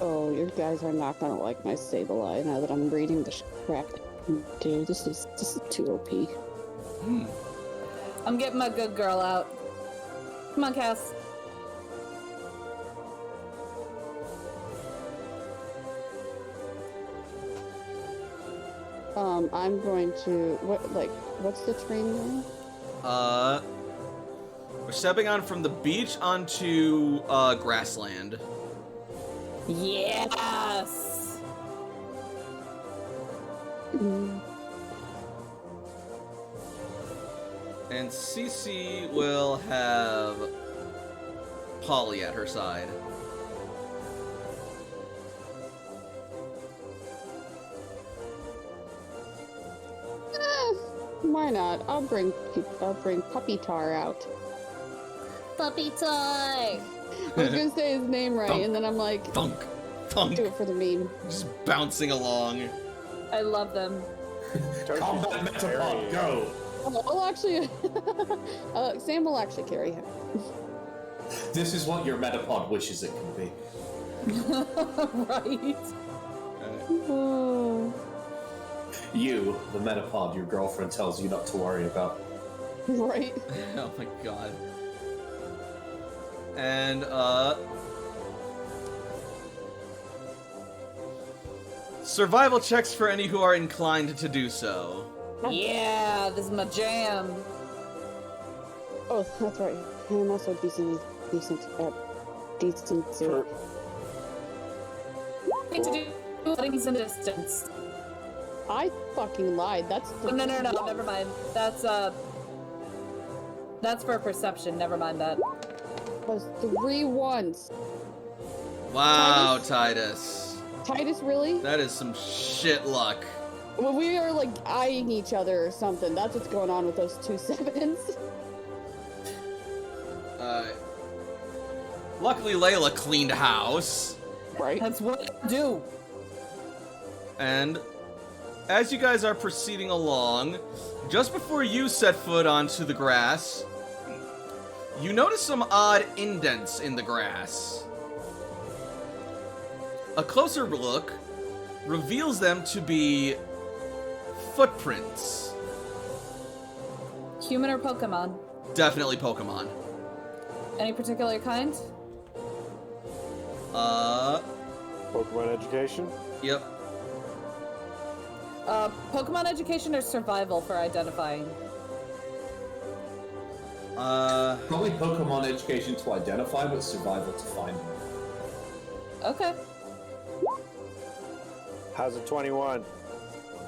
Speaker 2: Oh, you guys are not gonna like my Sableye now that I'm reading the crap. Dude, this is too OP.
Speaker 5: I'm getting my good girl out. Come on, Cass.
Speaker 2: I'm going to what's the train name?
Speaker 1: We're stepping on from the beach onto grassland.
Speaker 5: Yes.
Speaker 1: And Cece will have Polly at her side.
Speaker 2: Why not? I'll bring Puppy Tar out.
Speaker 5: Puppy toy.
Speaker 2: I was gonna say his name right,
Speaker 1: Thunk.
Speaker 2: and then I'm like,
Speaker 1: Thunk, thunk,
Speaker 2: do it for the meme.
Speaker 1: just bouncing along.
Speaker 5: I love them.
Speaker 6: Combat Metapod, go!
Speaker 2: I'll actually, Sam will actually carry him.
Speaker 6: This is what your Metapod wishes it can be.
Speaker 5: Right.
Speaker 2: Oh,
Speaker 6: You, the Metapod your girlfriend tells you not to worry about.
Speaker 2: right.
Speaker 1: Oh my god. And, survival checks for any who are inclined to do so.
Speaker 5: Yeah, this is my jam.
Speaker 2: Oh, that's right. I'm also decent.
Speaker 3: For,
Speaker 5: Need to do things in distance.
Speaker 2: I fucking lied. That's the
Speaker 5: No, never mind. That's for perception. Never mind that.
Speaker 2: Was 3 ones.
Speaker 1: Wow, Titus.
Speaker 2: Titus, really?
Speaker 1: That is some shit luck.
Speaker 2: Well, we are like eyeing each other or something. That's what's going on with those 2 sevens.
Speaker 1: Luckily Layla cleaned house.
Speaker 2: Right.
Speaker 5: That's what I do.
Speaker 1: And as you guys are proceeding along, just before you set foot onto the grass, you notice some odd indents in the grass. A closer look reveals them to be footprints.
Speaker 5: Human or Pokemon?
Speaker 1: definitely Pokemon.
Speaker 5: Any particular kind?
Speaker 3: Pokemon education?
Speaker 1: Yep.
Speaker 5: Pokemon education or survival for identifying?
Speaker 6: Probably Pokemon education to identify, but survival to find them.
Speaker 5: Okay.
Speaker 3: How's a 21?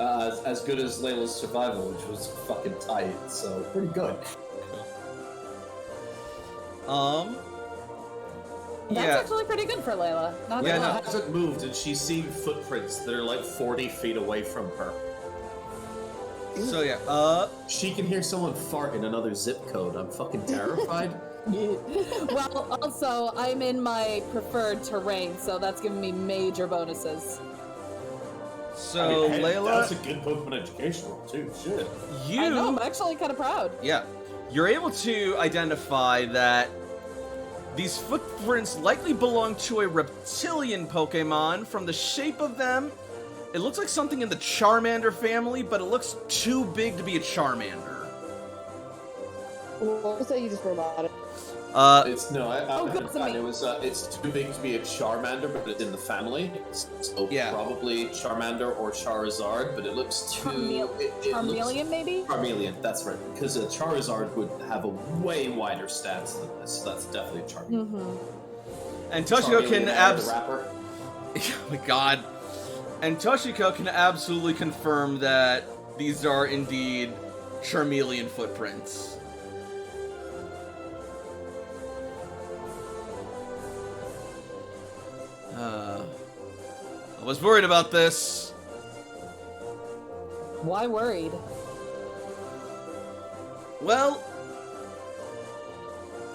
Speaker 6: As good as Layla's survival, which was fucking tight, so pretty good.
Speaker 5: That's
Speaker 1: Yeah.
Speaker 5: actually pretty good for Layla. Not
Speaker 1: Yeah,
Speaker 5: gonna
Speaker 1: no.
Speaker 5: lie.
Speaker 4: Layla hasn't moved, and she's seeing footprints that are like 40 feet away from her.
Speaker 1: So yeah.
Speaker 4: She can hear someone fart in another zip code. I'm fucking terrified.
Speaker 5: Well, also, I'm in my preferred terrain, so that's giving me major bonuses.
Speaker 1: So
Speaker 6: Hey,
Speaker 1: Layla,
Speaker 6: that's a good Pokemon education roll too. Shit.
Speaker 5: I know, I'm
Speaker 1: you,
Speaker 5: actually kind of proud.
Speaker 1: yeah, you're able to identify that these footprints likely belong to a reptilian Pokemon. From the shape of them, it looks like something in the Charmander family, but it looks too big to be a Charmander.
Speaker 2: What was that you just wrote about it?
Speaker 6: It's no, I
Speaker 5: Oh,
Speaker 6: haven't
Speaker 5: good to
Speaker 6: found
Speaker 5: me.
Speaker 6: it was it's too big to be a Charmander, but it's in the family. So
Speaker 1: Yeah.
Speaker 6: probably Charmander or Charizard, but it looks too.
Speaker 5: Charmeleon, maybe?
Speaker 6: Charmeleon, that's right. Because a Charizard would have a way wider stance than this. So that's definitely a Charmeleon.
Speaker 5: Mm-hmm.
Speaker 1: And Toshiko can
Speaker 6: the rapper.
Speaker 1: Oh my god. And Toshiko can absolutely confirm that these are indeed Charmeleon footprints. I was worried about this.
Speaker 5: Why worried?
Speaker 1: Well,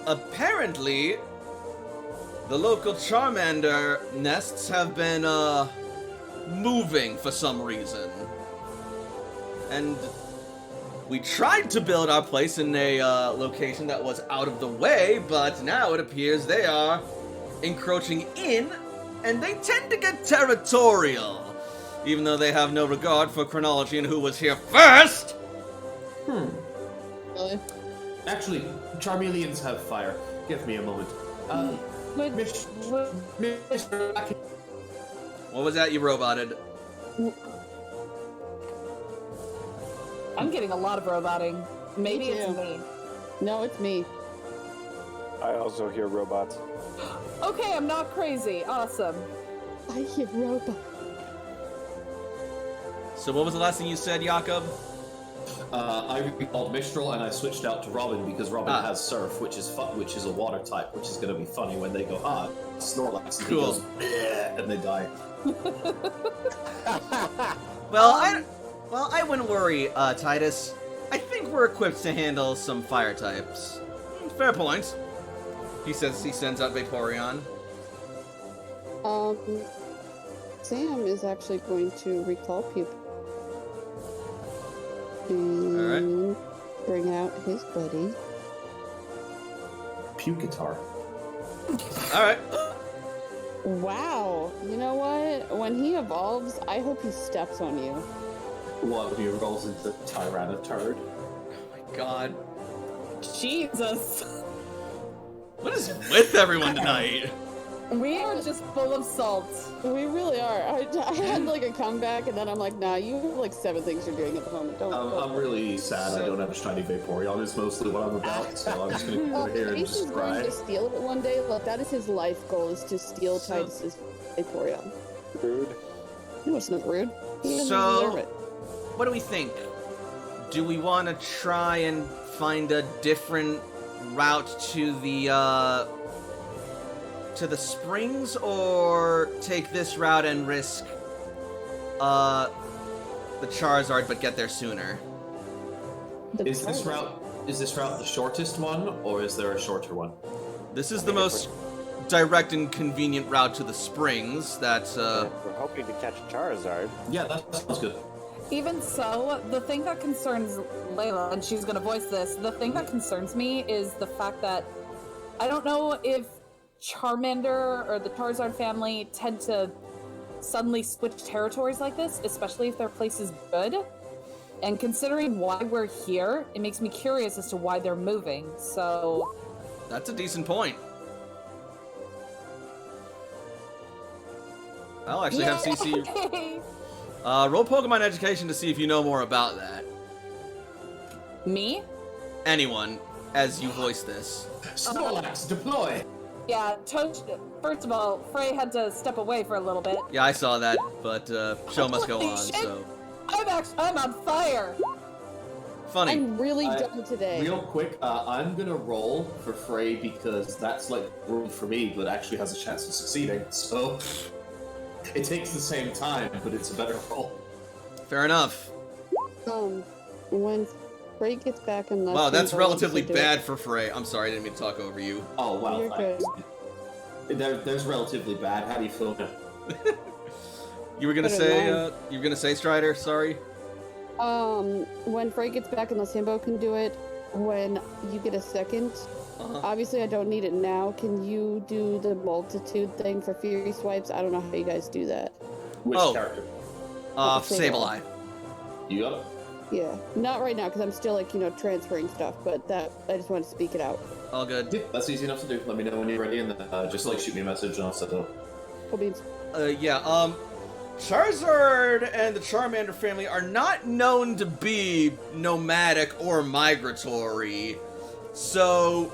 Speaker 1: apparently, the local Charmander nests have been, moving for some reason. And we tried to build our place in a, location that was out of the way, but now it appears they are encroaching in, and they tend to get territorial. Even though they have no regard for chronology and who was here first!
Speaker 2: Really?
Speaker 4: Actually, Charmeleons have fire. Give me a moment. Mr.
Speaker 1: What was that you roboted?
Speaker 5: I'm getting a lot of roboting. Maybe
Speaker 2: Me
Speaker 5: it's
Speaker 2: too.
Speaker 5: me.
Speaker 2: No, it's me.
Speaker 3: I also hear robots.
Speaker 5: Okay, I'm not crazy. Awesome.
Speaker 2: I hear robot.
Speaker 1: So what was the last thing you said, Jakob?
Speaker 4: I recalled Mistral and I switched out to Robin because Robin
Speaker 1: Ah.
Speaker 4: has Surf, which is a water type, which is going to be funny when they go, Snorlax, and he
Speaker 1: Cool.
Speaker 4: goes, "Bleh," and they die.
Speaker 1: Well, I wouldn't worry, Titus. I think we're equipped to handle some fire types. Fair point. He sends out Vaporeon.
Speaker 2: Sam is actually going to recall people. And bring out his buddy.
Speaker 4: Pukitar.
Speaker 1: Alright.
Speaker 2: Wow. You know what? When he evolves, I hope he steps on you.
Speaker 4: What, when he rolls into Tyranitar?
Speaker 1: Oh my god.
Speaker 5: Jesus.
Speaker 1: What is with everyone tonight?
Speaker 5: We are just full of salt.
Speaker 2: We really are. I had like a comeback, and then I'm like, nah, you have like 7 things you're doing at the moment. Don't.
Speaker 4: I'm really sad I don't have a shiny Vaporeon, is mostly what I'm about, so I'm just going to go here and
Speaker 2: Titus is
Speaker 4: just
Speaker 2: going
Speaker 4: cry.
Speaker 2: to steal it one day. Like that is his life goal: is to steal
Speaker 1: So-
Speaker 2: Titus's Vaporeon.
Speaker 3: Rude.
Speaker 2: No, it's not rude. He doesn't
Speaker 1: So-
Speaker 2: deserve it.
Speaker 1: What do we think? Do we want to try and find a different route to the springs, or take this route and risk the Charizard but get there sooner?
Speaker 4: Is this route the shortest one, or is there a shorter one?
Speaker 1: This is the most direct and convenient route to the springs. That's
Speaker 3: We're hoping to catch Charizard.
Speaker 4: Yeah, that sounds good.
Speaker 5: Even so, the thing that concerns Layla, and she's gonna voice this, the thing that concerns me is the fact that I don't know if Charmander or the Charizard family tend to suddenly switch territories like this, especially if their place is good. And considering why we're here, it makes me curious as to why they're moving. So
Speaker 1: That's a decent point. I'll actually have CC roll Pokemon Education to see if you know more about that.
Speaker 5: Me?
Speaker 1: Anyone, as you voice this.
Speaker 4: Snorlax, deploy!
Speaker 5: Yeah, first of all, Frey had to step away for a little bit.
Speaker 1: Yeah, I saw that, but show must go
Speaker 5: Holy
Speaker 1: on,
Speaker 5: shit.
Speaker 1: so...
Speaker 5: I'm on fire!
Speaker 1: Funny.
Speaker 2: I'm really
Speaker 4: I-
Speaker 2: dumb today.
Speaker 4: Real quick, I'm gonna roll for Frey because that's like rolled for me, but actually has a chance of succeeding. So it takes the same time, but it's a better roll.
Speaker 1: Fair enough.
Speaker 2: When Frey gets back in the
Speaker 1: Wow, that's
Speaker 2: Lambo,
Speaker 1: relatively
Speaker 2: wants to do
Speaker 1: bad for Frey. I'm sorry, I didn't mean to talk over you.
Speaker 4: Oh wow,
Speaker 2: You're
Speaker 4: thanks. There's relatively bad. How do you feel now?
Speaker 1: You were gonna
Speaker 2: Put it
Speaker 1: say,
Speaker 2: on.
Speaker 1: you were gonna say Strider, sorry?
Speaker 2: When Frey gets back and the Sambo can do it, when you get a second, obviously I don't need it now. Can you do the multitude thing for Fury Swipes? I don't know how you guys do that.
Speaker 4: Which
Speaker 1: Oh.
Speaker 4: character?
Speaker 1: Sableye.
Speaker 4: You got it.
Speaker 2: Yeah, not right now because I'm still like transferring stuff. But that I just wanted to speak it out.
Speaker 1: All good.
Speaker 4: Yeah, that's easy enough to do. Let me know when you're ready, and then just like shoot me a message, and I'll set it up.
Speaker 2: Cool beans.
Speaker 1: Charizard and the Charmander family are not known to be nomadic or migratory. So,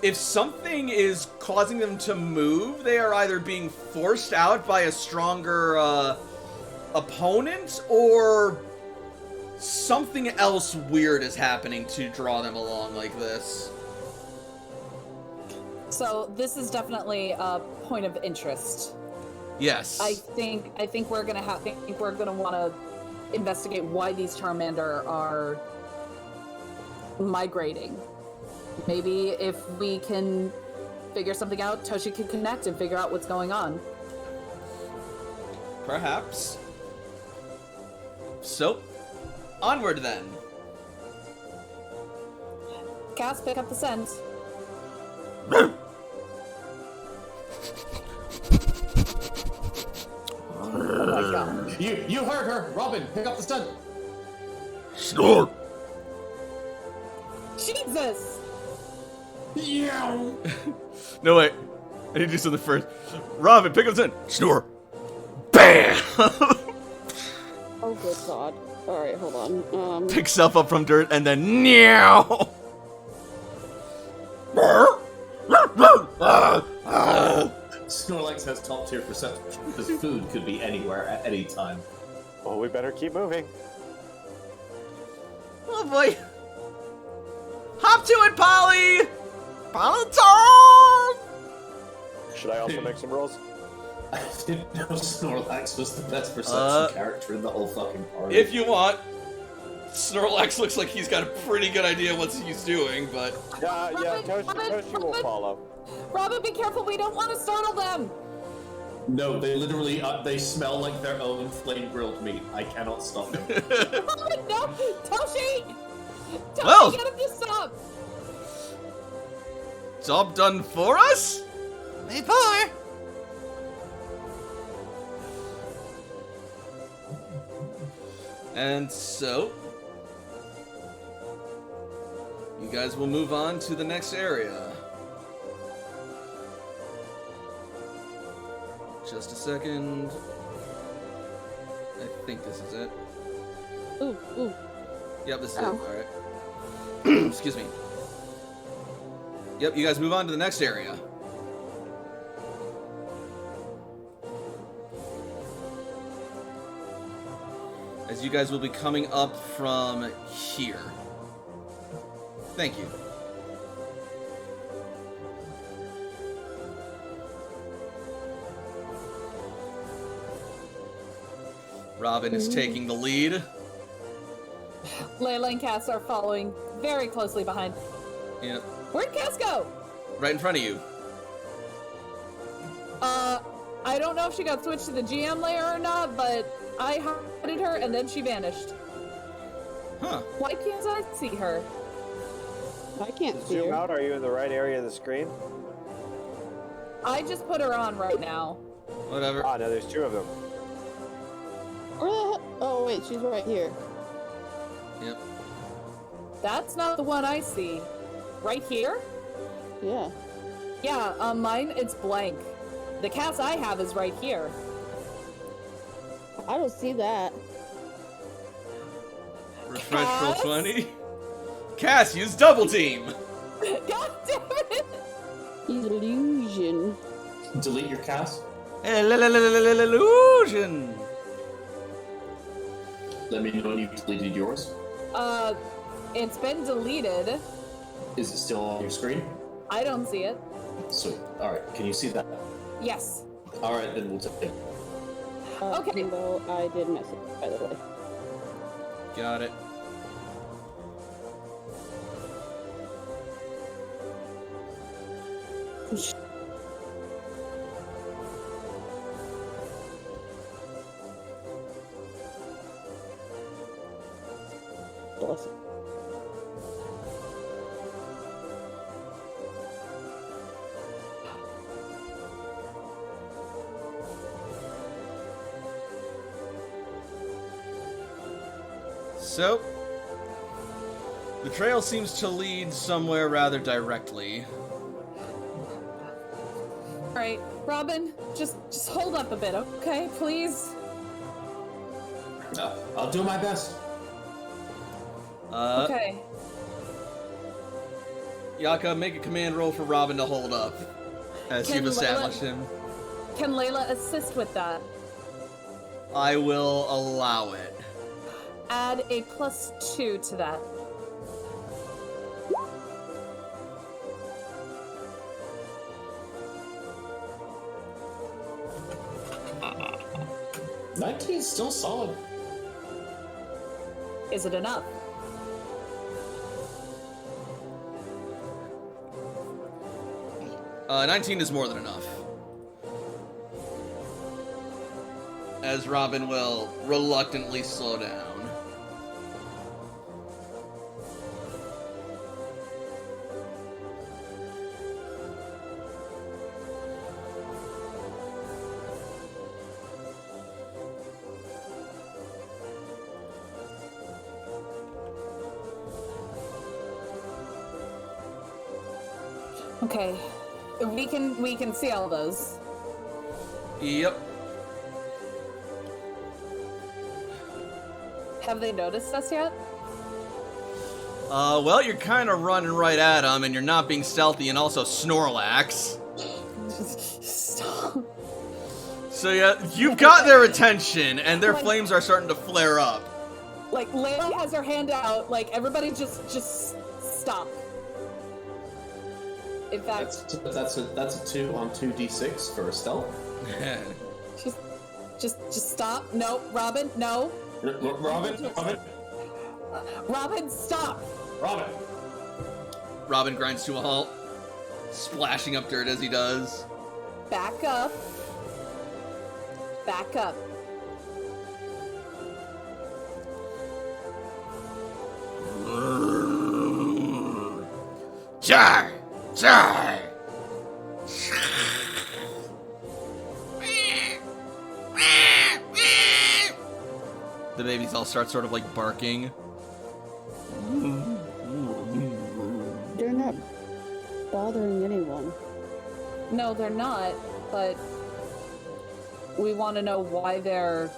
Speaker 1: if something is causing them to move, they are either being forced out by a stronger opponent, or something else weird is happening to draw them along like this.
Speaker 5: So this is definitely a point of interest.
Speaker 1: Yes.
Speaker 5: I think we're gonna want to investigate why these Charmander are migrating. Maybe if we can figure something out, Toshi can connect and figure out what's going on.
Speaker 1: Perhaps. So, onward then.
Speaker 5: Cass, pick up the scent. Oh my god.
Speaker 4: You heard her, Robin. Pick up the stunt.
Speaker 1: Snore!
Speaker 5: Jesus!
Speaker 4: Yeah.
Speaker 1: No, wait. I need to do something first. Robin, pick up the snore! BAM!
Speaker 2: Oh good god. All right, hold on.
Speaker 1: Picks up from dirt and then meow!
Speaker 4: Snorlax has top tier perception because food could be anywhere at any time.
Speaker 3: Well, we better keep moving.
Speaker 1: Oh boy. Hop to it, Polly! Polyton!
Speaker 3: Should I also make some rolls?
Speaker 4: I didn't know Snorlax was the best perception character in the whole fucking party.
Speaker 1: If you want. Snorlax looks like he's got a pretty good idea what he's doing, but...
Speaker 3: Yeah, Toshi will follow.
Speaker 5: Robin, be careful, we don't want to startle them!
Speaker 4: No, they literally, they smell like their own flame-grilled meat. I cannot stop them.
Speaker 5: Robin, no! Toshi! Toshi,
Speaker 1: Well.
Speaker 5: get him to stop!
Speaker 1: Job done for us? Hey, boy! And so... you guys will move on to the next area. Just a second. I think this is it.
Speaker 2: Ooh, ooh.
Speaker 1: Yep, this is it.
Speaker 2: Oh.
Speaker 1: Alright. Excuse me. Yep, you guys move on to the next area. As you guys will be coming up from here. Thank you. Robin is taking the lead.
Speaker 5: Layla and Cass are following very closely behind.
Speaker 1: Yep.
Speaker 5: Where'd Cass go?
Speaker 1: Right in front of you.
Speaker 5: I don't know if she got switched to the GM layer or not, but I hunted her and then she vanished.
Speaker 1: Huh.
Speaker 5: Why can't I see her?
Speaker 2: I can't see
Speaker 3: Zoom
Speaker 2: her.
Speaker 3: out. Are you in the right area of the screen?
Speaker 5: I just put her on right now.
Speaker 1: Whatever.
Speaker 3: Ah, no, there's two of them.
Speaker 2: Where the hell? Oh wait, she's right here.
Speaker 1: Yep.
Speaker 5: That's not the one I see. Right here?
Speaker 2: Yeah.
Speaker 5: Yeah, on mine, it's blank. The cast I have is right here.
Speaker 2: I don't see that.
Speaker 1: Refresh roll
Speaker 5: Cass?
Speaker 1: 20. Cass, use double team.
Speaker 5: God damn it!
Speaker 2: Illusion.
Speaker 4: Delete your cast.
Speaker 1: Illusion.
Speaker 4: Let me know when you've deleted yours.
Speaker 5: It's been deleted.
Speaker 4: Is it still on your screen?
Speaker 5: I don't see it.
Speaker 4: Sweet. All right. Can you see that?
Speaker 5: Yes.
Speaker 4: All right, then we'll take it.
Speaker 5: Okay.
Speaker 2: No, I did miss it, by the way.
Speaker 1: Got it.
Speaker 2: Bless it.
Speaker 1: So, the trail seems to lead somewhere rather directly.
Speaker 5: Alright, Robin, just hold up a bit, okay, please?
Speaker 4: I'll do my best.
Speaker 5: Okay.
Speaker 1: Yaka, make a command roll for Robin to hold up, as
Speaker 5: Can
Speaker 1: you've
Speaker 5: Layla-
Speaker 1: established him.
Speaker 5: Can Layla assist with that?
Speaker 1: I will allow it.
Speaker 5: Add a +2 to that.
Speaker 4: Uh, 19 is still solid.
Speaker 5: Is it enough?
Speaker 1: Uh, 19 is more than enough. As Robin will reluctantly slow down.
Speaker 5: Okay. We can see all those.
Speaker 1: Yep.
Speaker 5: Have they noticed us yet?
Speaker 1: Well, you're kind of running right at them, and you're not being stealthy, and also Snorlax.
Speaker 5: Stop.
Speaker 1: So yeah, you've got their attention, and their flames are starting to flare up.
Speaker 5: Like, Layla has her hand out, like, everybody just stop. In fact,
Speaker 4: That's a 2 on 2d6 for a stealth.
Speaker 5: just stop. No, Robin, no. Robin, stop.
Speaker 1: Robin grinds to a halt, splashing up dirt as he does.
Speaker 5: Back up. Back up.
Speaker 1: Jar! Jar! The babies all start sort of like barking.
Speaker 2: They're not bothering anyone.
Speaker 5: No, they're not, but we want to know why they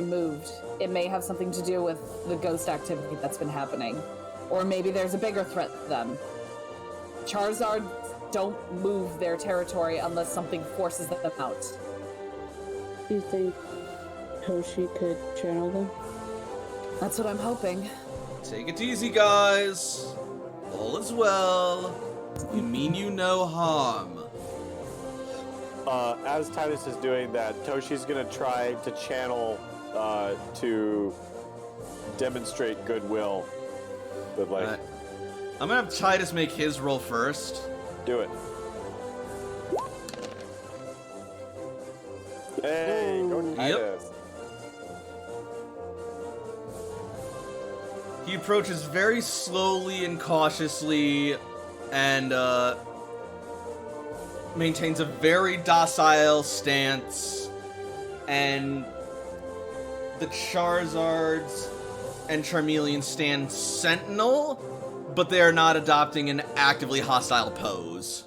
Speaker 5: moved. It may have something to do with the ghost activity that's been happening. Or maybe there's a bigger threat to them. Charizards don't move their territory unless something forces them out.
Speaker 2: Do you think Toshi could channel them?
Speaker 5: That's what I'm hoping.
Speaker 1: Take it easy, guys. All is well. You mean you no harm.
Speaker 3: As Titus is doing that, Toshi's gonna try to channel to demonstrate goodwill. With like,
Speaker 1: I'm gonna have Titus make his roll first.
Speaker 3: do it. Hey, go Titus.
Speaker 1: He approaches very slowly and cautiously, and maintains a very docile stance, and the Charizards and Charmeleon stand sentinel, but they are not adopting an actively hostile pose.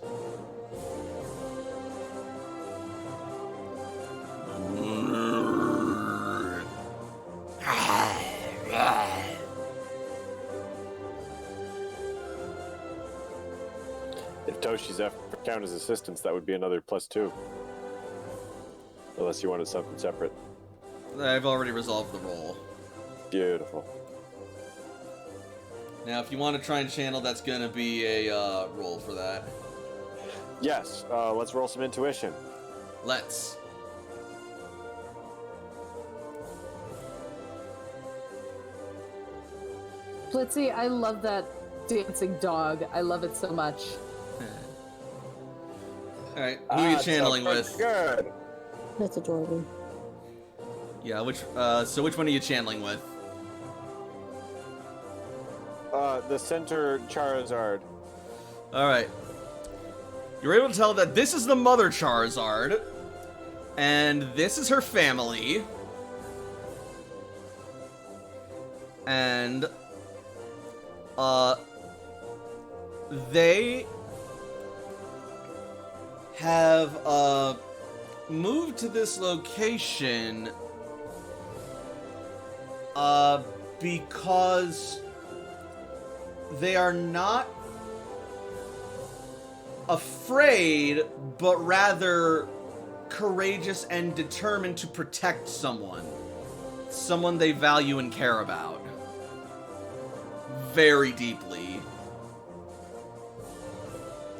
Speaker 3: If Toshi's effort count as assistance, that would be another +2. Unless you wanted something separate.
Speaker 1: I've already resolved the roll.
Speaker 3: Beautiful.
Speaker 1: Now, if you want to try and channel, that's going to be a roll for that.
Speaker 3: Yes, let's roll some intuition.
Speaker 1: Let's.
Speaker 5: Blitzy, I love that dancing dog. I love it so much.
Speaker 1: Alright, who are you channeling
Speaker 3: so
Speaker 1: with?
Speaker 3: Good.
Speaker 2: That's adorable.
Speaker 1: Yeah, which one are you channeling with?
Speaker 3: The center Charizard.
Speaker 1: Alright. You're able to tell that this is the mother Charizard, and this is her family. And, they have, moved to this location, because they are not afraid, but rather courageous and determined to protect someone they value and care about very deeply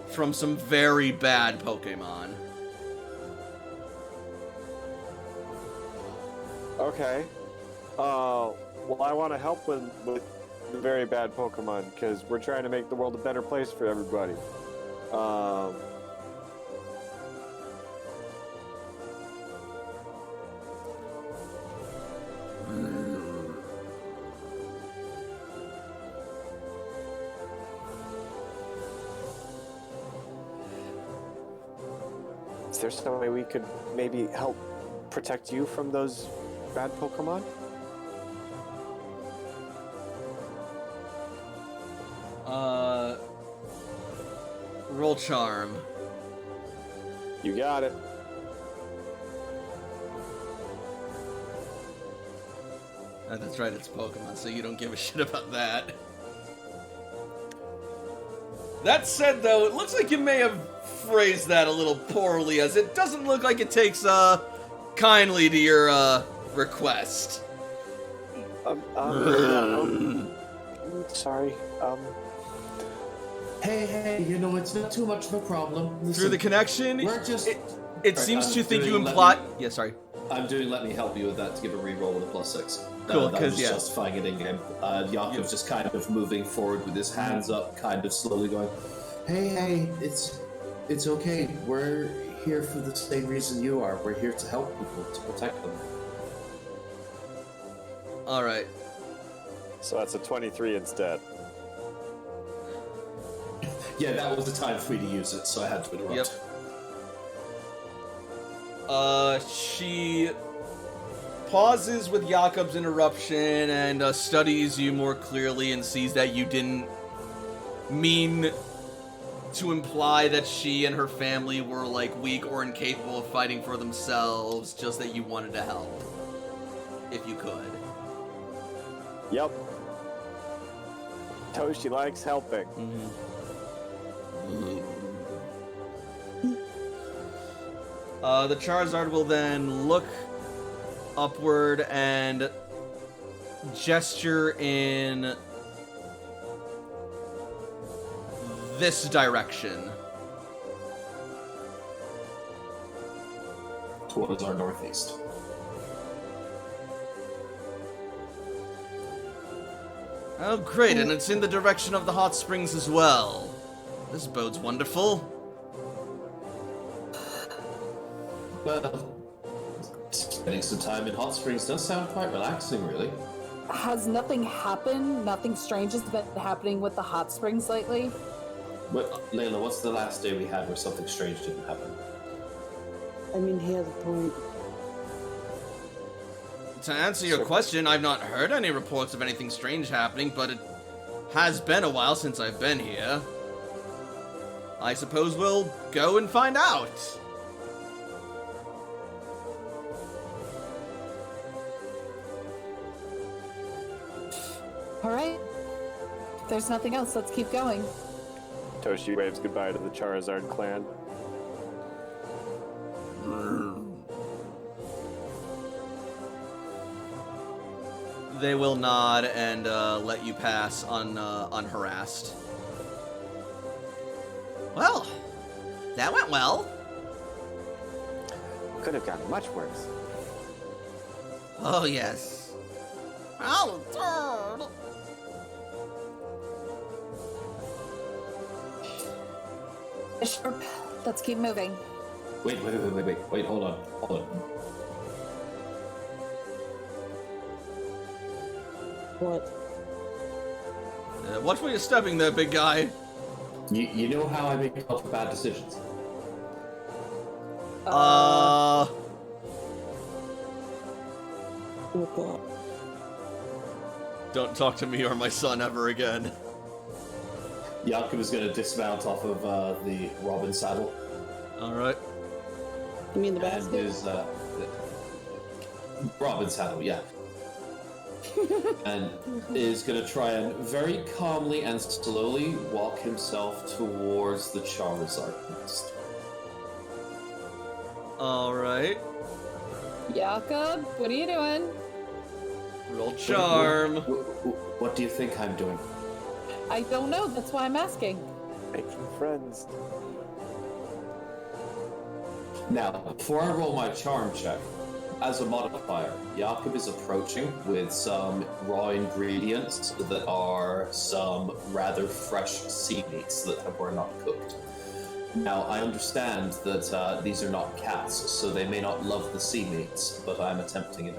Speaker 1: from some very bad Pokemon.
Speaker 3: Okay. Well, I want to help with the very bad Pokemon, because we're trying to make the world a better place for everybody. Is there some way we could maybe help protect you from those bad Pokemon?
Speaker 1: Roll charm.
Speaker 3: You got it.
Speaker 1: That's right, it's Pokemon, so you don't give a shit about that. That said, though, it looks like you may have phrased that a little poorly, as it doesn't look like it takes, kindly to your, request.
Speaker 3: Sorry,
Speaker 4: Hey, you know, it's not too much of a problem. Listen,
Speaker 1: Through the connection,
Speaker 4: we're just...
Speaker 1: it seems to think you imply... Yeah, sorry.
Speaker 4: I'm doing let me help you with that to give a reroll with a +6.
Speaker 1: Cool,
Speaker 4: that was
Speaker 1: 'cause, yeah.
Speaker 4: justifying it in-game. Yakov's just kind of moving forward with his hands up, kind of slowly going, hey, it's okay. We're here for the same reason you are. We're here to help people, to protect them.
Speaker 1: Alright.
Speaker 3: so that's a 23 instead.
Speaker 4: Yeah, that was the time for me to use it, so I had to interrupt.
Speaker 1: Yep. She pauses with Jakob's interruption and studies you more clearly and sees that you didn't mean to imply that she and her family were, like, weak or incapable of fighting for themselves, just that you wanted to help. If you could.
Speaker 3: Yep. Toshi likes helping.
Speaker 1: The Charizard will then look upward and gesture in this direction.
Speaker 4: Towards our northeast.
Speaker 1: Oh, great, and it's in the direction of the hot springs as well. This bodes wonderful.
Speaker 4: Well, spending some time in hot springs does sound quite relaxing, really.
Speaker 5: Has nothing happened? Nothing strange has been happening with the hot springs lately?
Speaker 4: What, Layla, what's the last day we had where something strange didn't happen?
Speaker 2: I mean, he has a point.
Speaker 1: to answer your question, I've not heard any reports of anything strange happening, but it has been a while since I've been here. I suppose we'll go and find out.
Speaker 5: All right. If there's nothing else, let's keep going.
Speaker 3: Toshi waves goodbye to the Charizard clan.
Speaker 1: They will nod and let you pass unharassed. Well, that went well.
Speaker 3: Could have gotten much worse.
Speaker 1: Oh, yes. Oh, turd.
Speaker 5: Sure. Let's keep moving.
Speaker 4: Wait, hold on.
Speaker 2: What?
Speaker 1: Watch where you're stepping there, big guy.
Speaker 4: You know how I make a lot of bad decisions?
Speaker 2: Oh god.
Speaker 1: Don't talk to me or my son ever again.
Speaker 4: Jakob is going to dismount off of the Robin saddle.
Speaker 1: Alright.
Speaker 2: You mean the
Speaker 4: And
Speaker 2: basket?
Speaker 4: is Robin saddle, yeah. And is going to try and very calmly and slowly walk himself towards the Charizard nest.
Speaker 1: Alright.
Speaker 5: Jakob, what are you doing?
Speaker 1: Roll charm.
Speaker 4: What do you think I'm doing?
Speaker 5: I don't know. That's why I'm asking.
Speaker 3: Making friends.
Speaker 4: Now, before I roll my charm check, as a modifier, Jakob is approaching with some raw ingredients that are some rather fresh sea meats that were not cooked. Now, I understand that these are not cats, so they may not love the sea meats, but I'm attempting it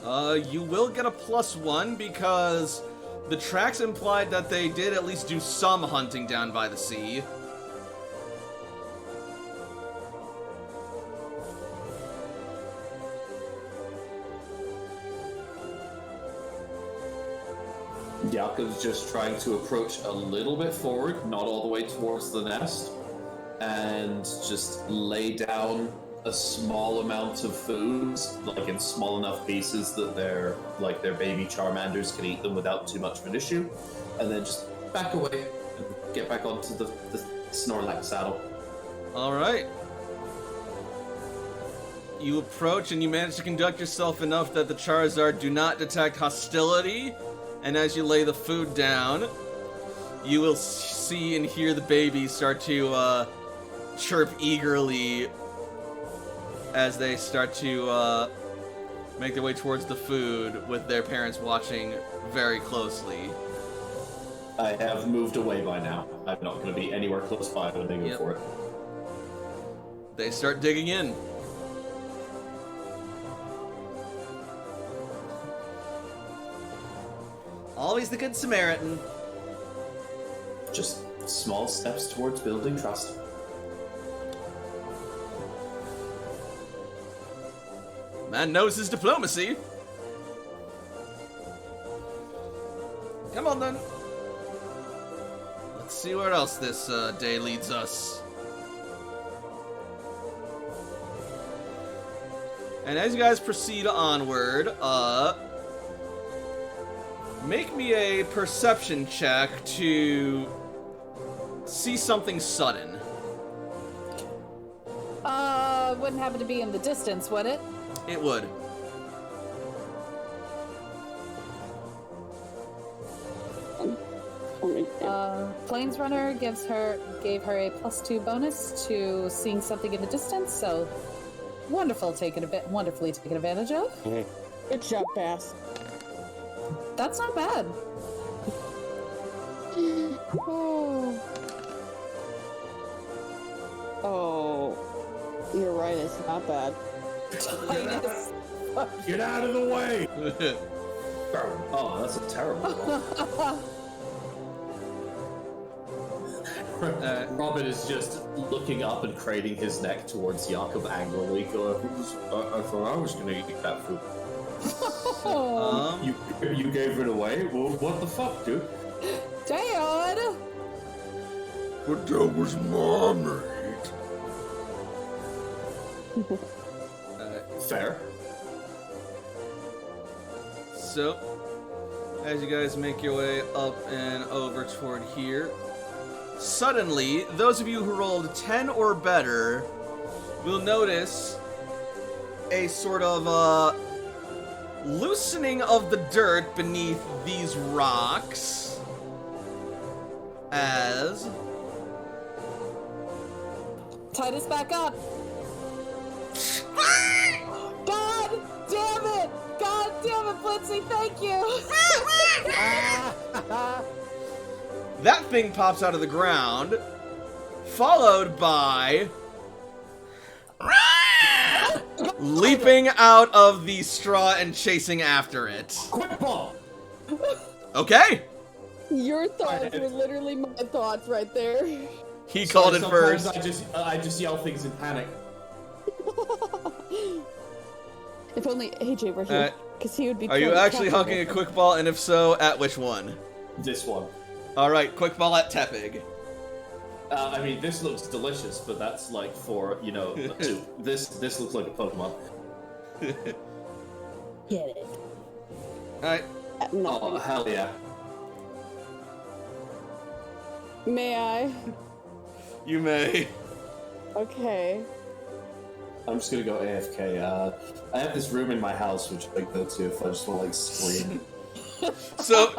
Speaker 4: anyway.
Speaker 1: You will get a +1 because the tracks implied that they did at least do some hunting down by the sea.
Speaker 4: Jakob's just trying to approach a little bit forward, not all the way towards the nest, and just lay down a small amount of foods, like in small enough pieces that their baby Charmanders can eat them without too much of an issue, and then just back away and get back onto the Snorlax saddle.
Speaker 1: Alright. You approach and you manage to conduct yourself enough that the Charizard do not detect hostility, and as you lay the food down, you will see and hear the baby start to chirp eagerly as they start to make their way towards the food, with their parents watching very closely.
Speaker 4: I have moved away by now. I'm not going to be anywhere close by when they go for it.
Speaker 1: They start digging in. Always the good Samaritan.
Speaker 4: Just small steps towards building trust.
Speaker 1: Man knows his diplomacy. Come on then. Let's see where else this day leads us. And as you guys proceed onward, make me a perception check to see something sudden.
Speaker 5: Wouldn't happen to be in the distance, would it?
Speaker 1: It would.
Speaker 5: Plains Runner gave her a +2 bonus to seeing something in the distance, so wonderfully taken advantage of.
Speaker 2: Good job, Bass.
Speaker 5: That's not bad.
Speaker 2: Oh, you're right. It's not bad.
Speaker 6: Get out of the way!
Speaker 4: Oh, that's a terrible one. Robin is just looking up and craning his neck towards Jakob angrily, going, I thought I was going to eat that food.
Speaker 6: You gave it away? Well, what the fuck, dude?
Speaker 5: Dad!
Speaker 1: But that was Mommy.
Speaker 6: Fair.
Speaker 1: So, as you guys make your way up and over toward here, suddenly, those of you who rolled 10 or better will notice a sort of loosening of the dirt beneath these rocks as...
Speaker 5: Tied us back up. God damn it! God damn it, Blitzy, thank you!
Speaker 1: That thing pops out of the ground, followed by... leaping out of the straw and chasing after it.
Speaker 6: Quick ball!
Speaker 1: Okay!
Speaker 2: Your thoughts were literally my thoughts right there.
Speaker 1: He called it
Speaker 6: Sometimes
Speaker 1: first.
Speaker 6: I just yell things in panic.
Speaker 2: If only AJ were here, because he would be.
Speaker 1: Are you actually hucking a quick ball, and if so, at which one?
Speaker 6: This one.
Speaker 1: Alright, quick ball at Tepig.
Speaker 6: I mean, this looks delicious, but that's like for, you know, two. This looks like a Pokemon.
Speaker 2: Get it.
Speaker 1: Alright.
Speaker 6: Oh, hell yeah.
Speaker 2: May I?
Speaker 1: You may.
Speaker 2: Okay.
Speaker 6: I'm just gonna go AFK. I have this room in my house which I go to if I just want to, like, scream.
Speaker 1: So,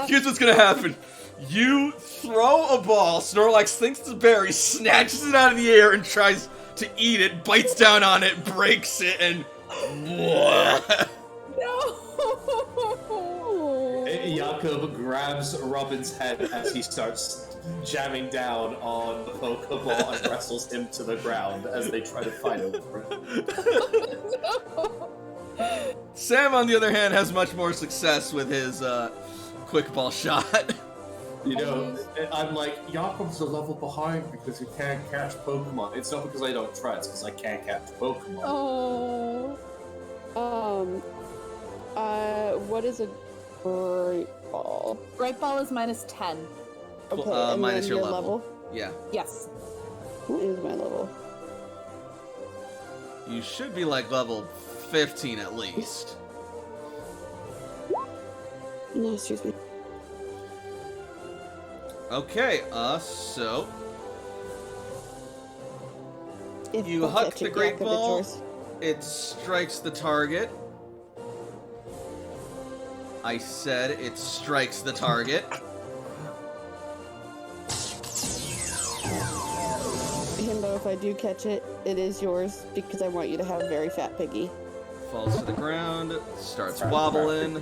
Speaker 1: here's what's gonna happen. You throw a ball, Snorlax thinks it's a berry, snatches it out of the air and tries to eat it, bites down on it, breaks it, and...
Speaker 2: No!
Speaker 6: Jakob grabs Robin's head as he starts jamming down on the Pokeball and wrestles him to the ground as they try to fight over it.
Speaker 1: Sam, on the other hand, has much more success with his quick ball shot.
Speaker 6: You know, I'm like, Jakob's a level behind because he can't catch Pokemon. It's not because I don't try, it's because I can't catch Pokemon.
Speaker 2: Oh. What is a great ball?
Speaker 5: Great ball is -10.
Speaker 2: Okay, and
Speaker 1: minus
Speaker 2: then
Speaker 1: your level. Yeah.
Speaker 5: Yes.
Speaker 2: What is my level?
Speaker 1: You should be like level 15 at least.
Speaker 2: No, excuse me.
Speaker 1: Okay, so...
Speaker 2: If
Speaker 1: You
Speaker 2: I'll
Speaker 1: huck
Speaker 2: catch
Speaker 1: the
Speaker 2: it,
Speaker 1: great
Speaker 2: Jakob, it's
Speaker 1: ball.
Speaker 2: yours.
Speaker 1: It strikes the target. I said it strikes the target.
Speaker 2: Himbo, if I do catch it, it is yours because I want you to have a very fat piggy.
Speaker 1: Falls to the ground, starts wobbling,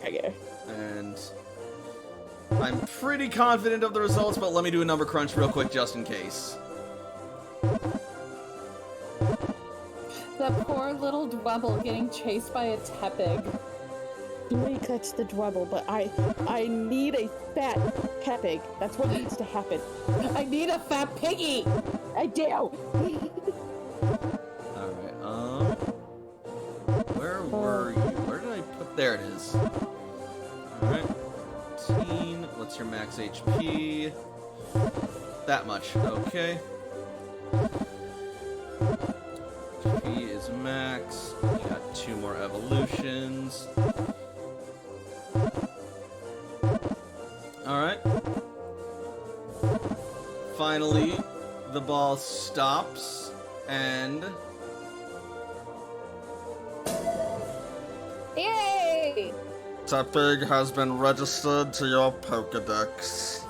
Speaker 2: Okay.
Speaker 1: and I'm pretty confident of the results, but let me do a number crunch real quick just in case.
Speaker 5: That poor little Dwebble getting chased by a Tepig.
Speaker 2: You may catch the Dwebble, but I need a fat Tepig. That's what needs to happen.
Speaker 5: I need a fat piggy!
Speaker 2: I do!
Speaker 1: Alright, where were you? Where did I put... There it is. Alright. 15. What's your max HP? That much. Okay. HP is max. You got 2 more evolutions. Alright. Finally, the ball stops, and...
Speaker 5: Yay!
Speaker 1: Tepig has been registered to your Pokedex.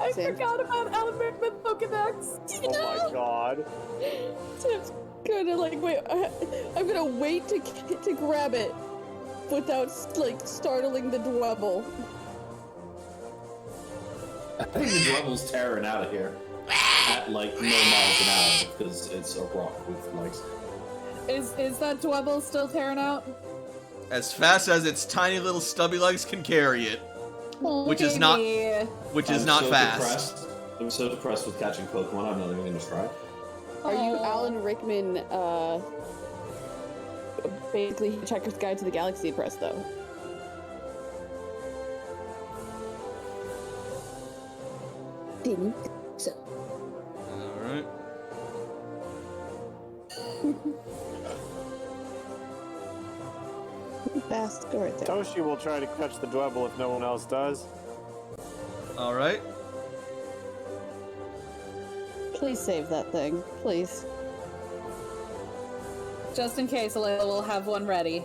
Speaker 5: I
Speaker 2: Same.
Speaker 5: forgot about Alan Rickman Pokedex.
Speaker 3: Oh my god.
Speaker 2: Tim's gonna wait. I'm gonna wait to grab it without startling the Dwebble.
Speaker 6: I think the Dwebble's tearing out of here at no miles an hour because it's a rock with legs.
Speaker 5: Is that Dwebble still tearing out?
Speaker 1: As fast as its tiny little stubby legs can carry it, which is not fast.
Speaker 6: Depressed. I'm so depressed with catching Pokemon, I'm not even going to try.
Speaker 2: Are you Alan Rickman, basically Hitchhiker's Guide to the Galaxy Press, though. Didn't so.
Speaker 1: Alright.
Speaker 2: Fast score right there.
Speaker 3: Toshi will try to catch the Dwebble if no one else does.
Speaker 1: Alright.
Speaker 2: Please save that thing. Please.
Speaker 5: Just in case, Layla will have one ready.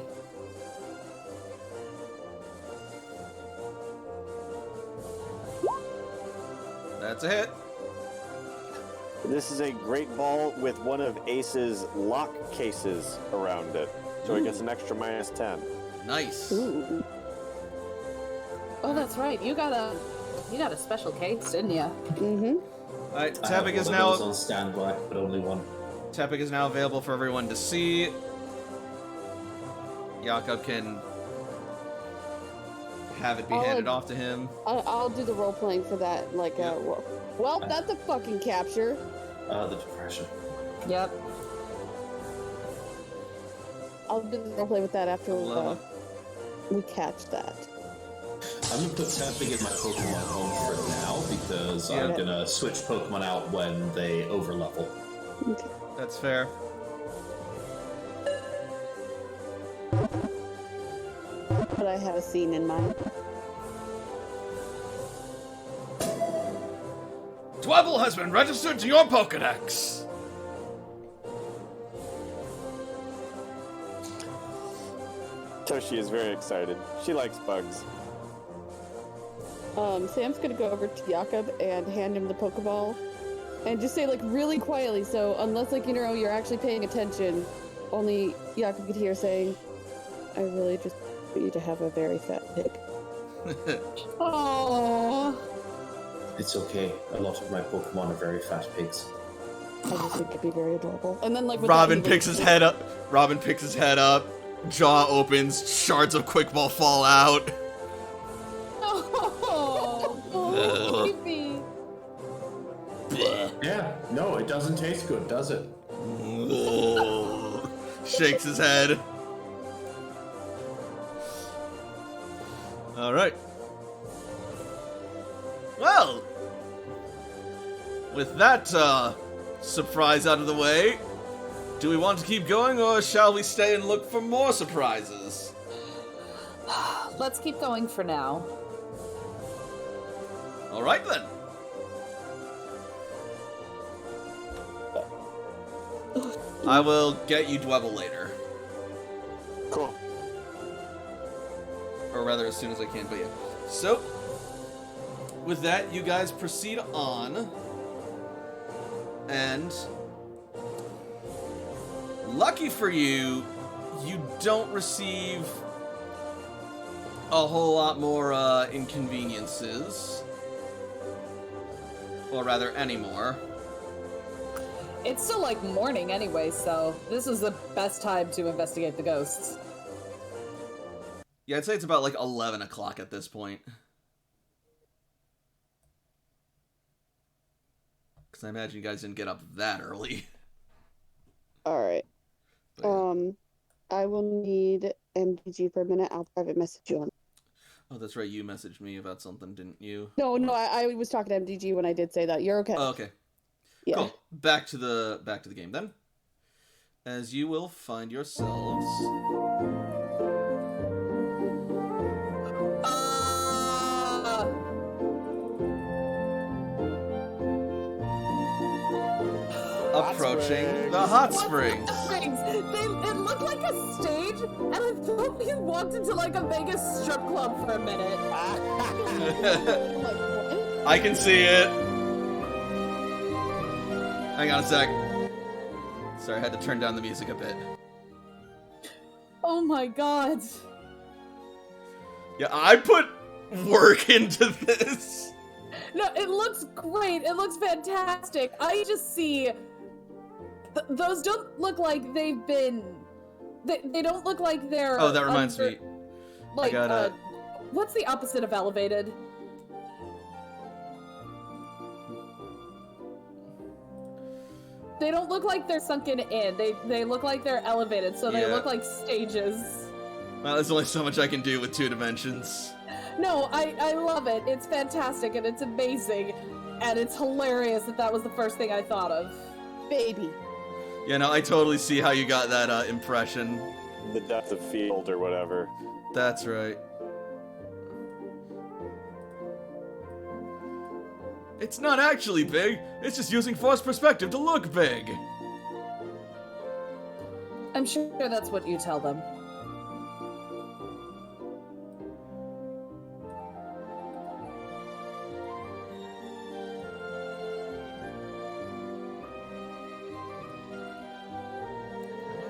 Speaker 1: That's a hit.
Speaker 3: This is a great ball with one of Ace's lock cases around it. So it gets an extra -10.
Speaker 1: Nice.
Speaker 2: Ooh.
Speaker 5: Oh, that's right. You got a special case, didn't you?
Speaker 2: Mm-hmm.
Speaker 1: Alright,
Speaker 6: I have
Speaker 1: Tepig
Speaker 6: one
Speaker 1: is
Speaker 6: of
Speaker 1: now
Speaker 6: those on standby, but only one.
Speaker 1: Tepig is now available for everyone to see. Jakob can have it be handed off to him.
Speaker 2: I'll do the role playing for that. Like,
Speaker 1: Yeah.
Speaker 2: well, that's a fucking capture.
Speaker 6: The depression.
Speaker 5: Yep.
Speaker 2: I'll do the role play with that after
Speaker 1: Love
Speaker 2: we catch that.
Speaker 6: I'm gonna put Tepig in my Pokemon home for now because I'm
Speaker 2: Yeah.
Speaker 6: gonna switch Pokemon out when they overlevel.
Speaker 2: Okay.
Speaker 1: That's fair.
Speaker 2: But I have a scene in mind.
Speaker 1: Dwebble has been registered to your Pokedex.
Speaker 3: Toshi is very excited. She likes bugs.
Speaker 2: Sam's gonna go over to Jakob and hand him the Pokeball, and just say like really quietly. So unless like you're actually paying attention, only Jakob could hear saying, "I really just want you to have a very fat pig."
Speaker 5: Oh.
Speaker 6: It's okay. A lot of my Pokemon are very fat pigs.
Speaker 2: I just think it'd be very adorable. And then like with
Speaker 1: Robin
Speaker 2: that,
Speaker 1: picks his head up. Robin picks his head up. Jaw opens. Shards of Quick Ball fall out.
Speaker 5: Oh, baby.
Speaker 6: Yeah. No, it doesn't taste good, does it?
Speaker 1: Shakes his head. All right. Well, with that surprise out of the way, do we want to keep going, or shall we stay and look for more surprises?
Speaker 5: Let's keep going for now.
Speaker 1: All right then. I will get you Dwebble later,
Speaker 3: Cool.
Speaker 1: or rather, as soon as I can. But yeah. So, with that, you guys proceed on, and lucky for you, you don't receive a whole lot more inconveniences, or rather, any more.
Speaker 5: It's still like morning anyway, so this is the best time to investigate the ghosts.
Speaker 1: Yeah, I'd say it's about like 11 o'clock at this point. Because I imagine you guys didn't get up that early.
Speaker 2: All right.
Speaker 1: But, yeah.
Speaker 2: I will need MDG for a minute. I'll private message you on.
Speaker 1: Oh, that's right. You messaged me about something, didn't you?
Speaker 2: No, I was talking to MDG when I did say that. You're okay.
Speaker 1: Oh, okay.
Speaker 2: Yeah.
Speaker 1: Cool. Back to the game then. As you will find yourselves. Approaching the hot springs.
Speaker 5: It looked like a stage, and I thought we walked into like a Vegas strip club for a minute.
Speaker 1: I can see it. Hang on a sec. Sorry, I had to turn down the music a bit.
Speaker 5: Oh my god.
Speaker 1: Yeah, I put work into this.
Speaker 5: No, it looks great. It looks fantastic. I just see... those don't look like they've been... They don't look like they're...
Speaker 1: Oh, that reminds me.
Speaker 5: Like,
Speaker 1: I gotta...
Speaker 5: what's the opposite of elevated? They don't look like they're sunken in. They look like they're elevated, so they
Speaker 1: Yeah.
Speaker 5: look like stages.
Speaker 1: Well, there's only so much I can do with 2 dimensions.
Speaker 5: No, I love it. It's fantastic and it's amazing. And it's hilarious that was the first thing I thought of.
Speaker 2: Baby.
Speaker 1: Yeah, no, I totally see how you got that impression.
Speaker 3: The depth of field or whatever.
Speaker 1: That's right. It's not actually big, it's just using forced perspective to look big.
Speaker 5: I'm sure that's what you tell them.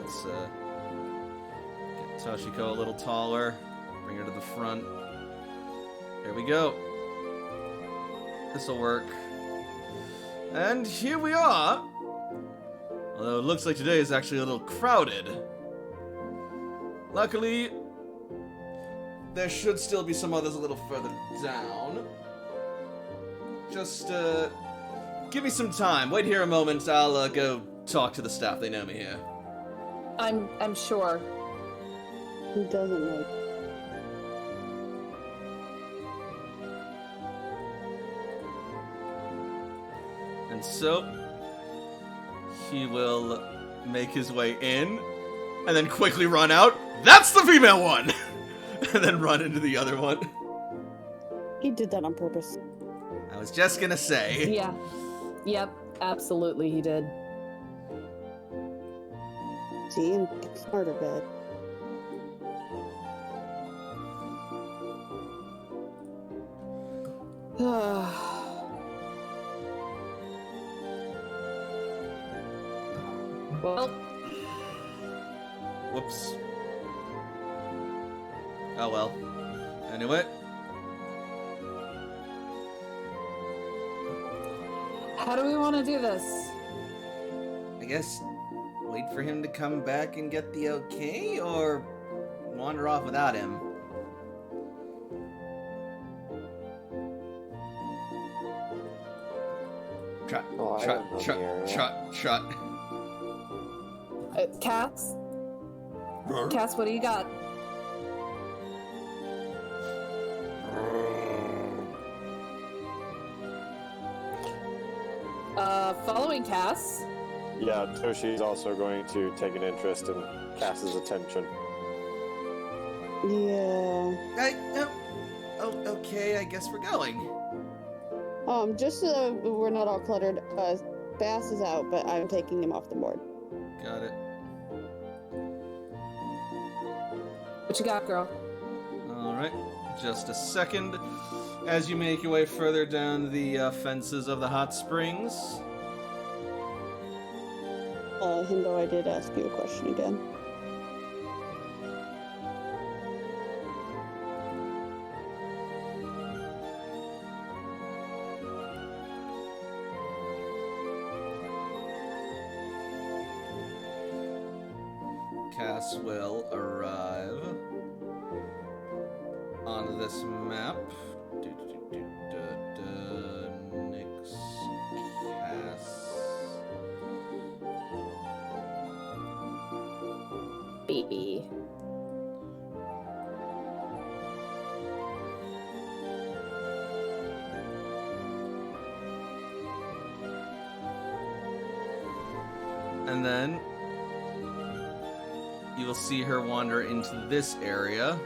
Speaker 1: Let's get Toshiko a little taller. Bring her to the front. There we go. This'll work. And here we are. Although it looks like today is actually a little crowded. Luckily, there should still be some others a little further down. Just, give me some time. Wait here a moment. I'll, go talk to the staff. They know me here.
Speaker 5: I'm sure.
Speaker 2: He doesn't know.
Speaker 1: And so, he will make his way in, and then quickly run out. That's the female one! And then run into the other one.
Speaker 2: He did that on purpose.
Speaker 1: I was just gonna say.
Speaker 5: Yeah. Yep, absolutely he did.
Speaker 2: See, I'm smarter, bed.
Speaker 5: Well,
Speaker 1: Whoops. Oh well. Anyway.
Speaker 5: how do we want to do this?
Speaker 1: I guess wait for him to come back and get the okay, or wander off without him. Trot,
Speaker 3: Oh, I
Speaker 1: trot,
Speaker 3: don't know the
Speaker 1: trot,
Speaker 3: area.
Speaker 1: trot, trot.
Speaker 5: Cass? Cass, what do you got? Following Cass.
Speaker 3: Yeah, Toshi's also going to take an interest in Cass's attention.
Speaker 2: Yeah.
Speaker 1: Okay, I guess we're going.
Speaker 2: Just so we're not all cluttered, Bass is out, but I'm taking him off the board.
Speaker 1: Got it.
Speaker 5: What you got, girl?
Speaker 1: Alright, just a second. As you make your way further down the fences of the hot springs.
Speaker 2: Hindo, I did ask you a question again.
Speaker 1: Cass will arrive on this map. Nyx, Cass.
Speaker 5: Baby.
Speaker 1: And then you will see her wander into this area.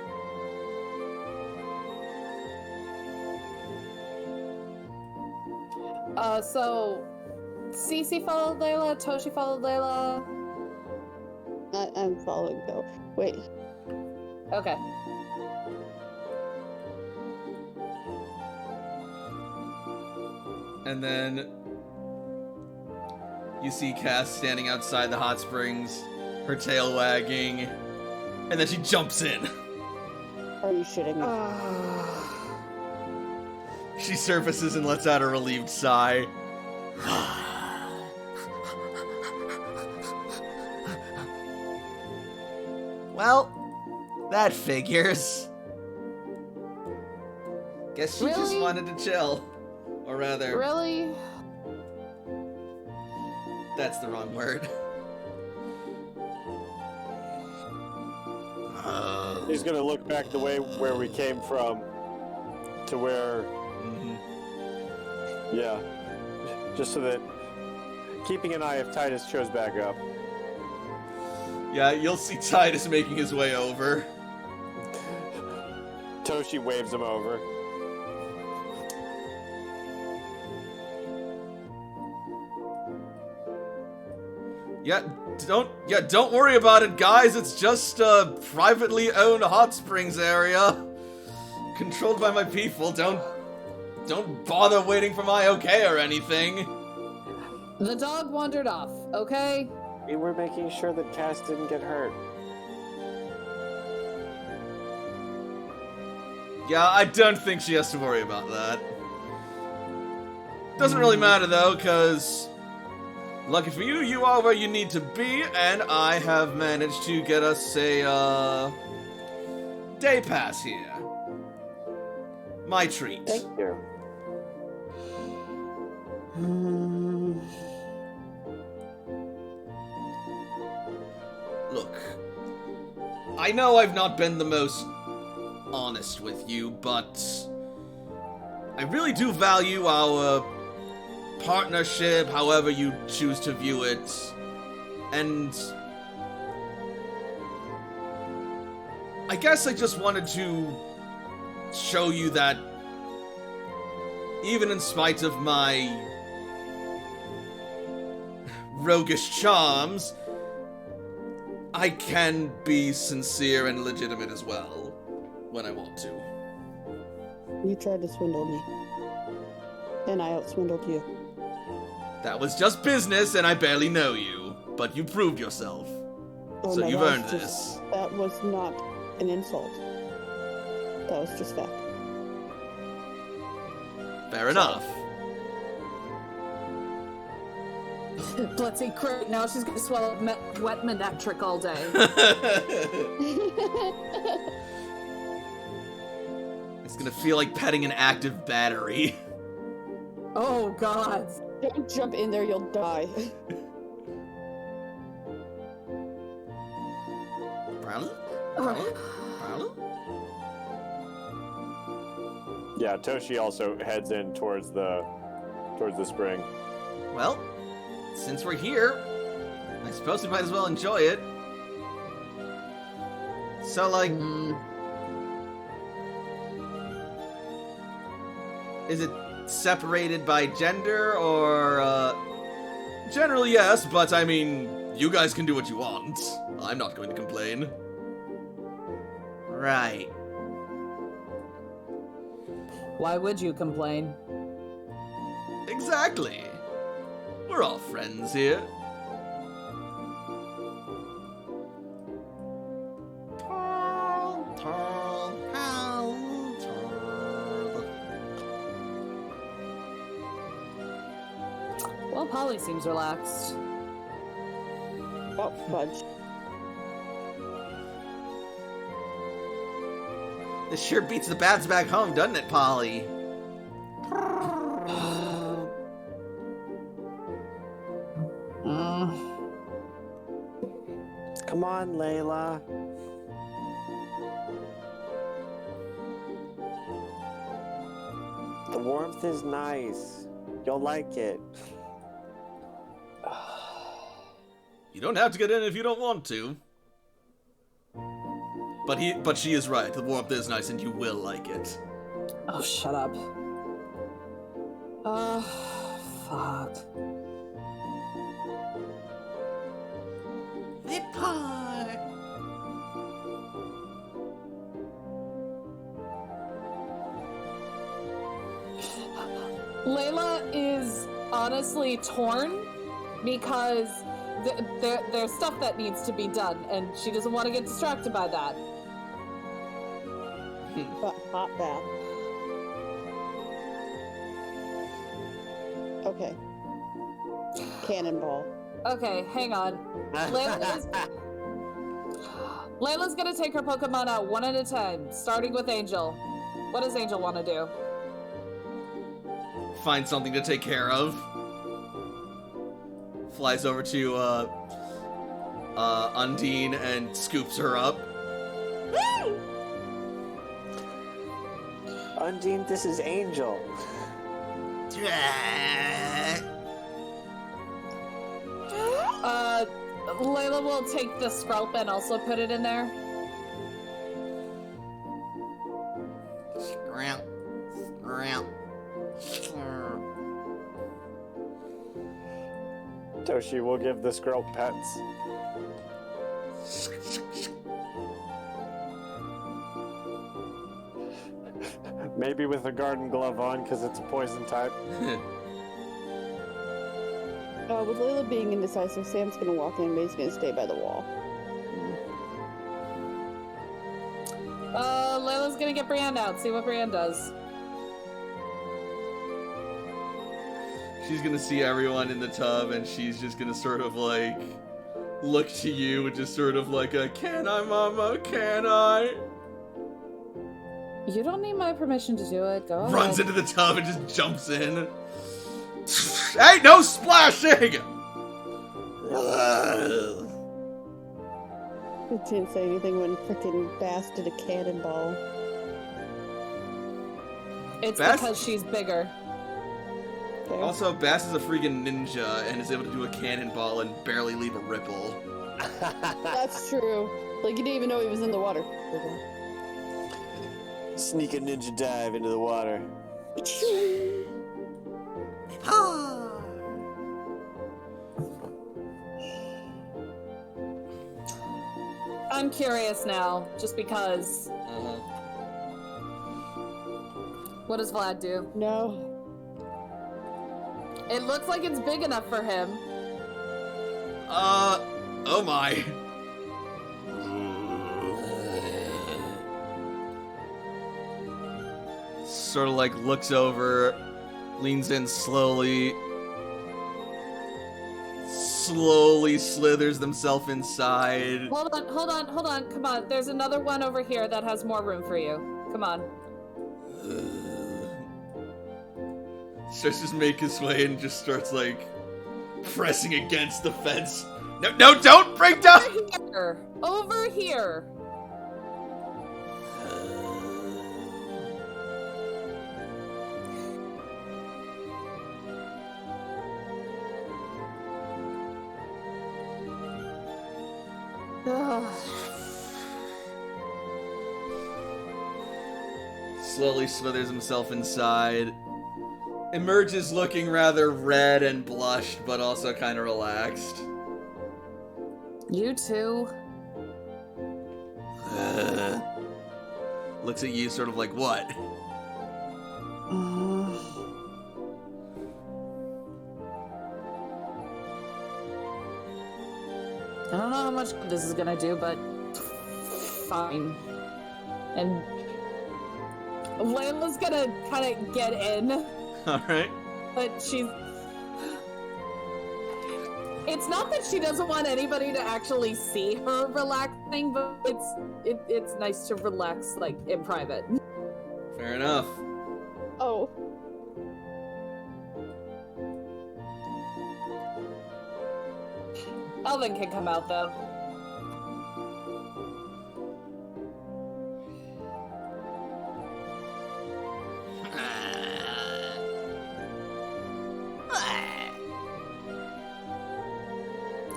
Speaker 5: So Cece followed Layla, Toshi followed Layla.
Speaker 2: I'm following though. Wait.
Speaker 5: Okay.
Speaker 1: And then you see Cass standing outside the hot springs, her tail wagging, and then she jumps in.
Speaker 2: Are you shitting me?
Speaker 1: She surfaces and lets out a relieved sigh. Well, that figures. Guess she just
Speaker 5: Really?
Speaker 1: wanted to chill. Or rather,
Speaker 5: Really?
Speaker 1: That's the wrong word.
Speaker 3: He's gonna look back the way where we came from to where, yeah, just so that keeping an eye if Titus shows back up.
Speaker 1: Yeah, you'll see Titus making his way over.
Speaker 3: Toshi waves him over.
Speaker 1: Don't worry about it, guys. It's just a privately owned hot springs area. Controlled by my people. Don't bother waiting for my okay or anything.
Speaker 5: The dog wandered off, okay?
Speaker 3: We were making sure that Cass didn't get hurt.
Speaker 1: Yeah, I don't think she has to worry about that. Doesn't really matter, though, because... lucky for you, you are where you need to be, and I have managed to get us a, day pass here. My treat.
Speaker 3: Thank you.
Speaker 1: Look, I know I've not been the most honest with you, but I really do value our partnership, however you choose to view it, and I guess I just wanted to show you that even in spite of my roguish charms, I can be sincere and legitimate as well when I want to.
Speaker 2: You tried to swindle me, and I out-swindled you.
Speaker 1: That was just business, and I barely know you. But you proved yourself.
Speaker 2: Oh,
Speaker 1: So
Speaker 2: no,
Speaker 1: you've
Speaker 2: that
Speaker 1: earned
Speaker 2: was
Speaker 1: this.
Speaker 2: just- That was not an insult. That was just fact.
Speaker 1: Fair enough.
Speaker 5: Blitzy, great. Now she's gonna swallow wet Manectric all day.
Speaker 1: It's gonna feel like petting an active battery.
Speaker 5: Oh, God.
Speaker 2: Don't jump in there, you'll die.
Speaker 3: Yeah, Toshi also heads in towards the spring.
Speaker 1: Well, since we're here, I suppose we might as well enjoy it. So, like, is it separated by gender, or, generally yes, but I mean, you guys can do what you want. I'm not going to complain. Right.
Speaker 5: Why would you complain?
Speaker 1: Exactly. We're all friends here.
Speaker 5: Well, Polly seems relaxed.
Speaker 2: Oh, fudge.
Speaker 1: This sure beats the baths back home, doesn't it, Polly?
Speaker 3: Come on, Layla. The warmth is nice. You'll like it.
Speaker 1: You don't have to get in if you don't want to. But she is right. The warmth is nice, and you will like it.
Speaker 5: Oh, shut up. Fuck. Layla is honestly torn because there's stuff that needs to be done, and she doesn't want to get distracted by that.
Speaker 2: Hot bath. Okay. Cannonball.
Speaker 5: Okay, hang on. Layla's gonna take her Pokemon out one at a time, starting with Angel. What does Angel want to do?
Speaker 1: Find something to take care of. flies over to Undine and scoops her up.
Speaker 3: Undine, this is Angel.
Speaker 5: Layla will take the scalp and also put it in there.
Speaker 3: Toshi will give the squirrel pets. Maybe with a garden glove on, because it's a poison type.
Speaker 2: With Layla being indecisive, Sam's gonna walk in, but he's gonna stay by the wall.
Speaker 5: Layla's gonna get Brienne out, see what Brienne does.
Speaker 1: She's gonna see everyone in the tub, and she's just gonna sort of like look to you and just sort of like a, "Can I, Mama? Can I?"
Speaker 5: You don't need my permission to do it. Go ahead.
Speaker 1: Runs into the tub and just jumps in. Hey, no splashing!
Speaker 2: I didn't say anything when frickin' Bass did a cannonball.
Speaker 5: It's
Speaker 1: Bass?
Speaker 5: because she's bigger.
Speaker 2: Okay.
Speaker 1: Also, Bass is a freaking ninja and is able to do a cannonball and barely leave a ripple.
Speaker 2: That's true. Like, you didn't even know he was in the water.
Speaker 3: Sneak a ninja dive into the water.
Speaker 5: I'm curious now, just because. What does Vlad do?
Speaker 2: No.
Speaker 5: It looks like it's big enough for him.
Speaker 1: Oh my. Sort of like looks over, leans in slowly slithers themselves inside.
Speaker 5: Hold on. Come on. There's another one over here that has more room for you. Come on.
Speaker 1: Starts to just make his way and just starts like pressing against the fence. No, don't break down!
Speaker 5: Over here.
Speaker 1: Slowly slithers himself inside. Emerges looking rather red and blushed, but also kind of relaxed.
Speaker 5: You too.
Speaker 1: Looks at you sort of like, what?
Speaker 5: I don't know how much this is gonna do, but fine. And Layla's gonna kind of get in.
Speaker 1: Alright.
Speaker 5: But she's... It's not that she doesn't want anybody to actually see her relaxing, but it's nice to relax, like, in private.
Speaker 1: Fair enough.
Speaker 2: Oh.
Speaker 5: Elvin can come out, though.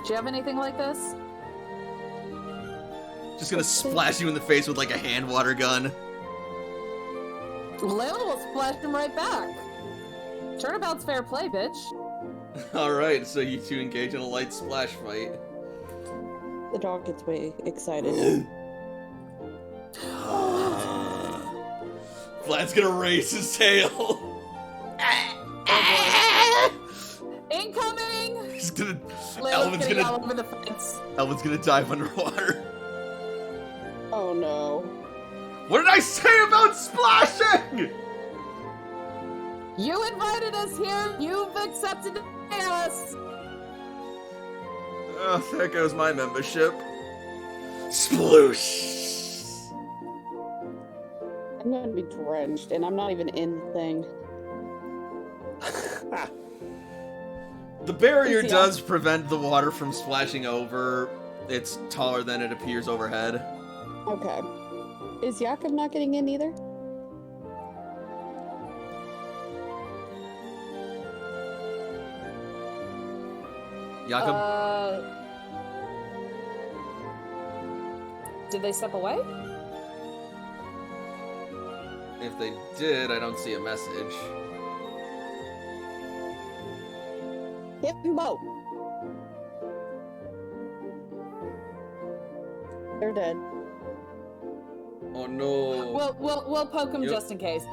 Speaker 5: Do you have anything like this?
Speaker 1: Just gonna splash you in the face with like a hand water gun.
Speaker 5: Layla will splash him right back. Turnabout's fair play, bitch.
Speaker 1: Alright, so you two engage in a light splash fight.
Speaker 2: The dog gets way excited.
Speaker 1: Vlad's gonna raise his tail.
Speaker 5: Incoming!
Speaker 1: He's gonna...
Speaker 5: Layla's gonna all over the fence.
Speaker 1: Elvin's gonna dive underwater.
Speaker 2: Oh no.
Speaker 1: What did I say about splashing?
Speaker 5: You invited us here. You've accepted us.
Speaker 1: Oh, there goes my membership. Sploosh.
Speaker 2: I'm gonna be drenched, and I'm not even in the thing.
Speaker 1: The barrier
Speaker 2: Yeah.
Speaker 1: does prevent the water from splashing over. It's taller than it appears overhead.
Speaker 2: Okay. Is Jakob not getting in either?
Speaker 1: Jakob?
Speaker 5: Did they step away?
Speaker 1: If they did, I don't see a message.
Speaker 2: Himbo! They're dead.
Speaker 1: Oh no.
Speaker 5: We'll poke them
Speaker 1: Yep.
Speaker 5: just in case.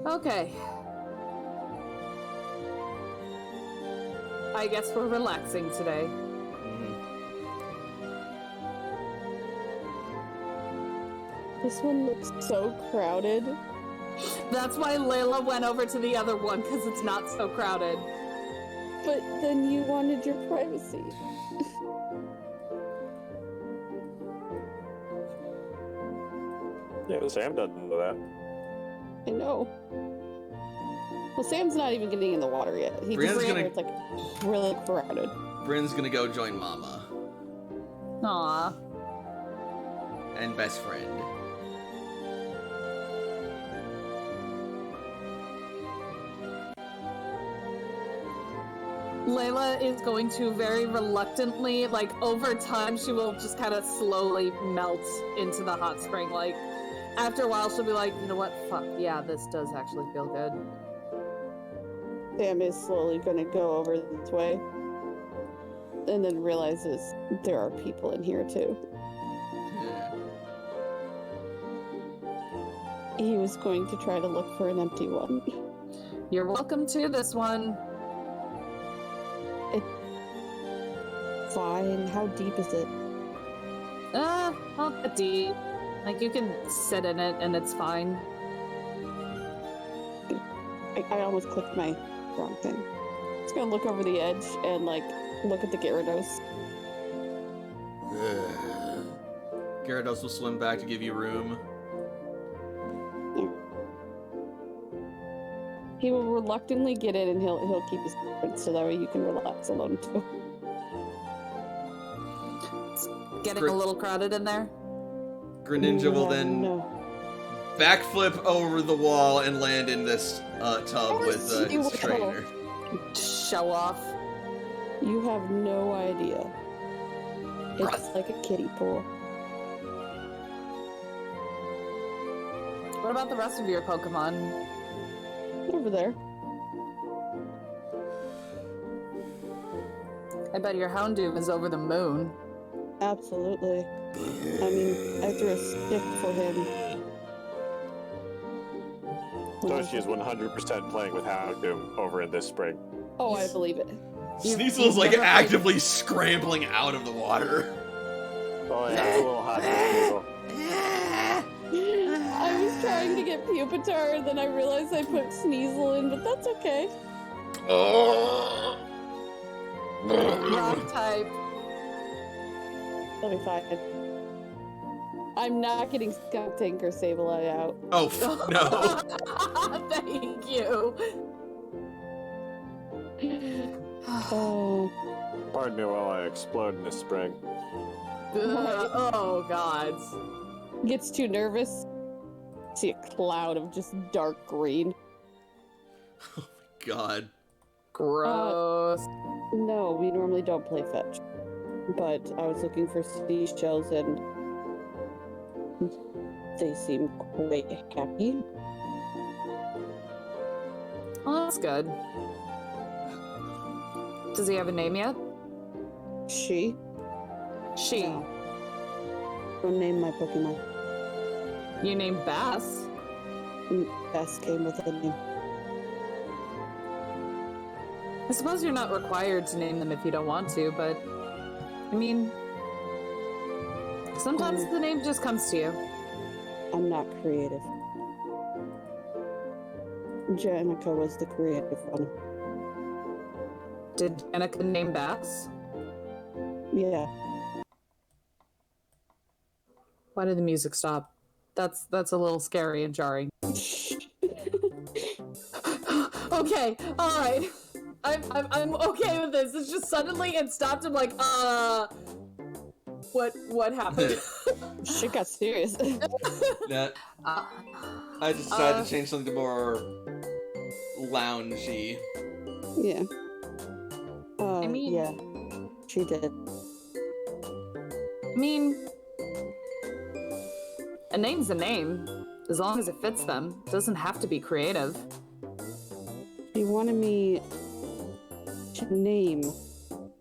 Speaker 5: Okay. I guess we're relaxing today.
Speaker 1: Mhm.
Speaker 2: This one looks so crowded.
Speaker 5: That's why Layla went over to the other one, because it's not so crowded.
Speaker 2: But then you wanted your privacy.
Speaker 3: Yeah, Sam doesn't know that.
Speaker 2: I know. Well, Sam's not even getting in the water yet. He
Speaker 1: Brienne's
Speaker 2: just
Speaker 1: gonna-
Speaker 2: it's like really crowded.
Speaker 1: Bryn's gonna go join Mama
Speaker 5: Aw.
Speaker 1: and best friend.
Speaker 5: Layla is going to very reluctantly, like, over time, she will just kind of slowly melt into the hot spring. Like, after a while, she'll be like, you know what? Fuck, yeah, this does actually feel good.
Speaker 2: Sam is slowly gonna go over this way. And then realizes there are people in here too. He was going to try to look for an empty one.
Speaker 5: You're welcome to this one.
Speaker 2: Fine. How deep is it?
Speaker 5: Not that deep. Like, you can sit in it and it's fine.
Speaker 2: I almost clicked my wrong thing. Just gonna look over the edge and like look at the Gyarados.
Speaker 1: Gyarados will swim back to give you room.
Speaker 2: He will reluctantly get in and he'll keep his distance so that way you can relax alone too.
Speaker 5: Getting
Speaker 1: great.
Speaker 5: a little crowded in there.
Speaker 1: Greninja will then
Speaker 2: No.
Speaker 1: backflip over the wall and land in this tub with
Speaker 2: You
Speaker 1: his
Speaker 2: will.
Speaker 1: trainer.
Speaker 5: Show off.
Speaker 2: You have no idea. It's like a kiddie pool.
Speaker 5: What about the rest of your Pokemon?
Speaker 2: Over there.
Speaker 5: I bet your Houndoom is over the moon.
Speaker 2: Absolutely. I mean, I threw a stick for him.
Speaker 3: Toshi is 100% playing with Houndoom over in this spring.
Speaker 2: Oh, I believe it.
Speaker 1: Sneasel is like actively scrambling out of the water.
Speaker 3: Oh yeah, it's a little hot. Sneasel.
Speaker 2: I was trying to get Pupitar, and then I realized I put Sneasel in, but that's okay.
Speaker 5: Rock type.
Speaker 2: I'll be fine. I'm not getting Skunk Tank or Sableye out.
Speaker 1: Oh, no.
Speaker 5: Thank you.
Speaker 2: Oh,
Speaker 3: Pardon me while I explode in this spring.
Speaker 5: Oh, God.
Speaker 2: gets too nervous. See a cloud of just dark green.
Speaker 1: God.
Speaker 5: Gross.
Speaker 2: No, we normally don't play fetch. But I was looking for seashells and they seem quite happy.
Speaker 5: Oh, that's good. Does he have a name yet?
Speaker 2: She?
Speaker 5: She.
Speaker 2: No. Don't name my Pokemon.
Speaker 5: You named Bass.
Speaker 2: Best came with a name.
Speaker 5: I suppose you're not required to name them if you don't want to, but I mean, sometimes the name just comes to you.
Speaker 2: I'm not creative. Janica was the creative one.
Speaker 5: Did Danica name Bass?
Speaker 2: Yeah.
Speaker 5: Why did the music stop? That's a little scary and jarring. Okay, all right. I'm okay with this. It's just suddenly it stopped. I'm like, what happened?
Speaker 2: Shit got serious.
Speaker 1: That I just decided to change something to more loungy.
Speaker 2: Yeah.
Speaker 5: I mean-
Speaker 2: yeah, she did.
Speaker 5: I mean, a name's a name, as long as it fits them. It doesn't have to be creative.
Speaker 2: She wanted me to name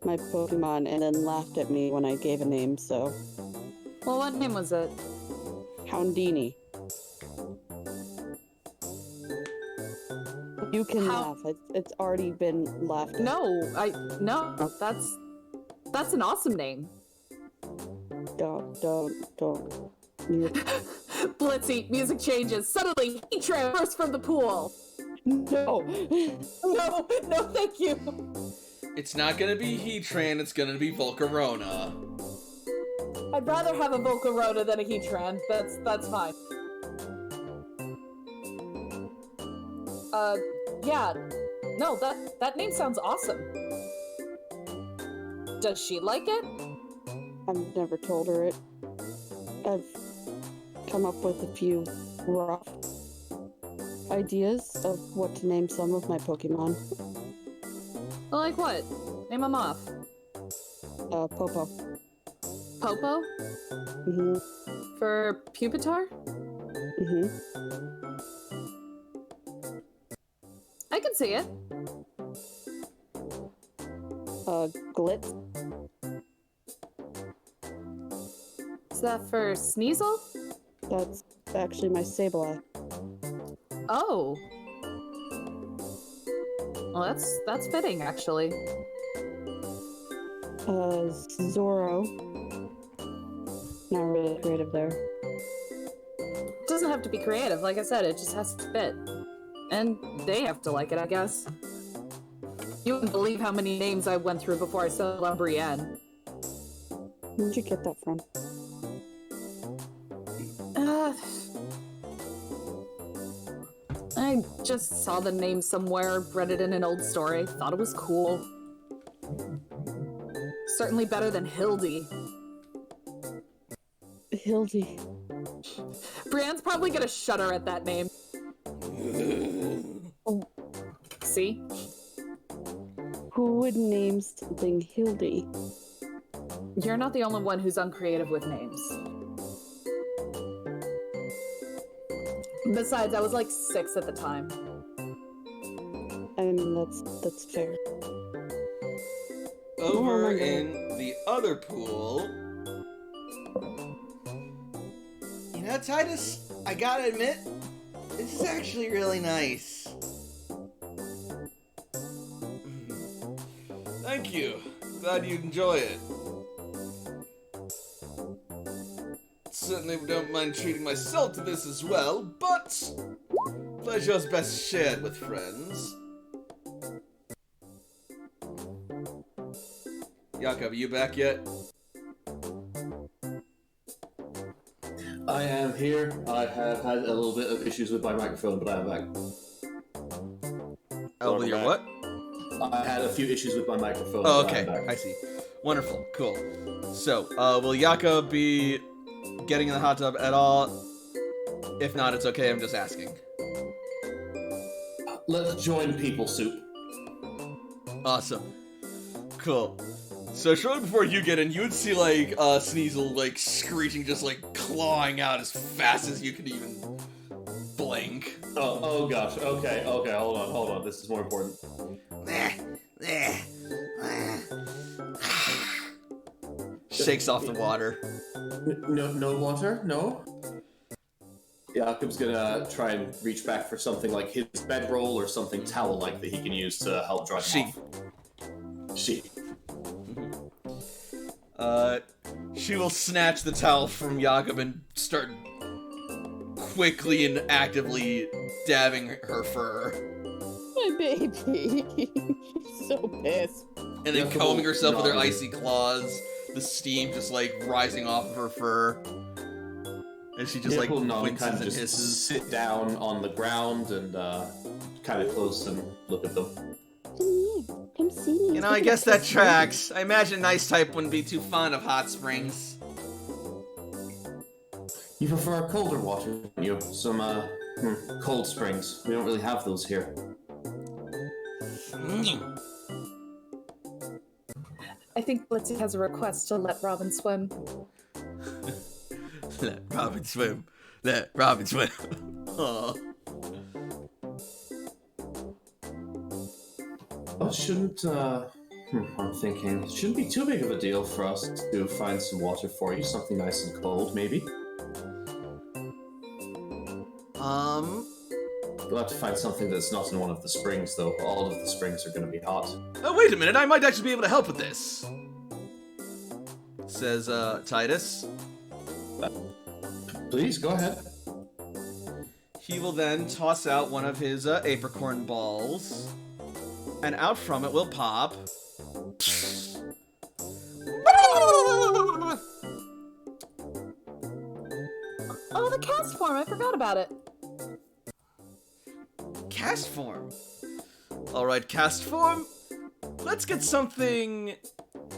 Speaker 2: my Pokemon and then laughed at me when I gave a name, so.
Speaker 5: Well, what name was it?
Speaker 2: Houndini. You can
Speaker 5: How-
Speaker 2: laugh. It's already been laughed at.
Speaker 5: No, that's an awesome name.
Speaker 2: Don't. You-
Speaker 5: Blitzy, music changes. Suddenly, Heatran bursts from the pool.
Speaker 2: No.
Speaker 5: No, thank you.
Speaker 1: It's not gonna be Heatran, it's gonna be Volcarona.
Speaker 5: I'd rather have a Volcarona than a Heatran. That's fine. Yeah. No, that name sounds awesome. Does she like it?
Speaker 2: I've never told her it. I've come up with a few rough ideas of what to name some of my Pokemon.
Speaker 5: Like what? Name them off.
Speaker 2: Popo.
Speaker 5: Popo?
Speaker 2: Mm-hmm.
Speaker 5: For Pupitar?
Speaker 2: Mm-hmm.
Speaker 5: I can see it.
Speaker 2: Glitz.
Speaker 5: Is that for Sneasel?
Speaker 2: That's actually my Sableye.
Speaker 5: Oh. Well, that's fitting, actually.
Speaker 2: Zoro. Not really creative there.
Speaker 5: It doesn't have to be creative, like I said, it just has to fit. And they have to like it, I guess. You wouldn't believe how many names I went through before I settled on Brienne.
Speaker 2: Where'd you get that from?
Speaker 5: I just saw the name somewhere, read it in an old story, thought it was cool. Certainly better than Hildy.
Speaker 2: Hildy.
Speaker 5: Brienne's probably gonna shudder at that name. See?
Speaker 2: Who would name something Hildy?
Speaker 5: You're not the only one who's uncreative with names. Besides, I was like 6 at the time.
Speaker 2: I mean, that's fair.
Speaker 1: Over in the other pool. You know, Titus, I gotta admit, this is actually really nice. Thank you. Glad you enjoy it. Certainly don't mind treating myself to this as well, but pleasure's best shared with friends. Jakob, are you back yet?
Speaker 4: I am here. I have had a little bit of issues with my microphone, but I am back.
Speaker 1: Oh, with your what?
Speaker 4: I had a few issues with my microphone.
Speaker 1: Oh,
Speaker 4: but I
Speaker 1: okay.
Speaker 4: am back.
Speaker 1: I see. Wonderful. Cool. So, will Jakob be getting in the hot tub at all? If not, it's okay. I'm just asking.
Speaker 4: Let's join People Soup.
Speaker 1: Awesome. Cool. So shortly before you get in, you would see, like, Sneasel, like, screeching, just, like, clawing out as fast as you can even blink.
Speaker 4: Oh gosh. Okay. Hold on. This is more important.
Speaker 1: Shakes off the water.
Speaker 4: No water? No? Jakob's gonna try and reach back for something like his bedroll or something towel-like that he can use to help dry him off. She.
Speaker 1: She will snatch the towel from Jakob and start quickly and actively dabbing her fur.
Speaker 2: My baby. She's so pissed.
Speaker 1: And then
Speaker 4: Jakob
Speaker 1: combing herself with her
Speaker 4: nodded.
Speaker 1: icy claws, the steam just like rising off of her fur. And she just like
Speaker 4: kind
Speaker 1: winces
Speaker 4: of
Speaker 1: and
Speaker 4: just
Speaker 1: hisses.
Speaker 4: sit down on the ground and kind of close and look at them.
Speaker 2: Come here. Come see me.
Speaker 1: You know, I guess that tracks. I imagine an ice type wouldn't be too fond of hot springs.
Speaker 4: You prefer colder water, don't you? Some cold springs. We don't really have those here.
Speaker 5: I think Blitzy has a request to let Robin swim.
Speaker 1: Let Robin swim. Let Robin swim. Aw.
Speaker 4: Well, it shouldn't, I'm thinking, it shouldn't be too big of a deal for us to find some water for you. Something nice and cold, maybe. We'll have to find something that's not in one of the springs, though. All of the springs are going to be hot.
Speaker 1: Oh, wait a minute, I might actually be able to help with this. Says, Titus.
Speaker 4: Please, go ahead.
Speaker 1: He will then toss out one of his apricorn balls, and out from it will pop.
Speaker 5: Oh, the cast form! I forgot about it.
Speaker 1: Cast form. Alright, cast form. Let's get something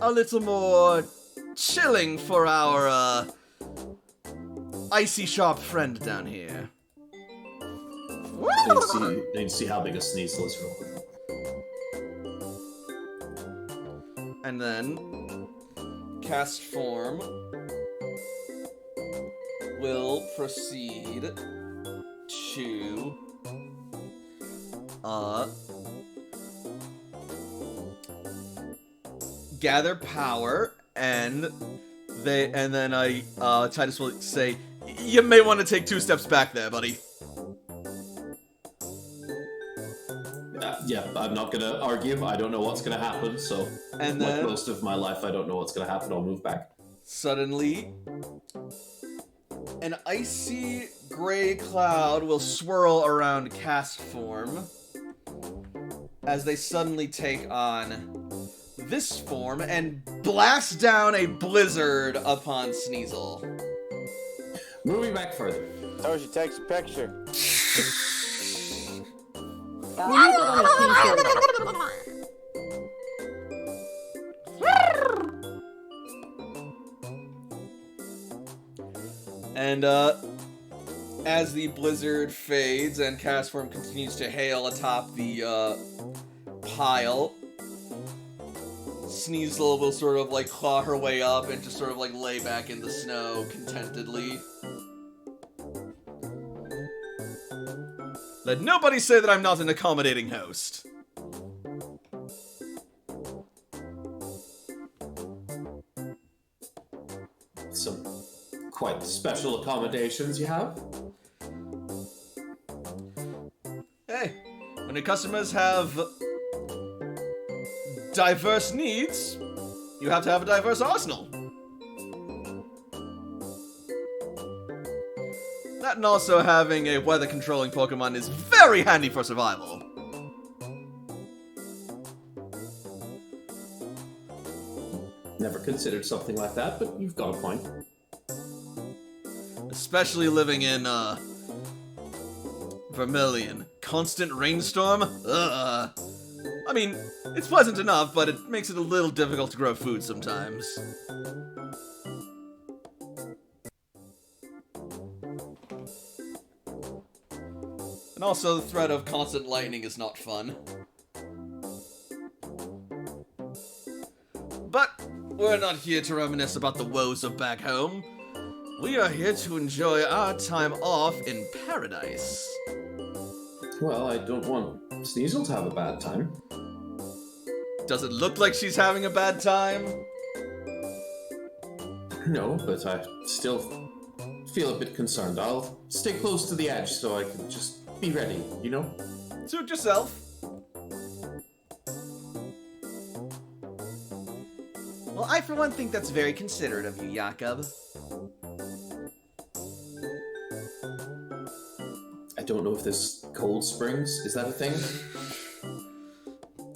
Speaker 1: a little more chilling for our icy sharp friend down here.
Speaker 4: You need to see how big a Sneasel is real quick.
Speaker 1: And then cast form will proceed to gather power, and then Titus will say, "You may want to take 2 steps back there, buddy."
Speaker 4: Yeah, I'm not gonna argue. I don't know what's gonna happen, so
Speaker 1: And
Speaker 4: like
Speaker 1: then
Speaker 4: most of my life, I don't know what's gonna happen. I'll move back.
Speaker 1: suddenly, an icy gray cloud will swirl around cast form as they suddenly take on this form and blast down a blizzard upon Sneasel.
Speaker 4: Moving back further.
Speaker 3: Toshi takes a picture.
Speaker 2: We need that on a t-shirt.
Speaker 1: And as the blizzard fades and cast form continues to hail atop the pile, Sneasel will sort of like claw her way up and just sort of like lay back in the snow contentedly. Let nobody say that I'm not an accommodating host.
Speaker 4: Some quite special accommodations you have.
Speaker 1: Hey, when the customers have diverse needs, you have to have a diverse arsenal. That and also having a weather controlling Pokemon is very handy for survival.
Speaker 4: Never considered something like that, but you've got a point.
Speaker 1: Especially living in, Vermilion. Constant rainstorm? Ugh. I mean, it's pleasant enough, but it makes it a little difficult to grow food sometimes. And also, the threat of constant lightning is not fun. But we're not here to reminisce about the woes of back home. We are here to enjoy our time off in paradise.
Speaker 4: Well, I don't want Sneasel to have a bad time.
Speaker 1: Does it look like she's having a bad time?
Speaker 4: No, but I still feel a bit concerned. I'll stay close to the edge so I can just be ready, you know?
Speaker 1: Suit yourself. Well, I for one think that's very considerate of you, Jakob.
Speaker 4: I don't know if there's cold springs. Is that a thing?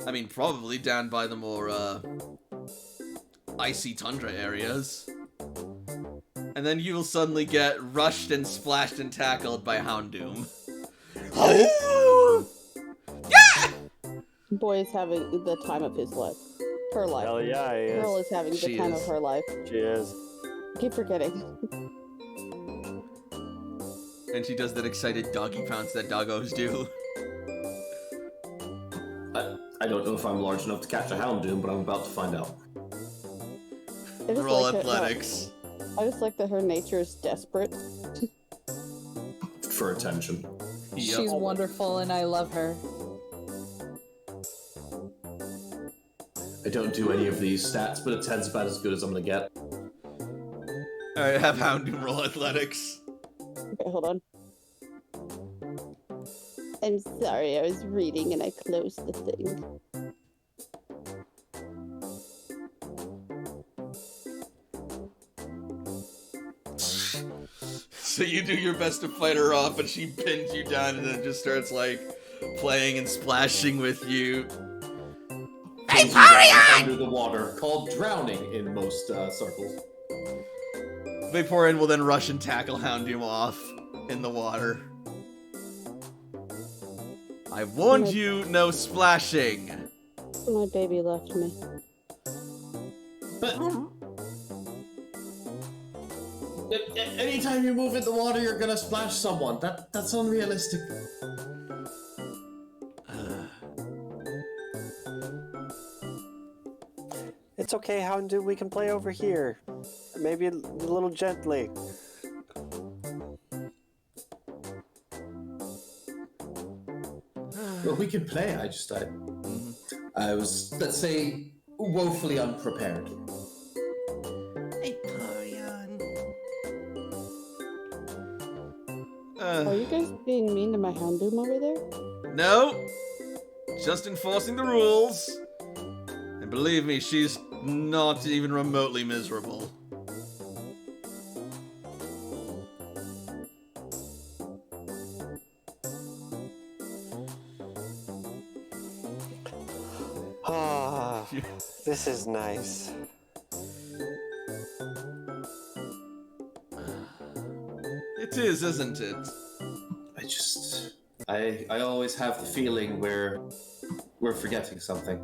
Speaker 1: I mean, probably down by the more, icy tundra areas. And And then you will suddenly get rushed and splashed and tackled by Houndoom.
Speaker 2: Boy is having the time of his life. Her life.
Speaker 3: Hell yeah, he
Speaker 2: Girl
Speaker 3: is.
Speaker 2: is having
Speaker 1: She
Speaker 2: the time
Speaker 1: is.
Speaker 2: of her life.
Speaker 3: She is.
Speaker 2: Keep forgetting.
Speaker 1: And she does that excited doggy pounce that doggos do.
Speaker 4: I don't know if I'm large enough to catch a Houndoom, but I'm about to find out.
Speaker 2: I just
Speaker 1: Roll
Speaker 2: like that-
Speaker 1: athletics.
Speaker 2: I just like that her nature is desperate.
Speaker 4: For attention.
Speaker 1: Yep.
Speaker 5: She's wonderful and I love her.
Speaker 4: I don't do any of these stats, but a 10's about as good as I'm gonna get.
Speaker 1: Alright, have Houndoom roll athletics.
Speaker 2: Okay, hold on. I'm sorry, I was reading and I closed the thing.
Speaker 1: So you do your best to fight her off, and she pins you down and then just starts, like, playing and splashing with you.
Speaker 4: Pulls you down under the water, called drowning in most circles.
Speaker 1: Vaporeon will then rush and tackle Houndoom off in the water. I warned you, no splashing.
Speaker 2: My baby left me.
Speaker 4: But anytime you move in the water, you're gonna splash someone. That's unrealistic.
Speaker 3: It's okay, Houndoom. We can play over here. Maybe a little gently.
Speaker 4: Well, we can play. I was, let's say, woefully unprepared.
Speaker 1: Vaporeon.
Speaker 2: Are you guys being mean to my Houndoom over there?
Speaker 1: No, just enforcing the rules. And believe me, she's not even remotely miserable.
Speaker 3: Ah, this is nice.
Speaker 1: It is, isn't it?
Speaker 4: I always have the feeling we're forgetting something.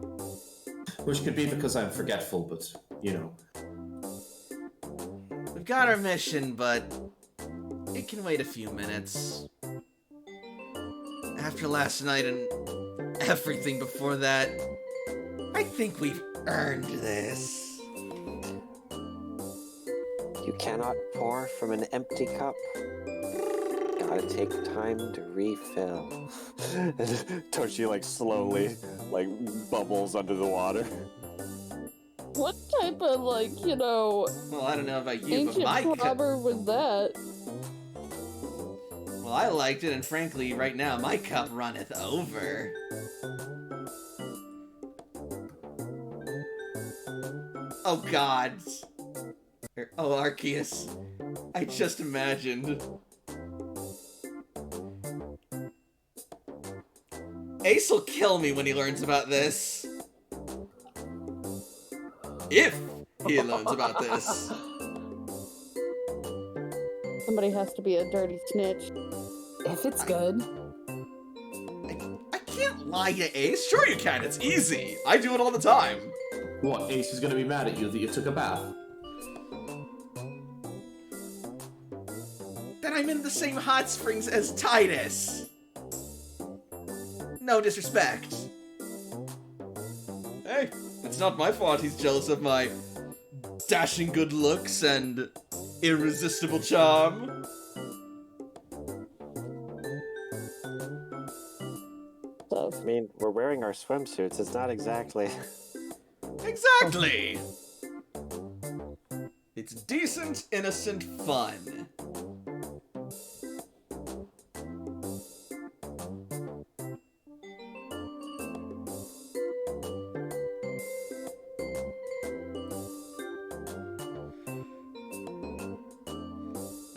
Speaker 4: Which could be because I'm forgetful, but, you know.
Speaker 1: We've got our mission, but it can wait a few minutes. After last night and everything before that, I think we've earned this.
Speaker 3: You cannot pour from an empty cup. Gotta take time to refill. Toshi, like, slowly, like, bubbles under the water.
Speaker 2: What type of, like, you know,
Speaker 1: Well, I don't know about you, but
Speaker 2: ancient
Speaker 1: my cup...
Speaker 2: proverb was that?
Speaker 1: Well, I liked it, and frankly, right now, my cup runneth over. Oh, God. Oh, Arceus. I just imagined. Ace will kill me when he learns about this. If he learns about this.
Speaker 2: Somebody has to be a dirty snitch.
Speaker 5: If it's good.
Speaker 1: I can't lie to Ace. Sure you can. It's easy. I do it all the time.
Speaker 4: What, Ace is gonna be mad at you that you took a bath?
Speaker 1: Then I'm in the same hot springs as Titus. No disrespect. Hey, it's not my fault he's jealous of my dashing good looks and irresistible charm.
Speaker 2: So,
Speaker 3: I mean, we're wearing our swimsuits. It's not exactly...
Speaker 1: Exactly! It's decent, innocent fun.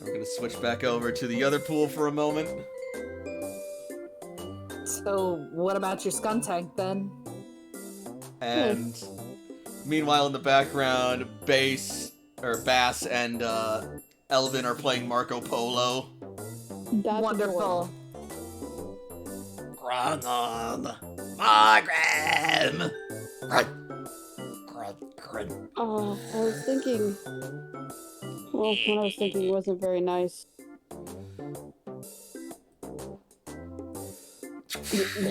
Speaker 1: We're gonna switch back over to the other pool for a moment.
Speaker 5: So, what about your Skuntank then?
Speaker 1: And meanwhile, in the background, Bass and Elvin are playing Marco Polo.
Speaker 2: That's
Speaker 5: Wonderful.
Speaker 1: Grunum, Margrim.
Speaker 2: I was thinking. Well, what I was thinking wasn't very nice.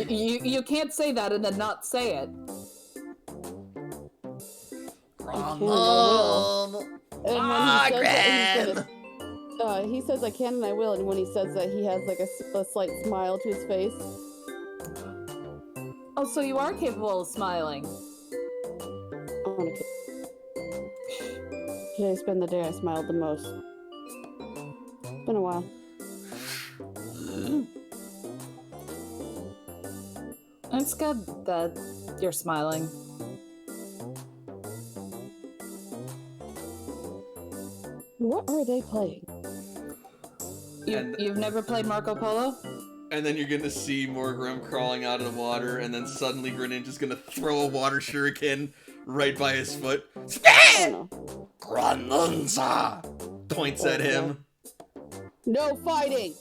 Speaker 5: You can't say that and then not say it.
Speaker 1: Grunum,
Speaker 2: And when he says I can and I will, and when he says that, he has like a slight smile to his face.
Speaker 5: Oh, so you are capable of smiling.
Speaker 2: I want to. Today's been the day I smiled the most. It's been a while.
Speaker 5: It's good that you're smiling.
Speaker 2: What are they playing?
Speaker 5: You've never played Marco Polo?
Speaker 1: And then you're gonna see Morgrim crawling out of the water, and then suddenly Greninja's gonna throw a water shuriken right by his foot. Granunza! Points at him.
Speaker 2: No fighting!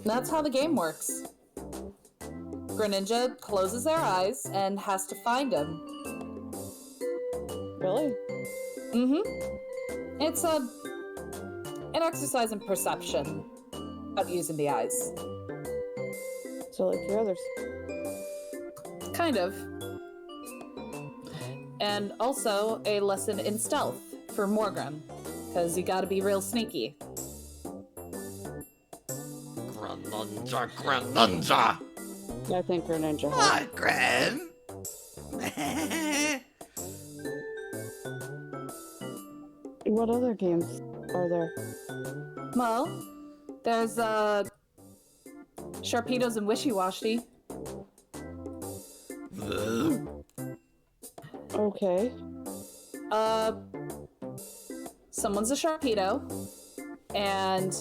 Speaker 5: That's how the game works. Greninja closes their eyes and has to find him.
Speaker 2: Really?
Speaker 5: Mm-hmm. It's an exercise in perception of using the eyes.
Speaker 2: So like your others.
Speaker 5: Kind of. And also a lesson in stealth for Morgrim, because you gotta be real sneaky.
Speaker 1: Granunza!
Speaker 2: I think Greninja.
Speaker 1: Margrim!
Speaker 2: What other games are there?
Speaker 5: Well, there's Sharpedos and Wishy-Washy.
Speaker 2: Okay.
Speaker 5: Someone's a Sharpedo, and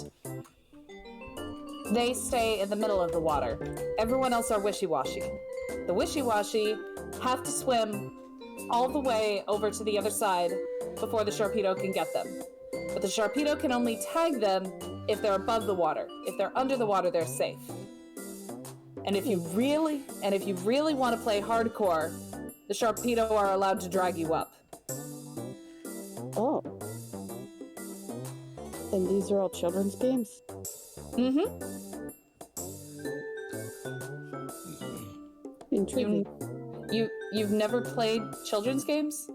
Speaker 5: they stay in the middle of the water. Everyone else are Wishy-Washy. The Wishy-Washy have to swim all the way over to the other side before the Sharpedo can get them. But the Sharpedo can only tag them if they're above the water. If they're under the water, they're safe. And if you really want to play hardcore, the Sharpedo are allowed to drag you up.
Speaker 2: Oh. And these are all children's games?
Speaker 5: Mm-hmm.
Speaker 2: Intriguing.
Speaker 5: You've never played children's games?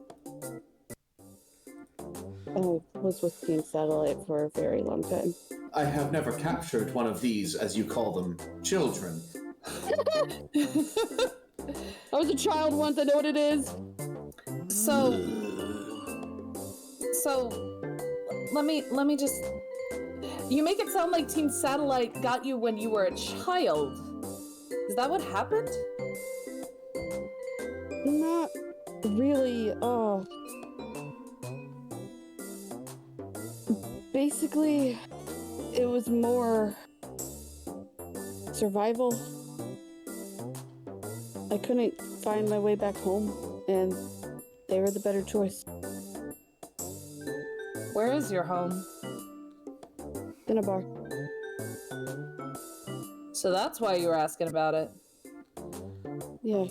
Speaker 2: I was with Team Satellite for a very long time.
Speaker 6: I have never captured one of these, as you call them, children.
Speaker 2: I was a child once, I know what it is.
Speaker 5: So let me just. You make it sound like Team Satellite got you when you were a child. Is that what happened?
Speaker 2: Not really, basically, it was more survival. I couldn't find my way back home, and they were the better choice.
Speaker 5: Where is your home?
Speaker 2: In a bar.
Speaker 5: So that's why you were asking about it.
Speaker 2: Yeah.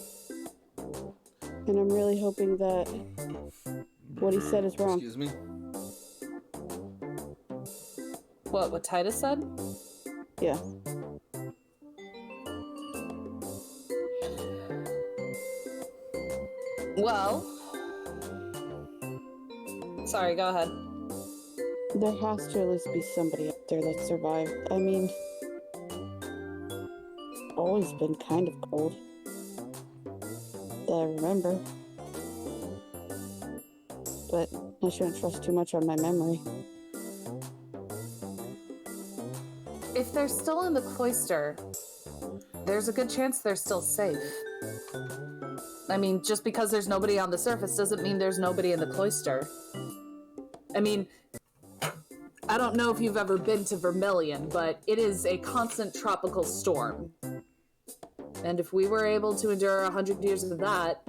Speaker 2: And I'm really hoping that what he said is wrong.
Speaker 1: Excuse me?
Speaker 5: What Titus said?
Speaker 2: Yeah.
Speaker 5: Well, sorry, go ahead.
Speaker 2: There has to at least be somebody out there that survived. I mean, always been kind of cold. That I remember. But I shouldn't trust too much on my memory.
Speaker 5: If they're still in the cloister, there's a good chance they're still safe. I mean, just because there's nobody on the surface doesn't mean there's nobody in the cloister. I mean, I don't know if you've ever been to Vermilion, but it is a constant tropical storm. And if we were able to endure 100 years of that,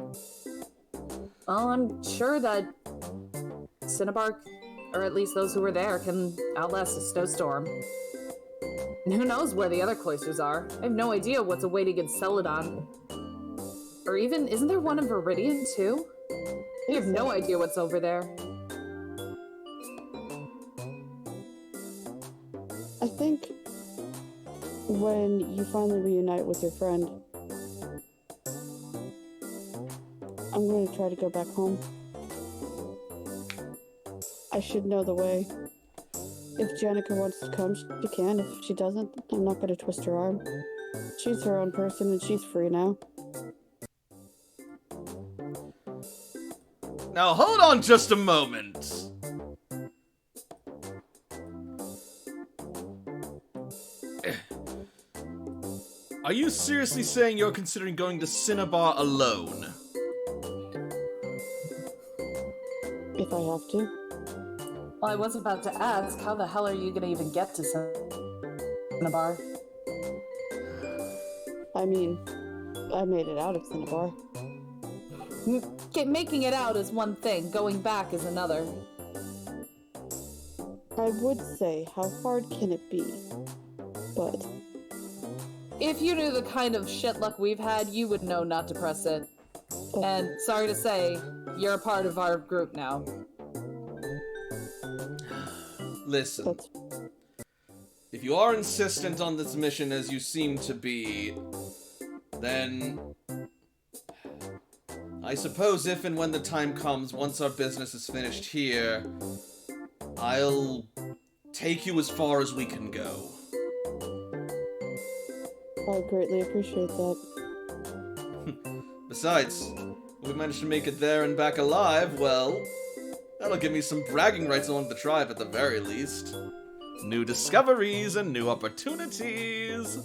Speaker 5: well, I'm sure that Cinnabar or at least those who were there, can outlast a snowstorm. And who knows where the other cloisters are? I have no idea what's awaiting in Celadon. Or even, isn't there one in Viridian too? I have no idea what's over there.
Speaker 2: I think when you finally reunite with your friend, I'm going to try to go back home. I should know the way. If Jenica wants to come, she can. If she doesn't, I'm not going to twist her arm. She's her own person and she's free now.
Speaker 1: Now hold on just a moment. Are you seriously saying you're considering going to Cinnabar alone?
Speaker 2: If I have to.
Speaker 5: Well, I was about to ask, how the hell are you gonna even get to Cinnabar?
Speaker 2: I mean, I made it out of Cinnabar.
Speaker 5: Making it out is one thing, going back is another.
Speaker 2: I would say, how hard can it be? But
Speaker 5: If you knew the kind of shit luck we've had, you would know not to press it. And sorry to say, you're a part of our group now.
Speaker 1: Listen, if you are insistent on this mission as you seem to be, then I suppose if and when the time comes, once our business is finished here, I'll take you as far as we can go.
Speaker 2: I greatly appreciate that.
Speaker 1: Besides, if we manage to make it there and back alive, well, that'll give me some bragging rights among the tribe at the very least. New discoveries and new opportunities.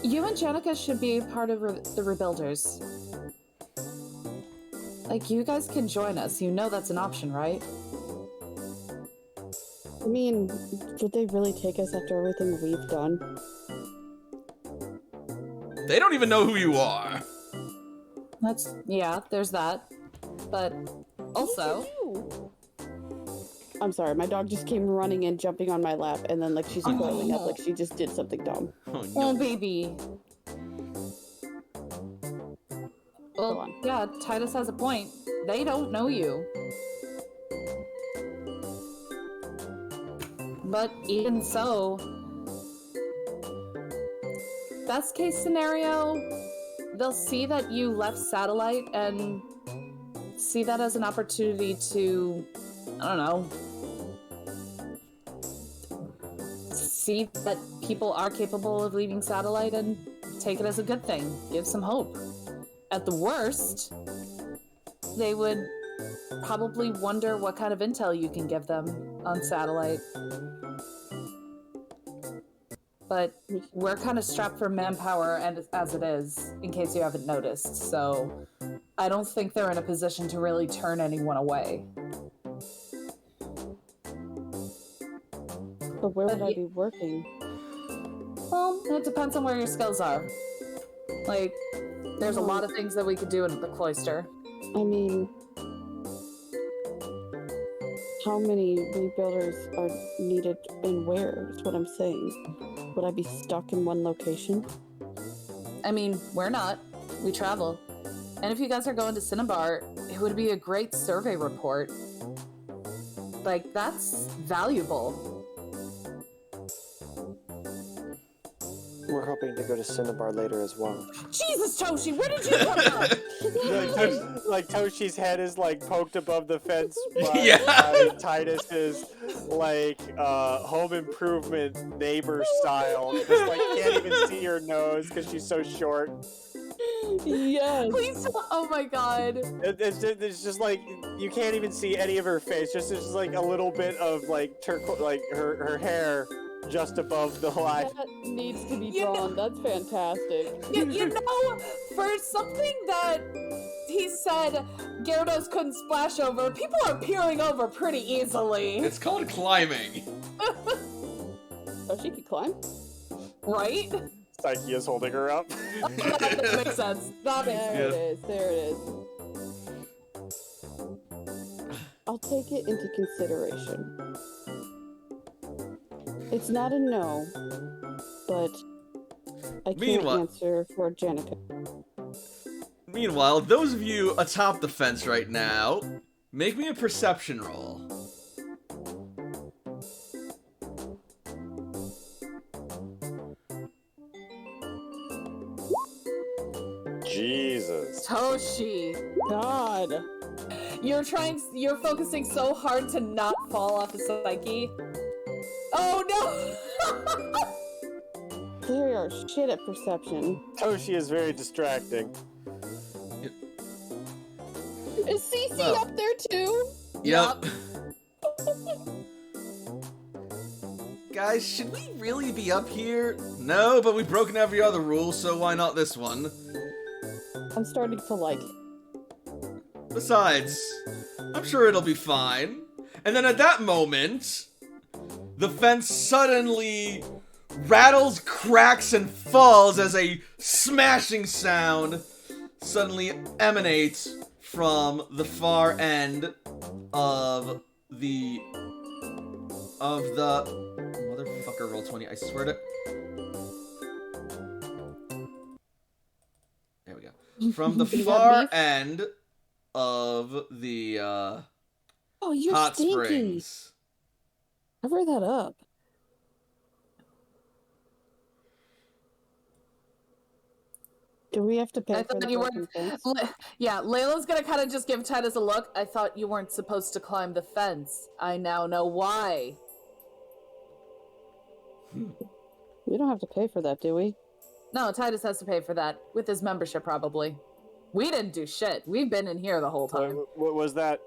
Speaker 5: You and Jenica should be part of the Rebuilders. Like, you guys can join us. You know that's an option, right?
Speaker 2: I mean, would they really take us after everything we've done?
Speaker 1: They don't even know who you are.
Speaker 5: Yeah, there's that. But also...
Speaker 2: I'm sorry, my dog just came running in, jumping on my lap, and then like she's coiling up like she just did something dumb.
Speaker 1: Oh, no.
Speaker 5: Oh, baby. Well, yeah, Titus has a point. They don't know you. But even so, best case scenario, they'll see that you left Satellite and see that as an opportunity to, I don't know, see that people are capable of leaving Satellite and take it as a good thing. Give some hope. At the worst, they would probably wonder what kind of intel you can give them on Satellite. But we're kind of strapped for manpower and as it is, in case you haven't noticed, so I don't think they're in a position to really turn anyone away.
Speaker 2: But where would I be working?
Speaker 5: Well, it depends on where your skills are. Like, there's a lot of things that we could do in the cloister.
Speaker 2: I mean, how many rebuilders are needed and where is what I'm saying. Would I be stuck in one location?
Speaker 5: I mean, we're not. We travel. And if you guys are going to Cinnabar, it would be a great survey report. Like, that's valuable.
Speaker 3: We're hoping to go to Cinnabar later as well.
Speaker 5: Jesus, Toshi, where did you come from?
Speaker 3: like Toshi's head is like poked above the fence
Speaker 1: Yeah.
Speaker 3: by Titus's like home improvement neighbor style. Just like can't even see her nose because she's so short.
Speaker 2: Yes.
Speaker 5: Please, oh my god.
Speaker 3: It's just like you can't even see any of her face. Just like a little bit of like like her hair just above the line.
Speaker 2: That needs to be drawn. That's fantastic.
Speaker 5: You know, for something that he said Gyarados couldn't splash over, people are peering over pretty easily.
Speaker 1: It's called climbing.
Speaker 2: Oh, she could climb?
Speaker 5: Right?
Speaker 3: Psyche is holding her up.
Speaker 5: That makes sense. That makes sense.
Speaker 2: There it is. There it is. I'll take it into consideration. It's not a no, but I can't
Speaker 1: Meanwhile-
Speaker 2: answer for Jenica.
Speaker 1: Meanwhile, those of you atop the fence right now, make me a perception roll.
Speaker 3: Jesus.
Speaker 5: Toshi,
Speaker 2: God!
Speaker 5: you're focusing so hard to not fall off of Psyche. Oh no!
Speaker 2: They are shit at perception.
Speaker 3: Toshi is very distracting.
Speaker 2: Is Cece
Speaker 1: Well.
Speaker 2: up there too?
Speaker 1: Yep. Guys, should we really be up here? No, but we've broken every other rule, so why not this one?
Speaker 2: I'm starting to like it.
Speaker 1: Besides, I'm sure it'll be fine. And then at that moment, the fence suddenly rattles, cracks, and falls as a smashing sound suddenly emanates from the far end of the motherfucker. Roll 20. I swear to. There we go. From the
Speaker 2: You got
Speaker 1: far
Speaker 2: beef?
Speaker 1: end of the
Speaker 2: Oh, you're
Speaker 1: hot
Speaker 2: stinky.
Speaker 1: springs.
Speaker 2: Cover that up. Do we have to pay
Speaker 5: I
Speaker 2: for the
Speaker 5: thought you
Speaker 2: broken
Speaker 5: weren't.
Speaker 2: fence?
Speaker 5: Yeah, Layla's gonna kind of just give Titus a look. I thought you weren't supposed to climb the fence. I now know why.
Speaker 2: We don't have to pay for that, do we?
Speaker 5: No, Titus has to pay for that with his membership, probably. We didn't do shit. We've been in here the whole time.
Speaker 3: What was that?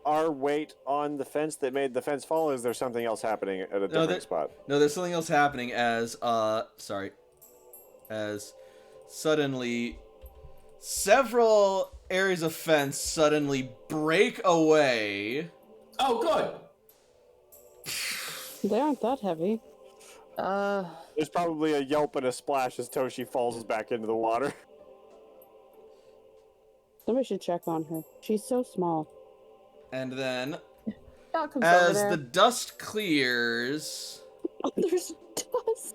Speaker 3: Our weight on the fence that made the fence fall? Or is there something else happening at a different spot?
Speaker 1: No, there's something else happening as suddenly several areas of fence suddenly break away.
Speaker 4: Oh, good.
Speaker 2: They aren't that heavy.
Speaker 3: There's probably a yelp and a splash as Toshi falls back into the water.
Speaker 2: Somebody should check on her. She's so small.
Speaker 1: And then,
Speaker 5: Y'all comes over
Speaker 1: as
Speaker 5: there.
Speaker 1: the dust clears,
Speaker 2: Oh, there's dust.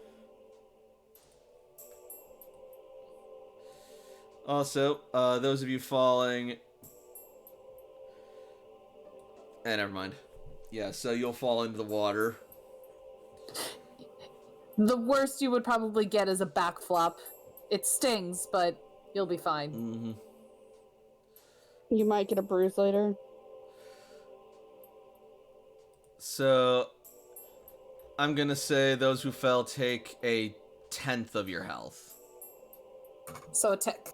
Speaker 1: also, those of you falling... never mind. Yeah, so you'll fall into the water.
Speaker 5: The worst you would probably get is a backflop. It stings, but you'll be fine.
Speaker 1: Mm-hmm.
Speaker 2: You might get a bruise later.
Speaker 1: So, I'm gonna say those who fell take a 10th of your health.
Speaker 5: So a tick.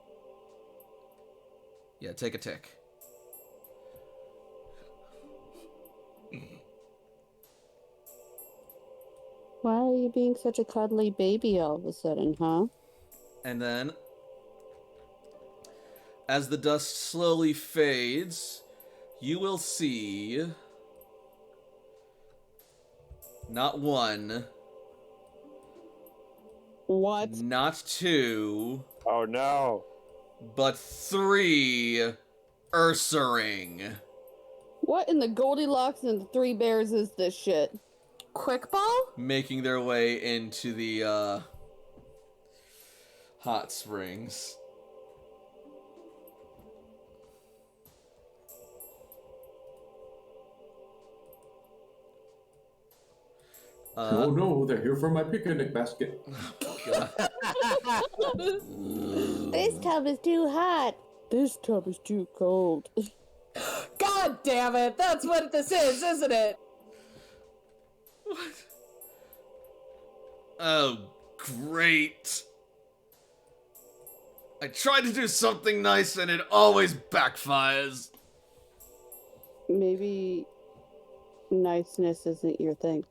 Speaker 1: Yeah, take a tick.
Speaker 2: Why are you being such a cuddly baby all of a sudden, huh?
Speaker 1: And then, as the dust slowly fades, you will see not one,
Speaker 2: What?
Speaker 1: not two,
Speaker 3: Oh no.
Speaker 1: but 3 Ursaring.
Speaker 2: What in the Goldilocks and the Three Bears is this shit?
Speaker 5: Quick ball?
Speaker 1: Making their way into the hot springs.
Speaker 4: Oh no, they're here for my picnic basket.
Speaker 2: This tub is too hot. This tub is too cold.
Speaker 5: God damn it! That's what this is, isn't it?
Speaker 1: What? Oh, great. I tried to do something nice and it always backfires.
Speaker 2: Maybe niceness isn't your thing.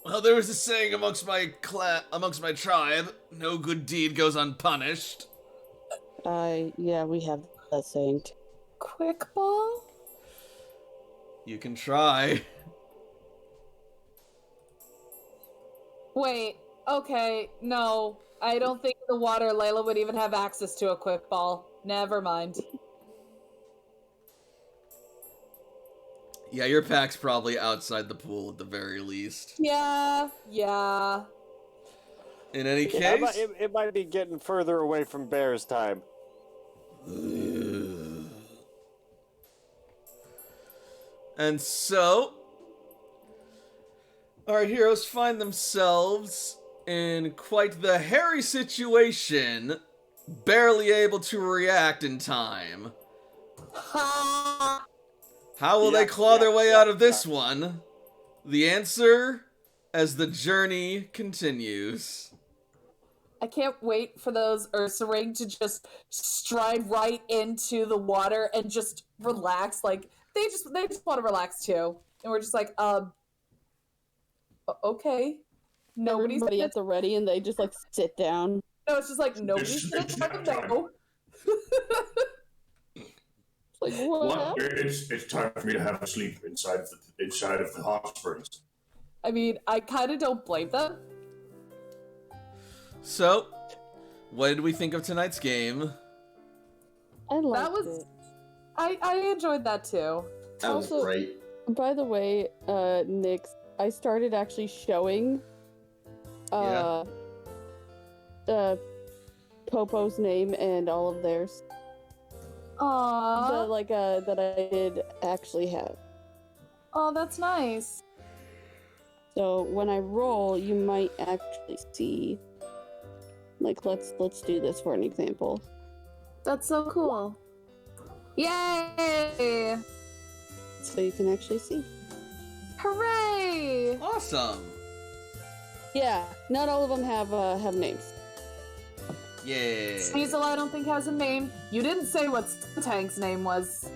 Speaker 1: Well, there was a saying amongst my tribe, no good deed goes unpunished.
Speaker 2: Yeah, we have that saying.
Speaker 5: Quick ball?
Speaker 1: You can try.
Speaker 5: Wait, okay, no. I don't think in the water Layla would even have access to a quick ball. Never mind.
Speaker 1: Yeah, your pack's probably outside the pool at the very least.
Speaker 5: Yeah.
Speaker 1: In any
Speaker 3: Yeah,
Speaker 1: case...
Speaker 3: it might be getting further away from bears time.
Speaker 1: And so, our heroes find themselves in quite the hairy situation, barely able to react in time.
Speaker 5: Ha!
Speaker 1: How will they claw their way out of this one? The answer, as the journey continues.
Speaker 5: I can't wait for those Ursaring to just stride right into the water and just relax. Like they just want to relax too, and we're just like, okay, nobody's
Speaker 2: Everybody at the ready, and they just like sit down.
Speaker 5: No, it's just like nobody's gonna tell them no.
Speaker 2: Like what happened?
Speaker 7: It's time for me to have a sleep inside of the hot springs.
Speaker 5: I mean, I kind of don't blame them.
Speaker 1: So, what did we think of tonight's game?
Speaker 2: I liked
Speaker 5: That was,
Speaker 2: it.
Speaker 5: I enjoyed that too.
Speaker 4: That was
Speaker 2: Also-
Speaker 4: great.
Speaker 2: By the way, Nix, I started actually showing Popo's name and all of theirs.
Speaker 5: Aww.
Speaker 2: That I did actually have.
Speaker 5: Oh, that's nice.
Speaker 2: So when I roll, you might actually see. Like, let's do this for an example.
Speaker 5: That's so cool. Yay!
Speaker 2: So you can actually see.
Speaker 5: Hooray!
Speaker 1: Awesome!
Speaker 2: Yeah, not all of them have names.
Speaker 1: Yay!
Speaker 5: Sneasel, I don't think has a name. You didn't say what Tank's name was.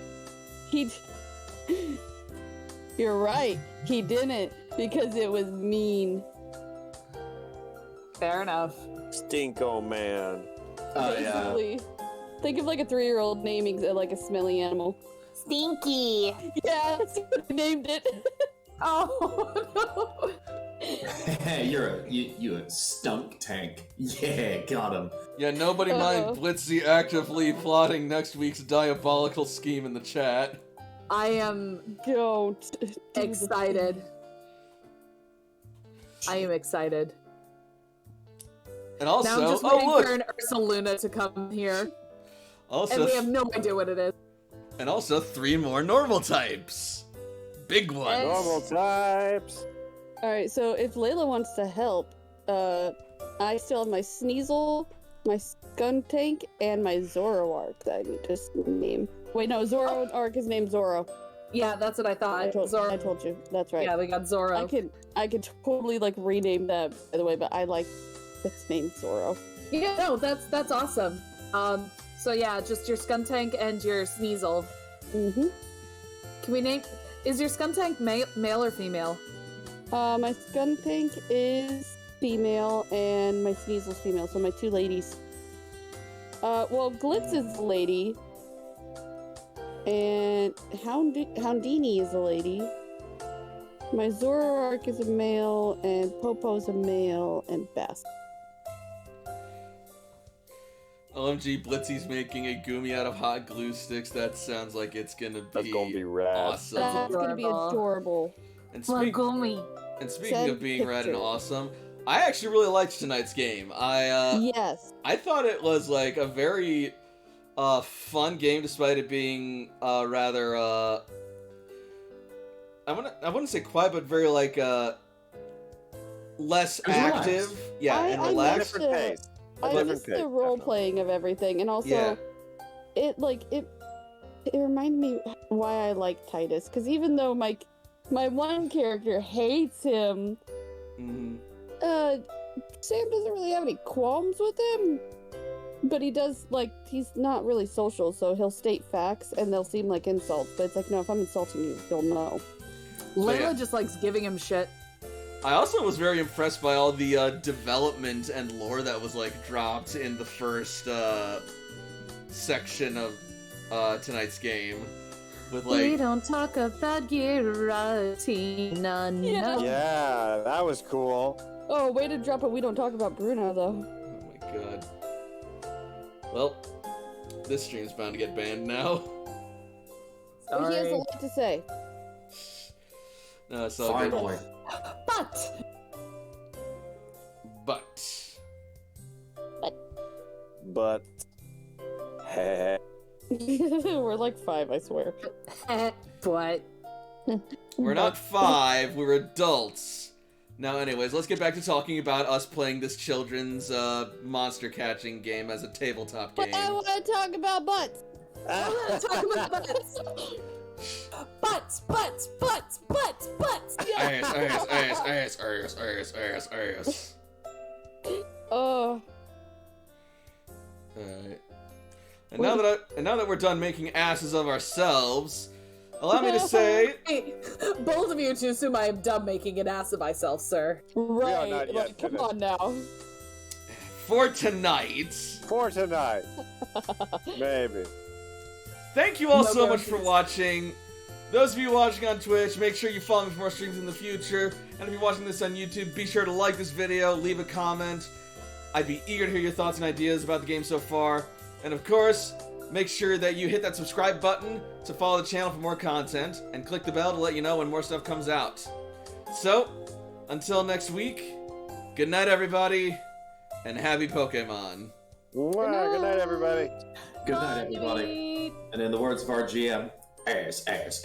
Speaker 2: You're right. He didn't because it was mean.
Speaker 5: Fair enough.
Speaker 3: Stinko man.
Speaker 4: Oh, yeah.
Speaker 2: Basically, think of like a 3-year-old naming like a smelly animal.
Speaker 5: Stinky.
Speaker 2: Yeah, that's what I named it.
Speaker 5: Oh no.
Speaker 4: Hey, you a stunk tank. Yeah, got him.
Speaker 1: Yeah, nobody mind Blitzy actively plotting next week's diabolical scheme in the chat.
Speaker 5: I am
Speaker 2: Don't.
Speaker 5: excited. I am excited.
Speaker 1: And also,
Speaker 5: Now I'm just waiting for an Ursa Luna to come here,
Speaker 1: also,
Speaker 5: and we have no idea what it is.
Speaker 1: and also 3 more normal types. Big ones.
Speaker 5: And-
Speaker 3: Normal types.
Speaker 2: Alright, so if Layla wants to help, I still have my Sneasel, my Skuntank, and my Zoroark that I need to name. Wait, no, Zoroark is named Zoro.
Speaker 5: Yeah, that's what I thought.
Speaker 2: I
Speaker 5: Zoro.
Speaker 2: told you. That's right.
Speaker 5: Yeah, we got Zoro.
Speaker 2: I could totally like rename that, by the way, but I like its name Zoro.
Speaker 5: Yeah, no, that's awesome. So yeah, just your Skuntank and your Sneasel.
Speaker 2: Mm-hmm.
Speaker 5: Can we name? Is your Skuntank male or female?
Speaker 2: My Skuntank is female and my Sneasel's female, so my 2 ladies. Well, Glitz is a lady. And Houndini is a lady. My Zoroark is a male, and Popo's a male, and Best.
Speaker 1: OMG, Blitzy's making a Gumi out of hot glue sticks. That sounds like it's gonna be,
Speaker 3: That's gonna be rad.
Speaker 1: awesome.
Speaker 2: That's gonna be adorable.
Speaker 1: And speaking
Speaker 2: Send
Speaker 1: of being rad and
Speaker 2: pictures.
Speaker 1: awesome, I actually really liked tonight's game.
Speaker 2: Yes.
Speaker 1: I thought it was like a very fun game, despite it being rather I wouldn't say quiet, but very like less
Speaker 4: It was
Speaker 1: active.
Speaker 4: relaxed.
Speaker 1: Yeah,
Speaker 2: I
Speaker 1: and
Speaker 2: like
Speaker 1: relaxed.
Speaker 3: Different pace.
Speaker 2: I
Speaker 3: Different
Speaker 2: missed
Speaker 3: pace,
Speaker 2: the role
Speaker 3: definitely.
Speaker 2: playing of everything, and also
Speaker 1: Yeah.
Speaker 2: it reminded me why I like Titus, because even though my one character hates him,
Speaker 1: Mhm.
Speaker 2: Sam doesn't really have any qualms with him, but he does, like, he's not really social, so he'll state facts and they'll seem like insults, but it's like, no, if I'm insulting you, you'll know.
Speaker 5: Layla
Speaker 1: yeah.
Speaker 5: just likes giving him shit.
Speaker 1: I also was very impressed by all the development and lore that was like dropped in the first section of tonight's game. With
Speaker 5: We
Speaker 1: like,
Speaker 5: don't talk about Giratina,
Speaker 2: Yeah.
Speaker 5: no.
Speaker 3: Yeah, that was cool.
Speaker 2: Oh, way to drop it, we don't talk about Bruno, though.
Speaker 1: oh my god. Well, this stream's bound to get banned now.
Speaker 2: But he has a
Speaker 5: Sorry.
Speaker 2: lot to say.
Speaker 1: No, so good.
Speaker 4: Finally.
Speaker 3: But.
Speaker 2: We're like 5, I swear.
Speaker 5: But
Speaker 1: We're not 5, we're adults. Now, anyways, let's get back to talking about us playing this children's monster catching game as a tabletop game.
Speaker 2: But I want to talk about butts.
Speaker 5: I want to talk about butts. Butts.
Speaker 1: Ass. Alright. And now that we're done making asses of ourselves, allow me to say...
Speaker 5: Hey, both of you to assume I am done making an ass of myself, sir.
Speaker 2: Right.
Speaker 3: not yet
Speaker 2: Like, come
Speaker 3: finished.
Speaker 2: on now.
Speaker 1: For tonight...
Speaker 3: For tonight. Maybe.
Speaker 1: Thank you all
Speaker 5: No
Speaker 1: so much for
Speaker 5: guarantees.
Speaker 1: watching. Those of you watching on Twitch, make sure you follow me for more streams in the future. And if you're watching this on YouTube, be sure to like this video, leave a comment. I'd be eager to hear your thoughts and ideas about the game so far. And of course, make sure that you hit that subscribe button to follow the channel for more content, and click the bell to let you know when more stuff comes out. So, until next week, good night everybody, and happy Pokemon.
Speaker 3: Mwah, good night, everybody.
Speaker 4: Good night, everybody. And in the words of our GM, ass.
Speaker 2: Ass.